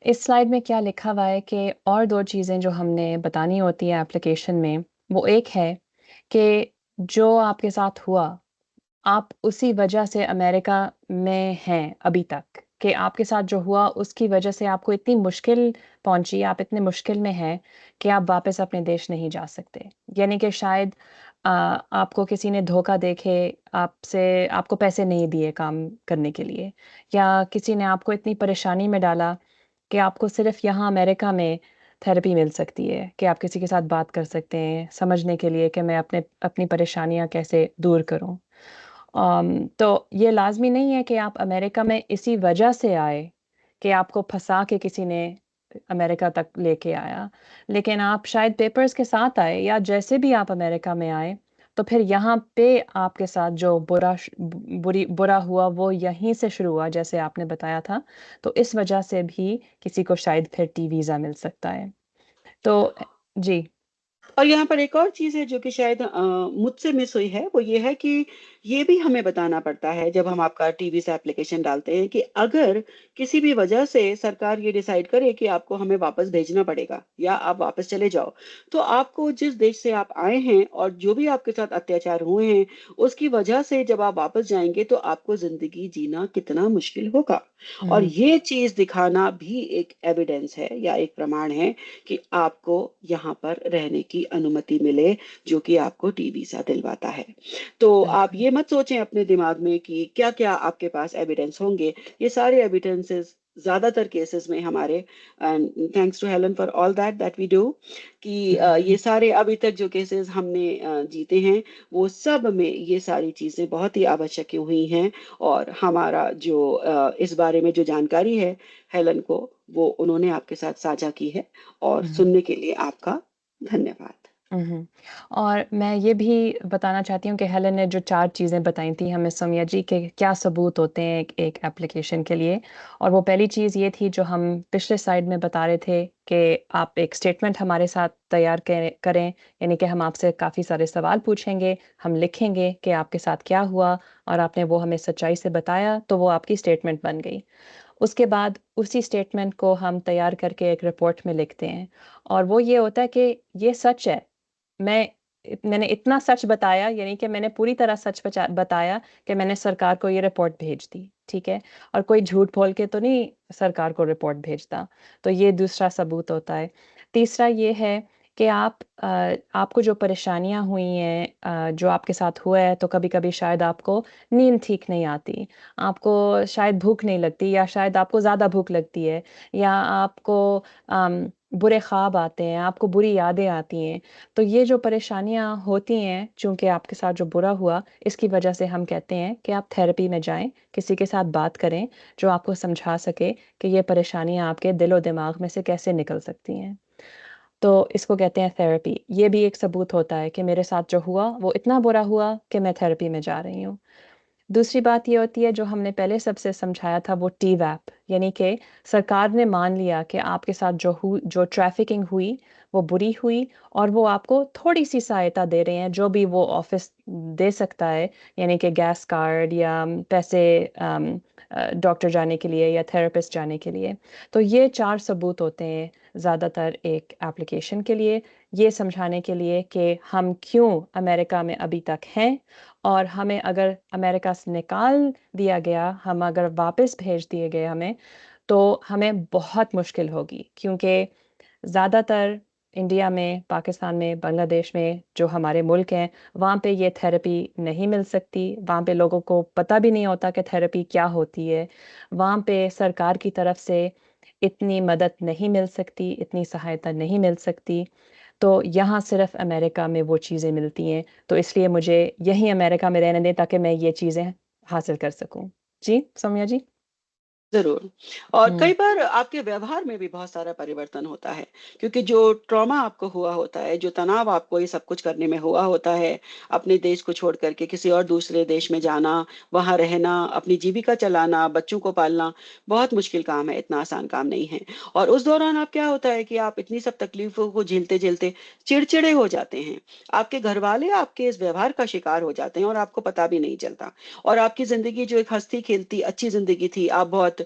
इस स्लाइड में क्या लिखा हुआ है कि और दो चीज़ें जो हमने बतानी होती है एप्लीकेशन में, वो एक है कि जो आपके साथ हुआ, आप उसी वजह से अमेरिका में हैं अभी तक, कि आपके साथ जो हुआ उसकी वजह से आपको इतनी मुश्किल पहुंची, आप इतने मुश्किल में हैं कि आप वापस अपने देश नहीं जा सकते। यानी कि शायद आपको किसी ने धोखा देके आपको पैसे नहीं दिए काम करने के लिए, या किसी ने आपको इतनी परेशानी में डाला कि आपको सिर्फ यहाँ अमेरिका में थेरेपी मिल सकती है, कि आप किसी के साथ बात कर सकते हैं समझने के लिए कि मैं अपनी परेशानियाँ कैसे दूर करूँ। तो ये लाज़मी नहीं है कि आप अमेरिका में इसी वजह से आए कि आपको फँसा के किसी ने अमेरिका तक लेके आया। लेकिन आप शायद पेपर्स के साथ आए, या जैसे भी आप अमेरिका में आए, तो फिर यहाँ पे आपके साथ जो बुरा हुआ वो यहीं से शुरू हुआ जैसे आपने बताया था। तो इस वजह से भी किसी को शायद फिर टी वीज़ा मिल सकता है। तो जी। और यहाँ पर एक और चीज़ है जो कि शायद मुझसे मिस हुई है, वो ये है कि ये भी हमें बताना पड़ता है जब हम आपका टीवी से एप्लीकेशन डालते हैं कि अगर किसी भी वजह से सरकार ये डिसाइड करे कि आपको हमें वापस भेजना पड़ेगा या आप वापस चले जाओ, तो आपको जिस देश से आप आए हैं और जो भी आपके साथ अत्याचार हुए हैं, उसकी वजह से जब आप वापस जाएँगे तो आपको ज़िंदगी जीना कितना मुश्किल होगा। हुँ, और हुँ। ये चीज़ दिखाना भी एक एविडेंस है या एक प्रमाण है कि आपको यहाँ पर रहने की अनुमति मिले, जो कि आपको टी वीज़ा दिलवाता है। तो आप बिल्कुल। ये मत सोचें अपने दिमाग में कि क्या-क्या आपके पास एविडेंस होंगे। ये सारे एविडेंसेस ज़्यादातर केसेस में हमारे and thanks to Helen for all that we do कि ये सारे अभी तक जो केसेस हमने जीते हैं, वो सब में ये सारी चीज़ें बहुत ही आवश्यक हुई हैं और हमारा जो इस बारे में जो जानकारी है हेलन को, वो उन्होंने आपके साथ साझा की है और हुँ, हुँ। सुनने के लिए आपका धन्यवाद। उहुँ। और मैं ये भी बताना चाहती हूँ कि हेलन ने जो 4 चीज़ें बताई थी हमें सौम्या जी के क्या सबूत होते हैं एक एप्लीकेशन के लिए। और वो पहली चीज़ ये थी जो हम पिछले स्लाइड में बता रहे थे कि आप एक स्टेटमेंट हमारे साथ तैयार करें, यानी कि हम आपसे काफ़ी सारे सवाल पूछेंगे, हम लिखेंगे कि आपके साथ क्या हुआ और आपने वो हमें सच्चाई से बताया, तो वो आपकी स्टेटमेंट बन गई। उसके बाद उसी स्टेटमेंट को हम तैयार करके एक रिपोर्ट में लिखते हैं, और वो ये होता है कि ये सच है। मैंने इतना सच बताया, यानी कि मैंने पूरी तरह सच बताया कि मैंने सरकार को ये रिपोर्ट भेज दी, ठीक है? और कोई झूठ बोल के तो नहीं सरकार को रिपोर्ट भेजता। तो ये दूसरा सबूत होता है। तीसरा ये है कि आपको जो परेशानियाँ हुई हैं, जो आपके साथ हुआ है, तो कभी-कभी शायद आपको नींद ठीक नहीं आती, आपको शायद भूख नहीं लगती, या शायद आपको ज़्यादा भूख लगती है, या आपको अम, बुरे ख्वाब आते हैं, आपको बुरी यादें आती हैं। तो ये जो परेशानियाँ होती हैं, चूँकि आपके साथ जो बुरा हुआ, इसकी वजह से हम कहते हैं कि आप थेरेपी में जाएँ, किसी के साथ बात करें, जो आपको समझा सके कि ये परेशानियाँ आपके दिलो-दिमाग में से कैसे निकल सकती हैं। तो इसको कहते हैं थेरेपी। ये भी एक सबूत होता है कि मेरे साथ जो हुआ, वो इतना बुरा हुआ कि मैं थेरेपी में जा रही हूँ। दूसरी बात ये होती है जो हमने पहले सबसे समझाया था वो टीवैप, यानी कि सरकार ने मान लिया कि आपके साथ जो ट्रैफिकिंग हुई वो बुरी हुई और वो आपको थोड़ी सी सहायता दे रहे हैं जो भी वो ऑफिस दे सकता है, यानी कि गैस कार्ड या पैसे डॉक्टर जाने के लिए या थेरेपिस्ट जाने के लिए। तो ये 4 सबूत होते हैं ज़्यादातर एक एप्लीकेशन के लिए, ये समझाने के लिए कि हम क्यों अमेरिका में अभी तक हैं और हमें अगर अमेरिका से निकाल दिया गया, हम अगर वापस भेज दिए गए हमें, तो हमें बहुत मुश्किल होगी क्योंकि ज़्यादातर इंडिया में, पाकिस्तान में, बांग्लादेश में जो हमारे मुल्क हैं, वहाँ पे ये थेरेपी नहीं मिल सकती, वहाँ पे लोगों को पता भी नहीं होता कि थेरेपी क्या होती है। वहाँ पे सरकार की तरफ से इतनी मदद नहीं मिल सकती, इतनी सहायता नहीं मिल सकती। तो यहाँ सिर्फ़ अमेरिका में वो चीज़ें मिलती हैं, तो इसलिए मुझे यहीं अमेरिका में रहने दें ताकि मैं ये चीज़ें हासिल कर सकूँ। जी, सौम्या जी? ज़रूर। और कई हुँ, बार आपके व्यवहार में भी बहुत सारा परिवर्तन होता है, क्योंकि जो ट्रॉमा आपको हुआ होता है, जो तनाव आपको ये सब कुछ करने में हुआ होता है, अपने देश को छोड़ कर के किसी और दूसरे देश में जाना, वहाँ रहना, अपनी जीविका चलाना, बच्चों को पालना, बहुत मुश्किल काम है, इतना आसान काम नहीं है। और उस दौरान आप क्या होता है कि आप इतनी सब तकलीफ़ों को झेलते-झेलते चिड़चिड़े हो जाते हैं। आपके घरवाले आपके इस व्यवहार का शिकार हो जाते हैं और आपको पता भी नहीं चलता। और आपकी ज़िंदगी जो एक हँसती-खेलती अच्छी ज़िंदगी थी, आप बहुत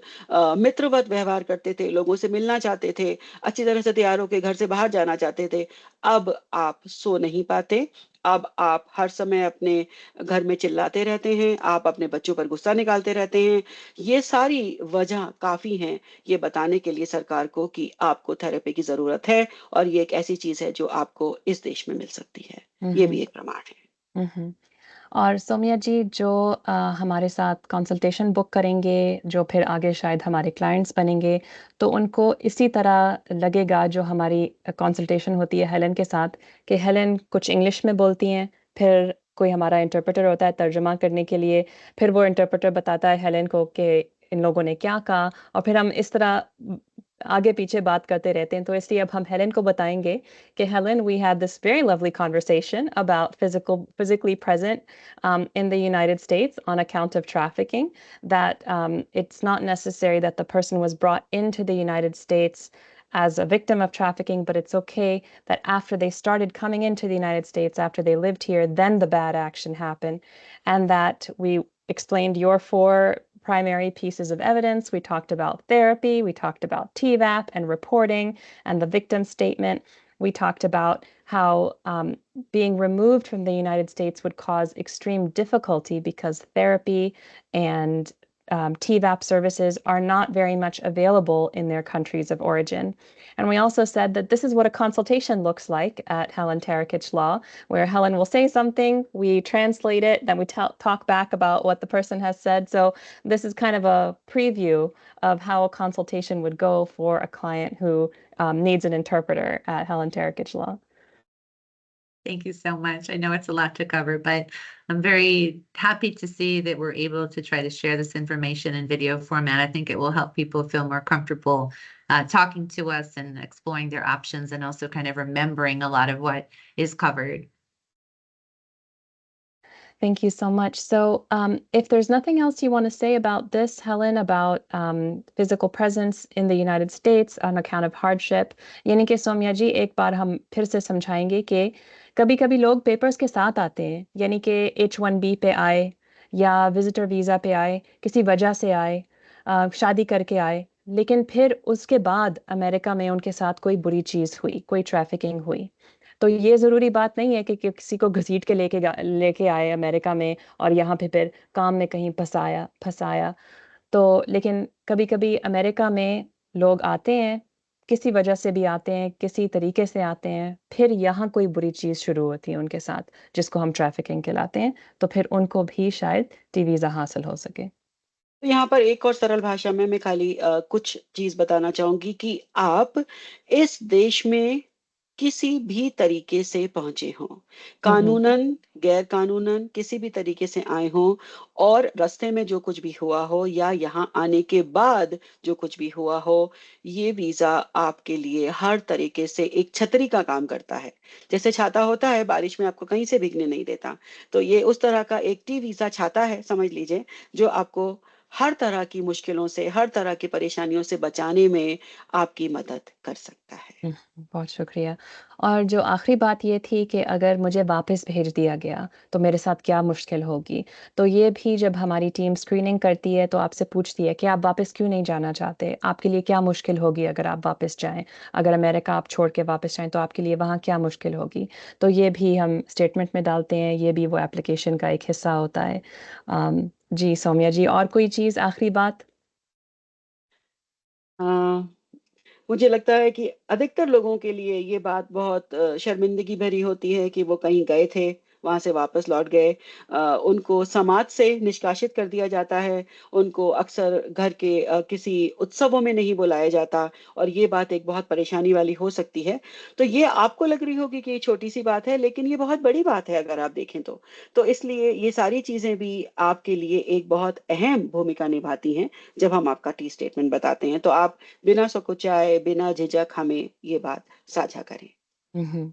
मित्रवत व्यवहार करते थे, लोगों से मिलना चाहते थे, अच्छी तरह से तैयार होके घर से बाहर जाना चाहते थे। अब आप सो नहीं पाते, अब आप हर समय अपने घर में चिल्लाते रहते हैं, आप अपने बच्चों पर गुस्सा निकालते रहते हैं। ये सारी वजह काफ़ी हैं ये बताने के लिए सरकार को कि आपको थेरेपी की ज़रूरत है और ये एक ऐसी चीज़ है जो आपको इस देश में मिल सकती है। हुँ, ये भी हुँ, एक प्रमाण है। हुँ, हुँ। और सौम्या जी जो हमारे साथ कंसल्टेशन बुक करेंगे, जो फिर आगे शायद हमारे क्लाइंट्स बनेंगे, तो उनको इसी तरह लगेगा जो हमारी कंसल्टेशन होती है हेलेन के साथ कि हेलेन कुछ इंग्लिश में बोलती हैं, फिर कोई हमारा इंटरप्रेटर होता है तर्जुमा करने के लिए, फिर वो इंटरप्रेटर बताता है हेलेन को कि इन लोगों ने क्या कहा और फिर हम इस तरह आगे-पीछे बात करते रहते हैं। तो इसलिए अब हम हेलेन को बताएँगे कि Helen, we had this very lovely conversation about physically present in the United States on account of trafficking, that it's not necessary that the person was brought into the United States as a victim of trafficking, but it's okay that after they started coming into the United States, after they lived here, then the bad action happened. And that we explained your 4 primary pieces of evidence. We talked about therapy, we talked about TVAP and reporting and the victim statement. We talked about how being removed from the United States would cause extreme difficulty because therapy and TVAP services are not very much available in their countries of origin. And we also said that this is what a consultation looks like at Helen Tarakich Law, where Helen will say something, we translate it, then we talk back about what the person has said. So this is kind of a preview of how a consultation would go for a client who needs an interpreter at Helen Tarakich Law. Thank you so much. I know it's a lot to cover, but I'm very happy to see that we're able to try to share this information in video format. I think it will help people feel more comfortable talking to us and exploring their options and also kind of remembering a lot of what is covered. Thank you so much. So, if there's nothing else you want to say about this, Helen, about physical presence in the United States on account of hardship, यानी कि सौम्या जी एक बार हम फिर से समझाएंगे कि कभी-कभी लोग पेपर्स के साथ आते हैं, यानी कि H1B पे आए या विजिटर वीज़ा पे आए, किसी वजह से आए, शादी करके आए, लेकिन फिर उसके बाद अमेरिका में उनके साथ कोई बुरी चीज़ हुई, कोई ट्रैफिकिंग हुई। तो ये ज़रूरी बात नहीं है कि किसी को घसीट के लेके आए अमेरिका में और यहाँ पे फिर काम में कहीं फँसाया। तो लेकिन कभी-कभी अमेरिका में लोग आते हैं, किसी वजह से भी आते हैं, किसी तरीके से आते हैं, फिर यहाँ कोई बुरी चीज़ शुरू होती है उनके साथ, जिसको हम ट्रैफिकिंग कहलाते हैं, तो फिर उनको भी शायद टी वीज़ा हासिल हो सके। तो यहाँ पर एक और सरल भाषा में मैं खाली कुछ चीज़ बताना चाहूँगी कि आप इस देश में किसी भी तरीके से पहुंचे हों, Mhm. कानूनन, गैर कानूनन किसी भी तरीके से आए हों, और रास्ते में जो कुछ भी हुआ हो या यहाँ आने के बाद जो कुछ भी हुआ हो, ये वीजा आपके लिए हर तरीके से एक छतरी का काम करता है। जैसे छाता होता है, बारिश में आपको कहीं से भीगने नहीं देता, तो ये उस तरह का एक टी वीजा छाता है, समझ लीजिए, जो आपको हर तरह की मुश्किलों से, हर तरह की परेशानियों से बचाने में आपकी मदद कर सकता है। बहुत शुक्रिया। और जो आखिरी बात ये थी कि अगर मुझे वापस भेज दिया गया, तो मेरे साथ क्या मुश्किल होगी? तो ये भी जब हमारी टीम स्क्रीनिंग करती है, तो आपसे पूछती है कि आप वापस क्यों नहीं जाना चाहते? आपके लिए क्या मुश्किल होगी अगर आप वापस जाएँ? अगर अमेरिका आप छोड़ के वापस जाएँ, तो आपके लिए वहाँ क्या मुश्किल होगी? तो ये भी हम स्टेटमेंट में डालते हैं, ये भी वो एप्लीकेशन का एक हिस्सा होता है। जी, सौम्या जी, और कोई चीज़ आखिरी बात? अ, मुझे लगता है कि अधिकतर लोगों के लिए ये बात बहुत शर्मिंदगी भरी होती है कि वो कहीं गए थे, वहाँ से वापस लौट गए। उनको समाज से निष्कासित कर दिया जाता है, उनको अक्सर घर के किसी उत्सवों में नहीं बुलाया जाता, और ये बात एक बहुत परेशानी वाली हो सकती है। तो ये आपको लग रही होगी कि ये छोटी-सी बात है, लेकिन ये बहुत बड़ी बात है अगर आप देखें तो। तो इसलिए ये सारी चीज़ें भी आपके लिए एक बहुत अहम भूमिका निभाती हैं, जब हम आपका टी स्टेटमेंट बताते हैं। तो आप बिना संकोचाए, बिना झिझक हमें ये बात साझा करें। Mhm.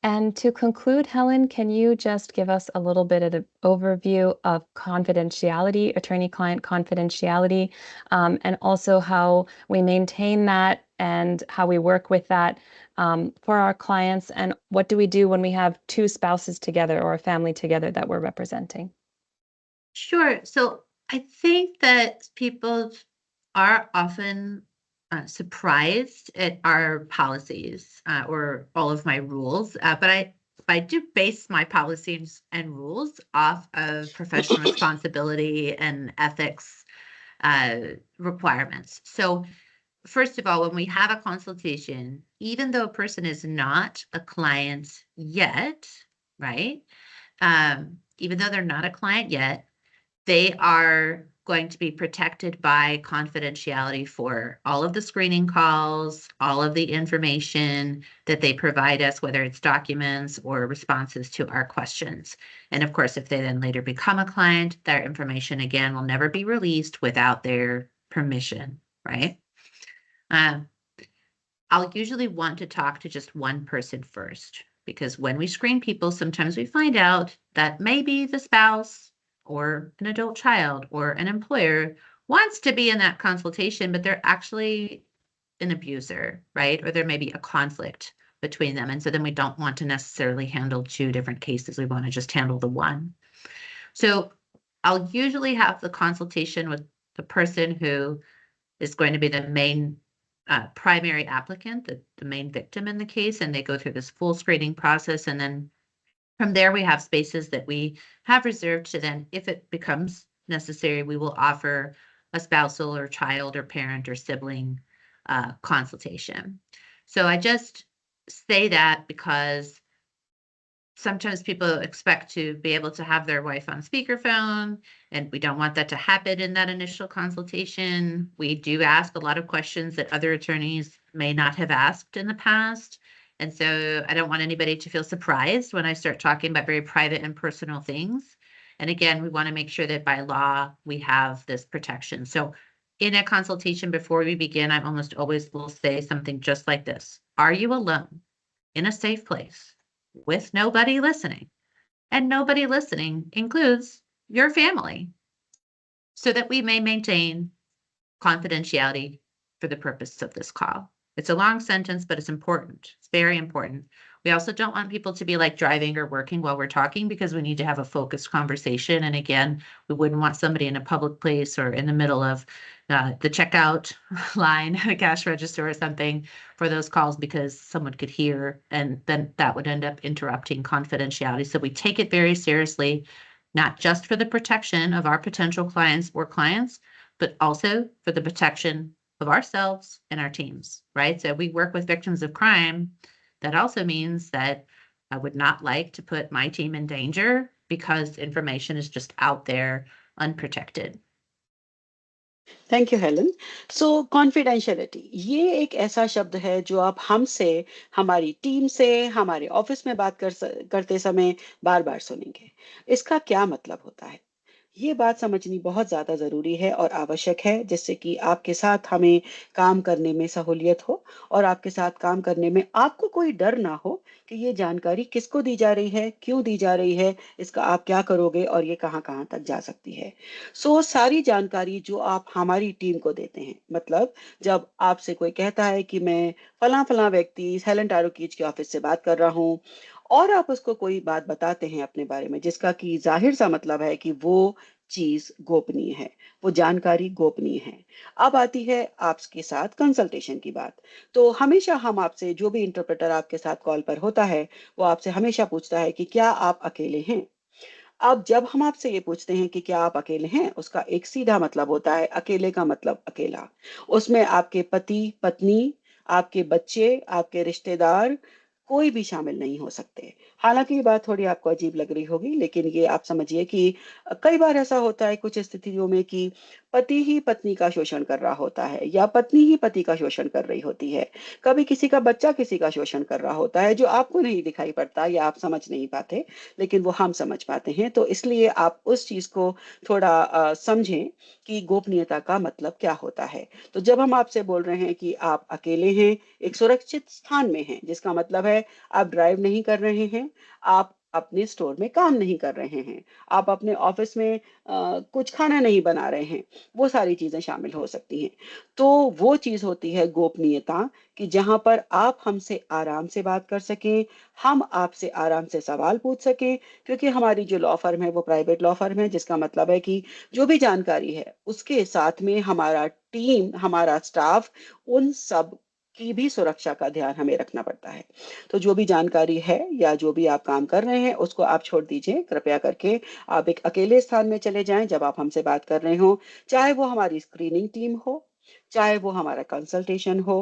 And to conclude, Helen, can you just give us a little bit of an overview of confidentiality, attorney-client confidentiality, and also how we maintain that and how we work with that for our clients? And what do we do when we have two spouses together or a family together that we're representing? Sure. So I think that people are often surprised at our policies or all of my rules, but I do base my policies and rules off of professional responsibility and ethics uh, requirements. So first of all, when we have a consultation, even though a person is not a client yet, right? Even though they're not a client yet, they are going to be protected by confidentiality for all of the screening calls, all of the information that they provide us, whether it's documents or responses to our questions. And of course, if they then later become a client, their information again will never be released without their permission, right? Um, I'll usually want to talk to just one person first because when we screen people, sometimes we find out that maybe the spouse or an adult child or an employer wants to be in that consultation, but they're actually an abuser, right? Or there may be a conflict between them. And so then we don't want to necessarily handle two different cases. We want to just handle the one. So I'll usually have the consultation with the person who is going to be the main primary applicant, the main victim in the case, and they go through this full screening process. And then from there, we have spaces that we have reserved to then, if it becomes necessary, we will offer a spousal or child or parent or sibling consultation. So I just say that because sometimes people expect to be able to have their wife on speakerphone, and we don't want that to happen in that initial consultation. We do ask a lot of questions that other attorneys may not have asked in the past. And so I don't want anybody to feel surprised when I start talking about very private and personal things. And again, we want to make sure that by law we have this protection. So in a consultation before we begin, I almost always will say something just like this. Are you alone in a safe place with nobody listening? And nobody listening includes your family, so that we may maintain confidentiality for the purpose of this call. It's a long sentence, but it's important. It's very important. We also don't want people to be like driving or working while we're talking because we need to have a focused conversation. And again, we wouldn't want somebody in a public place or in the middle of the checkout line, a cash register or something for those calls because someone could hear and then that would end up interrupting confidentiality. So we take it very seriously, not just for the protection of our potential clients or clients, but also for the protection of ourselves and our teams, right? So we work with victims of crime. That also means that I would not like to put my team in danger because information is just out there unprotected. Thank you Helen. So confidentiality ये एक ऐसा शब्द है जो आप हमसे, हमारी टीम से, हमारे ऑफिस में बात करते समय बार बार सुनेंगे। इसका क्या मतलब होता है? ये बात समझनी बहुत ज़्यादा ज़रूरी है और आवश्यक है, जिससे कि आपके साथ हमें काम करने में सहूलियत हो और आपके साथ काम करने में आपको कोई डर ना हो कि ये जानकारी किसको दी जा रही है, क्यों दी जा रही है, इसका आप क्या करोगे और ये कहाँ-कहाँ तक जा सकती है। सो सारी जानकारी जो आप हमारी टीम को देते हैं, मतलब जब आपसे कोई कहता है कि मैं फलाँ-फलाँ व्यक्ति हेलन टारोकीज के ऑफिस से बात कर रहा हूँ और आप उसको कोई बात बताते हैं अपने बारे में, जिसका कि ज़ाहिर-सा मतलब है कि वो चीज़ गोपनीय है, वो जानकारी गोपनीय है। अब आती है आपके साथ कंसल्टेशन की बात। तो हमेशा हम आपसे, जो भी इंटरप्रेटर आपके साथ कॉल पर होता है, वो आपसे हमेशा पूछता है कि क्या आप अकेले हैं? अब जब हम आपसे ये पूछते हैं कि क्या आप अकेले हैं, उसका एक सीधा मतलब होता है अकेले का मतलब अकेला। उसमें आपके पति-पत्नी, आपके बच्चे, आपके रिश्तेदार कोई भी शामिल नहीं हो सकते। हालाँकि ये बात थोड़ी आपको अजीब लग रही होगी, लेकिन ये आप समझिए कि कई बार ऐसा होता है कुछ स्थितियों में कि पति ही पत्नी का शोषण कर रहा होता है या पत्नी ही पति का शोषण कर रही होती है। कभी किसी का बच्चा किसी का शोषण कर रहा होता है, जो आपको नहीं दिखाई पड़ता या आप समझ नहीं पाते। लेकिन वो हम समझ पाते हैं। तो इसलिए आप उस चीज़ को थोड़ा समझें कि गोपनीयता का मतलब क्या होता है। तो जब हम आपसे बोल रहे हैं कि आप अकेले हैं, एक सुरक्षित स्थान में हैं, जिसका मतलब है आप ड्राइव नहीं कर रहे हैं, आप अपने स्टोर में काम नहीं कर रहे हैं, आप अपने ऑफ़िस में कुछ खाना नहीं बना रहे हैं, वो सारी चीज़ें शामिल हो सकती हैं। तो वो चीज़ होती है गोपनीयता, कि जहाँ पर आप हमसे आराम से बात कर सकें, हम आपसे आराम से सवाल पूछ सकें, क्योंकि हमारी जो लॉ फर्म है वो प्राइवेट लॉ फर्म है, जिसका मतलब है कि जो भी जानकारी है उसके साथ में हमारा टीम, हमारा स्टाफ, उन सब की भी सुरक्षा का ध्यान हमें रखना पड़ता है। तो जो भी जानकारी है या जो भी आप काम कर रहे हैं उसको आप छोड़ दीजिए, कृपया करके आप एक अकेले स्थान में चले जाएं जब आप हमसे बात कर रहे हो, चाहे वो हमारी स्क्रीनिंग टीम हो, चाहे वो हमारा कंसल्टेशन हो।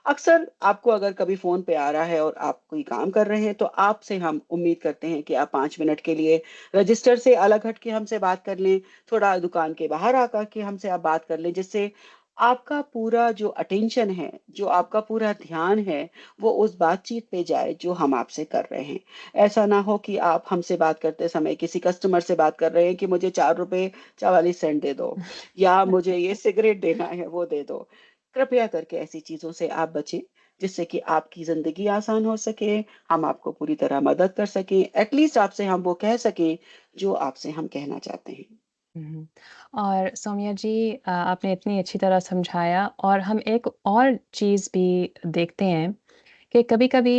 अक्सर आपको अगर कभी फ़ोन पे आ रहा है और आप कोई काम कर रहे हैं, तो आपसे हम उम्मीद करते हैं कि आप 5 मिनट के लिए रजिस्टर से अलग हट के हमसे बात कर लें, थोड़ा दुकान के बाहर आकर के हमसे आप बात कर लें, जिससे आपका पूरा जो अटेंशन है, जो आपका पूरा ध्यान है, वो उस बातचीत पे जाए जो हम आपसे कर रहे हैं। ऐसा ना हो कि आप हमसे बात करते समय किसी कस्टमर से बात कर रहे हैं कि मुझे ₹4 44 सेंट दे दो या मुझे ये सिगरेट देना है, वो दे दो। कृपया करके ऐसी चीज़ों से आप बचें, जिससे कि आपकी ज़िंदगी आसान हो सके, हम आपको पूरी तरह मदद कर सकें, एट लीस्ट आपसे हम वो कह सकें, जो आपसे हम कहना चाहते हैं। हुँ। और सौम्या जी, आपने इतनी अच्छी तरह समझाया और हम एक और चीज़ भी देखते हैं कि कभी-कभी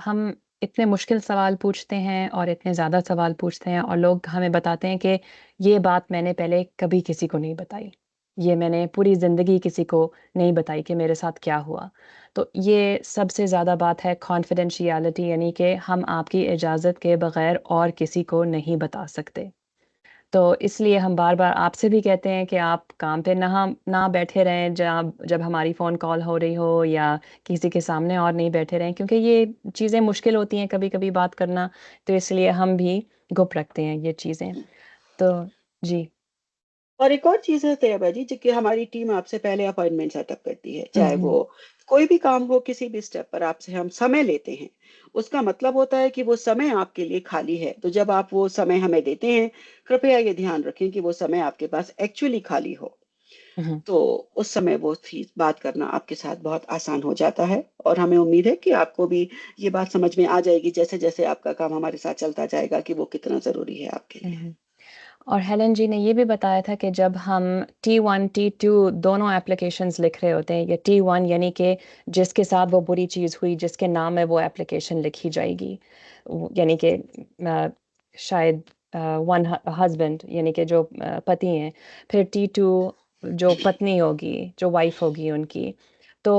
हम इतने मुश्किल सवाल पूछते हैं और इतने ज़्यादा सवाल पूछते हैं और लोग हमें बताते हैं कि ये बात मैंने पहले कभी किसी को नहीं बताई। ये मैंने पूरी ज़िंदगी किसी को नहीं बताई कि मेरे साथ क्या हुआ। तो ये सबसे ज़्यादा बात है कॉन्फिडेंशियलिटी, यानी कि हम आपकी इजाज़त के बगैर और किसी को नहीं बता सकते। तो इसलिए हम बार-बार आपसे भी कहते हैं कि आप काम पे ना बैठे रहें जब जब हमारी फ़ोन कॉल हो रही हो या किसी के सामने और नहीं बैठे रहें, क्योंकि ये चीज़ें मुश्किल होती हैं कभी-कभी बात करना, तो इसलिए हम भी गुप रखते हैं ये चीज़ें। तो जी। और एक और चीज़ है तैयबा जी, जो कि हमारी टीम आपसे पहले अपॉइंटमेंट सेटअप करती है, हुँ, चाहे वो हुँ। कोई भी काम हो, किसी भी स्टेप पर आपसे हम समय लेते हैं। उसका मतलब होता है कि वो समय आपके लिए खाली है। तो जब आप वो समय हमें देते हैं, कृपया ये ध्यान रखें कि वो समय आपके पास एक्चुअली खाली हो। हुँ, हुँ। तो उस समय वो चीज़ बात करना आपके साथ बहुत आसान हो जाता है और हमें उम्मीद है कि आपको भी ये बात समझ में आ जाएगी जैसे-जैसे आपका काम हमारे साथ चलता जाएगा, कि वो कितना ज़रूरी है आपके हुँ, लिए। हुँ। और हेलेन जी ने ये भी बताया था कि जब हम T1, T2 दोनों एप्लीकेशंस लिख रहे होते हैं, या T1 यानी कि जिसके साथ वो बुरी चीज़ हुई, जिसके नाम में वो एप्लीकेशन लिखी जाएगी। यानी कि शायद वन हस्बैंड यानी कि जो पति हैं, फिर T2 जो पत्नी होगी, जो वाइफ़ होगी उनकी। तो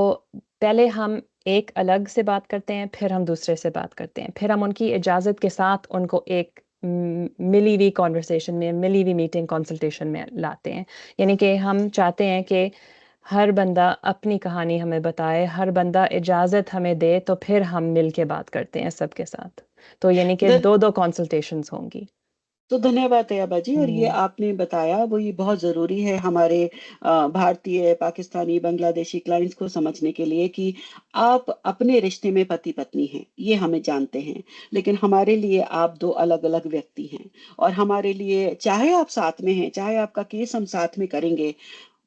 पहले हम एक अलग से बात करते हैं, फिर हम दूसरे से बात करते हैं। फिर हम उनकी इजाज़त के साथ उनको एक मिली हुई कन्वर्सेशन में, मिली हुई मीटिंग कंसल्टेशन में लाते हैं। यानी कि हम चाहते हैं कि हर बंदा अपनी कहानी हमें बताए, हर बंदा इजाज़त हमें दे, तो फिर हम मिल के बात करते हैं सबके साथ। तो यानी कि दर 2-2 कंसल्टेशंस होंगी। तो धन्यवाद तैयबा जी। और ये हम्म, आपने बताया वो ये बहुत ज़रूरी है हमारे भारतीय, पाकिस्तानी, बांग्लादेशी क्लाइंट्स को समझने के लिए कि आप अपने रिश्ते में पति पत्नी हैं, ये हमें जानते हैं, लेकिन हमारे लिए आप दो अलग अलग व्यक्ति हैं। और हमारे लिए चाहे आप साथ में हैं, चाहे आपका केस हम साथ में करेंगे,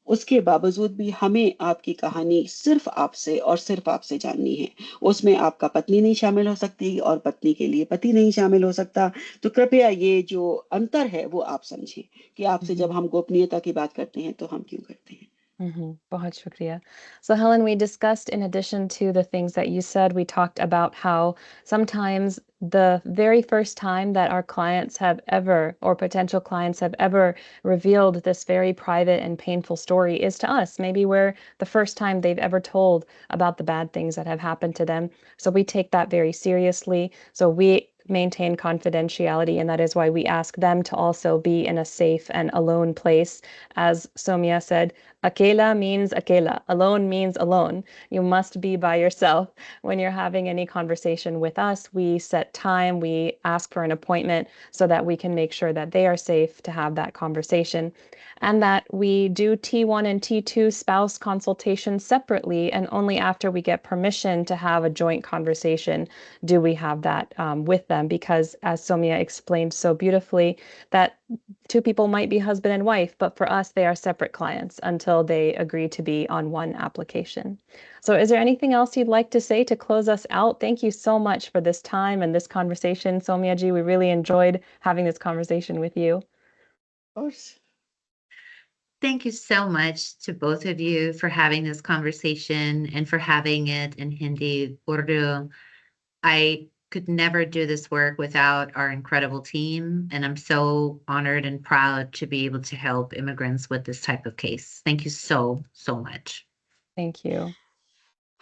उसके बावजूद भी हमें आपकी कहानी सिर्फ आपसे जाननी है। उसमें आपका पत्नी नहीं शामिल हो सकती और पत्नी के लिए पति नहीं शामिल हो सकता। तो कृपया ये जो अंतर है वो आप समझें कि आपसे जब हम्म, हम गोपनीयता की बात करते हैं तो हम क्यों करते हैं। बहुत शुक्रिया. So, Helen, we discussed, in addition to the things that you said, we talked about how sometimes the very first time that our clients have ever, or potential clients have ever revealed this very private and painful story is to us. Maybe we're the first time they've ever told about the bad things that have happened to them. So we take that very seriously. So we maintain confidentiality, and that is why we ask them to also be in a safe and alone place. As Somia said, Akela means akela. Alone means alone. You must be by yourself. When you're having any conversation with us, we set time, we ask for an appointment so that we can make sure that they are safe to have that conversation. And that we do T1 and T2 spouse consultations separately, and only after we get permission to have a joint conversation do we have that with them. Because, as Somia explained so beautifully, that two people might be husband and wife, but for us, they are separate clients until they agree to be on one application. So, is there anything else you'd like to say to close us out? Thank you so much for this time and this conversation, Somyaji. We really enjoyed having this conversation with you. और Thank you so much to both of you for having this conversation and for having it in Hindi, Urdu. I could never do this work without our incredible team, and I'm so honored and proud to be able to help immigrants with this type of case. Thank you so, so much. Thank you.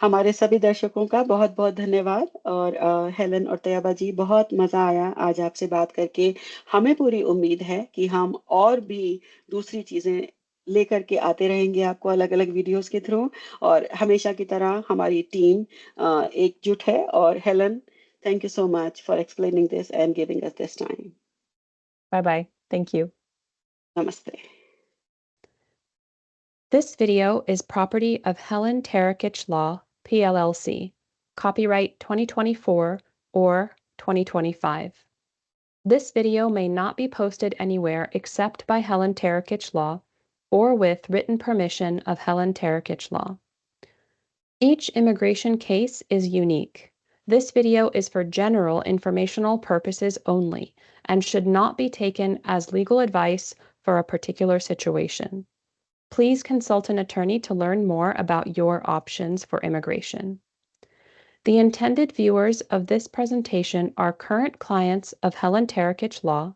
हमारे सभी दर्शकों का बहुत बहुत धन्यवाद। और हेलन और तैयबा जी, बहुत मज़ा आया आज आपसे बात करके। हमें पूरी उम्मीद है कि हम और भी दूसरी चीज़ें लेकर के आते रहेंगे आपको अलग अलग वीडियोस के थ्रू। और हमेशा की तरह हमारी टीम एकजुट है। और Helen, thank you so much for explaining this and giving us this time. Bye bye. Thank you. नमस्ते। This video is property of Helen Tarakich Law, PLLC. Copyright 2024 or 2025. This video may not be posted anywhere except by Helen Tarakich Law or with written permission of Helen Tarakich Law. Each immigration case is unique. This video is for general informational purposes only and should not be taken as legal advice for a particular situation. Please consult an attorney to learn more about your options for immigration. The intended viewers of this presentation are current clients of Helen Tarakich Law,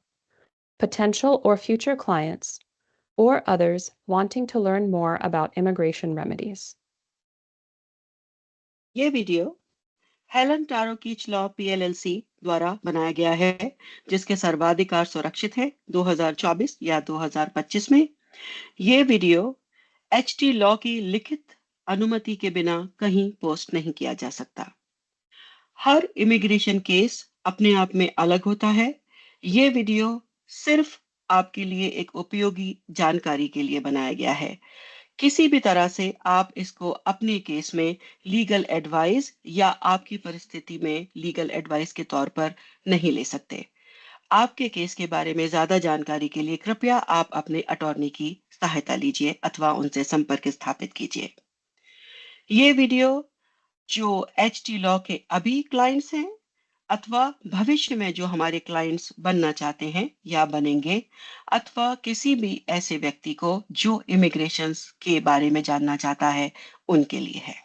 potential or future clients, or others wanting to learn more about immigration remedies. ये वीडियो हेलन टारोकीच लॉ पीएलएलसी द्वारा बनाया गया है, जिसके सर्वाधिकार सुरक्षित है 2024 या 2025 में। ये वीडियो एचटी लॉ की लिखित अनुमति के बिना कहीं पोस्ट नहीं किया जा सकता। हर इमिग्रेशन केस अपने आप में अलग होता है। ये वीडियो सिर्फ आपके लिए एक उपयोगी जानकारी के लिए बनाया गया है। किसी भी तरह से आप इसको अपने केस में लीगल एडवाइस या आपकी परिस्थिति में लीगल एडवाइस के तौर पर नहीं ले सकते। आपके केस के बारे में ज्यादा जानकारी के लिए कृपया आप अपने अटॉर्नी की सहायता लीजिए अथवा उनसे संपर्क स्थापित कीजिए। ये वीडियो जो एचटी लॉ के अभी क्लाइंट्स हैं अथवा भविष्य में जो हमारे क्लाइंट्स बनना चाहते हैं या बनेंगे, अथवा किसी भी ऐसे व्यक्ति को जो इमिग्रेशंस के बारे में जानना चाहता है, उनके लिए है।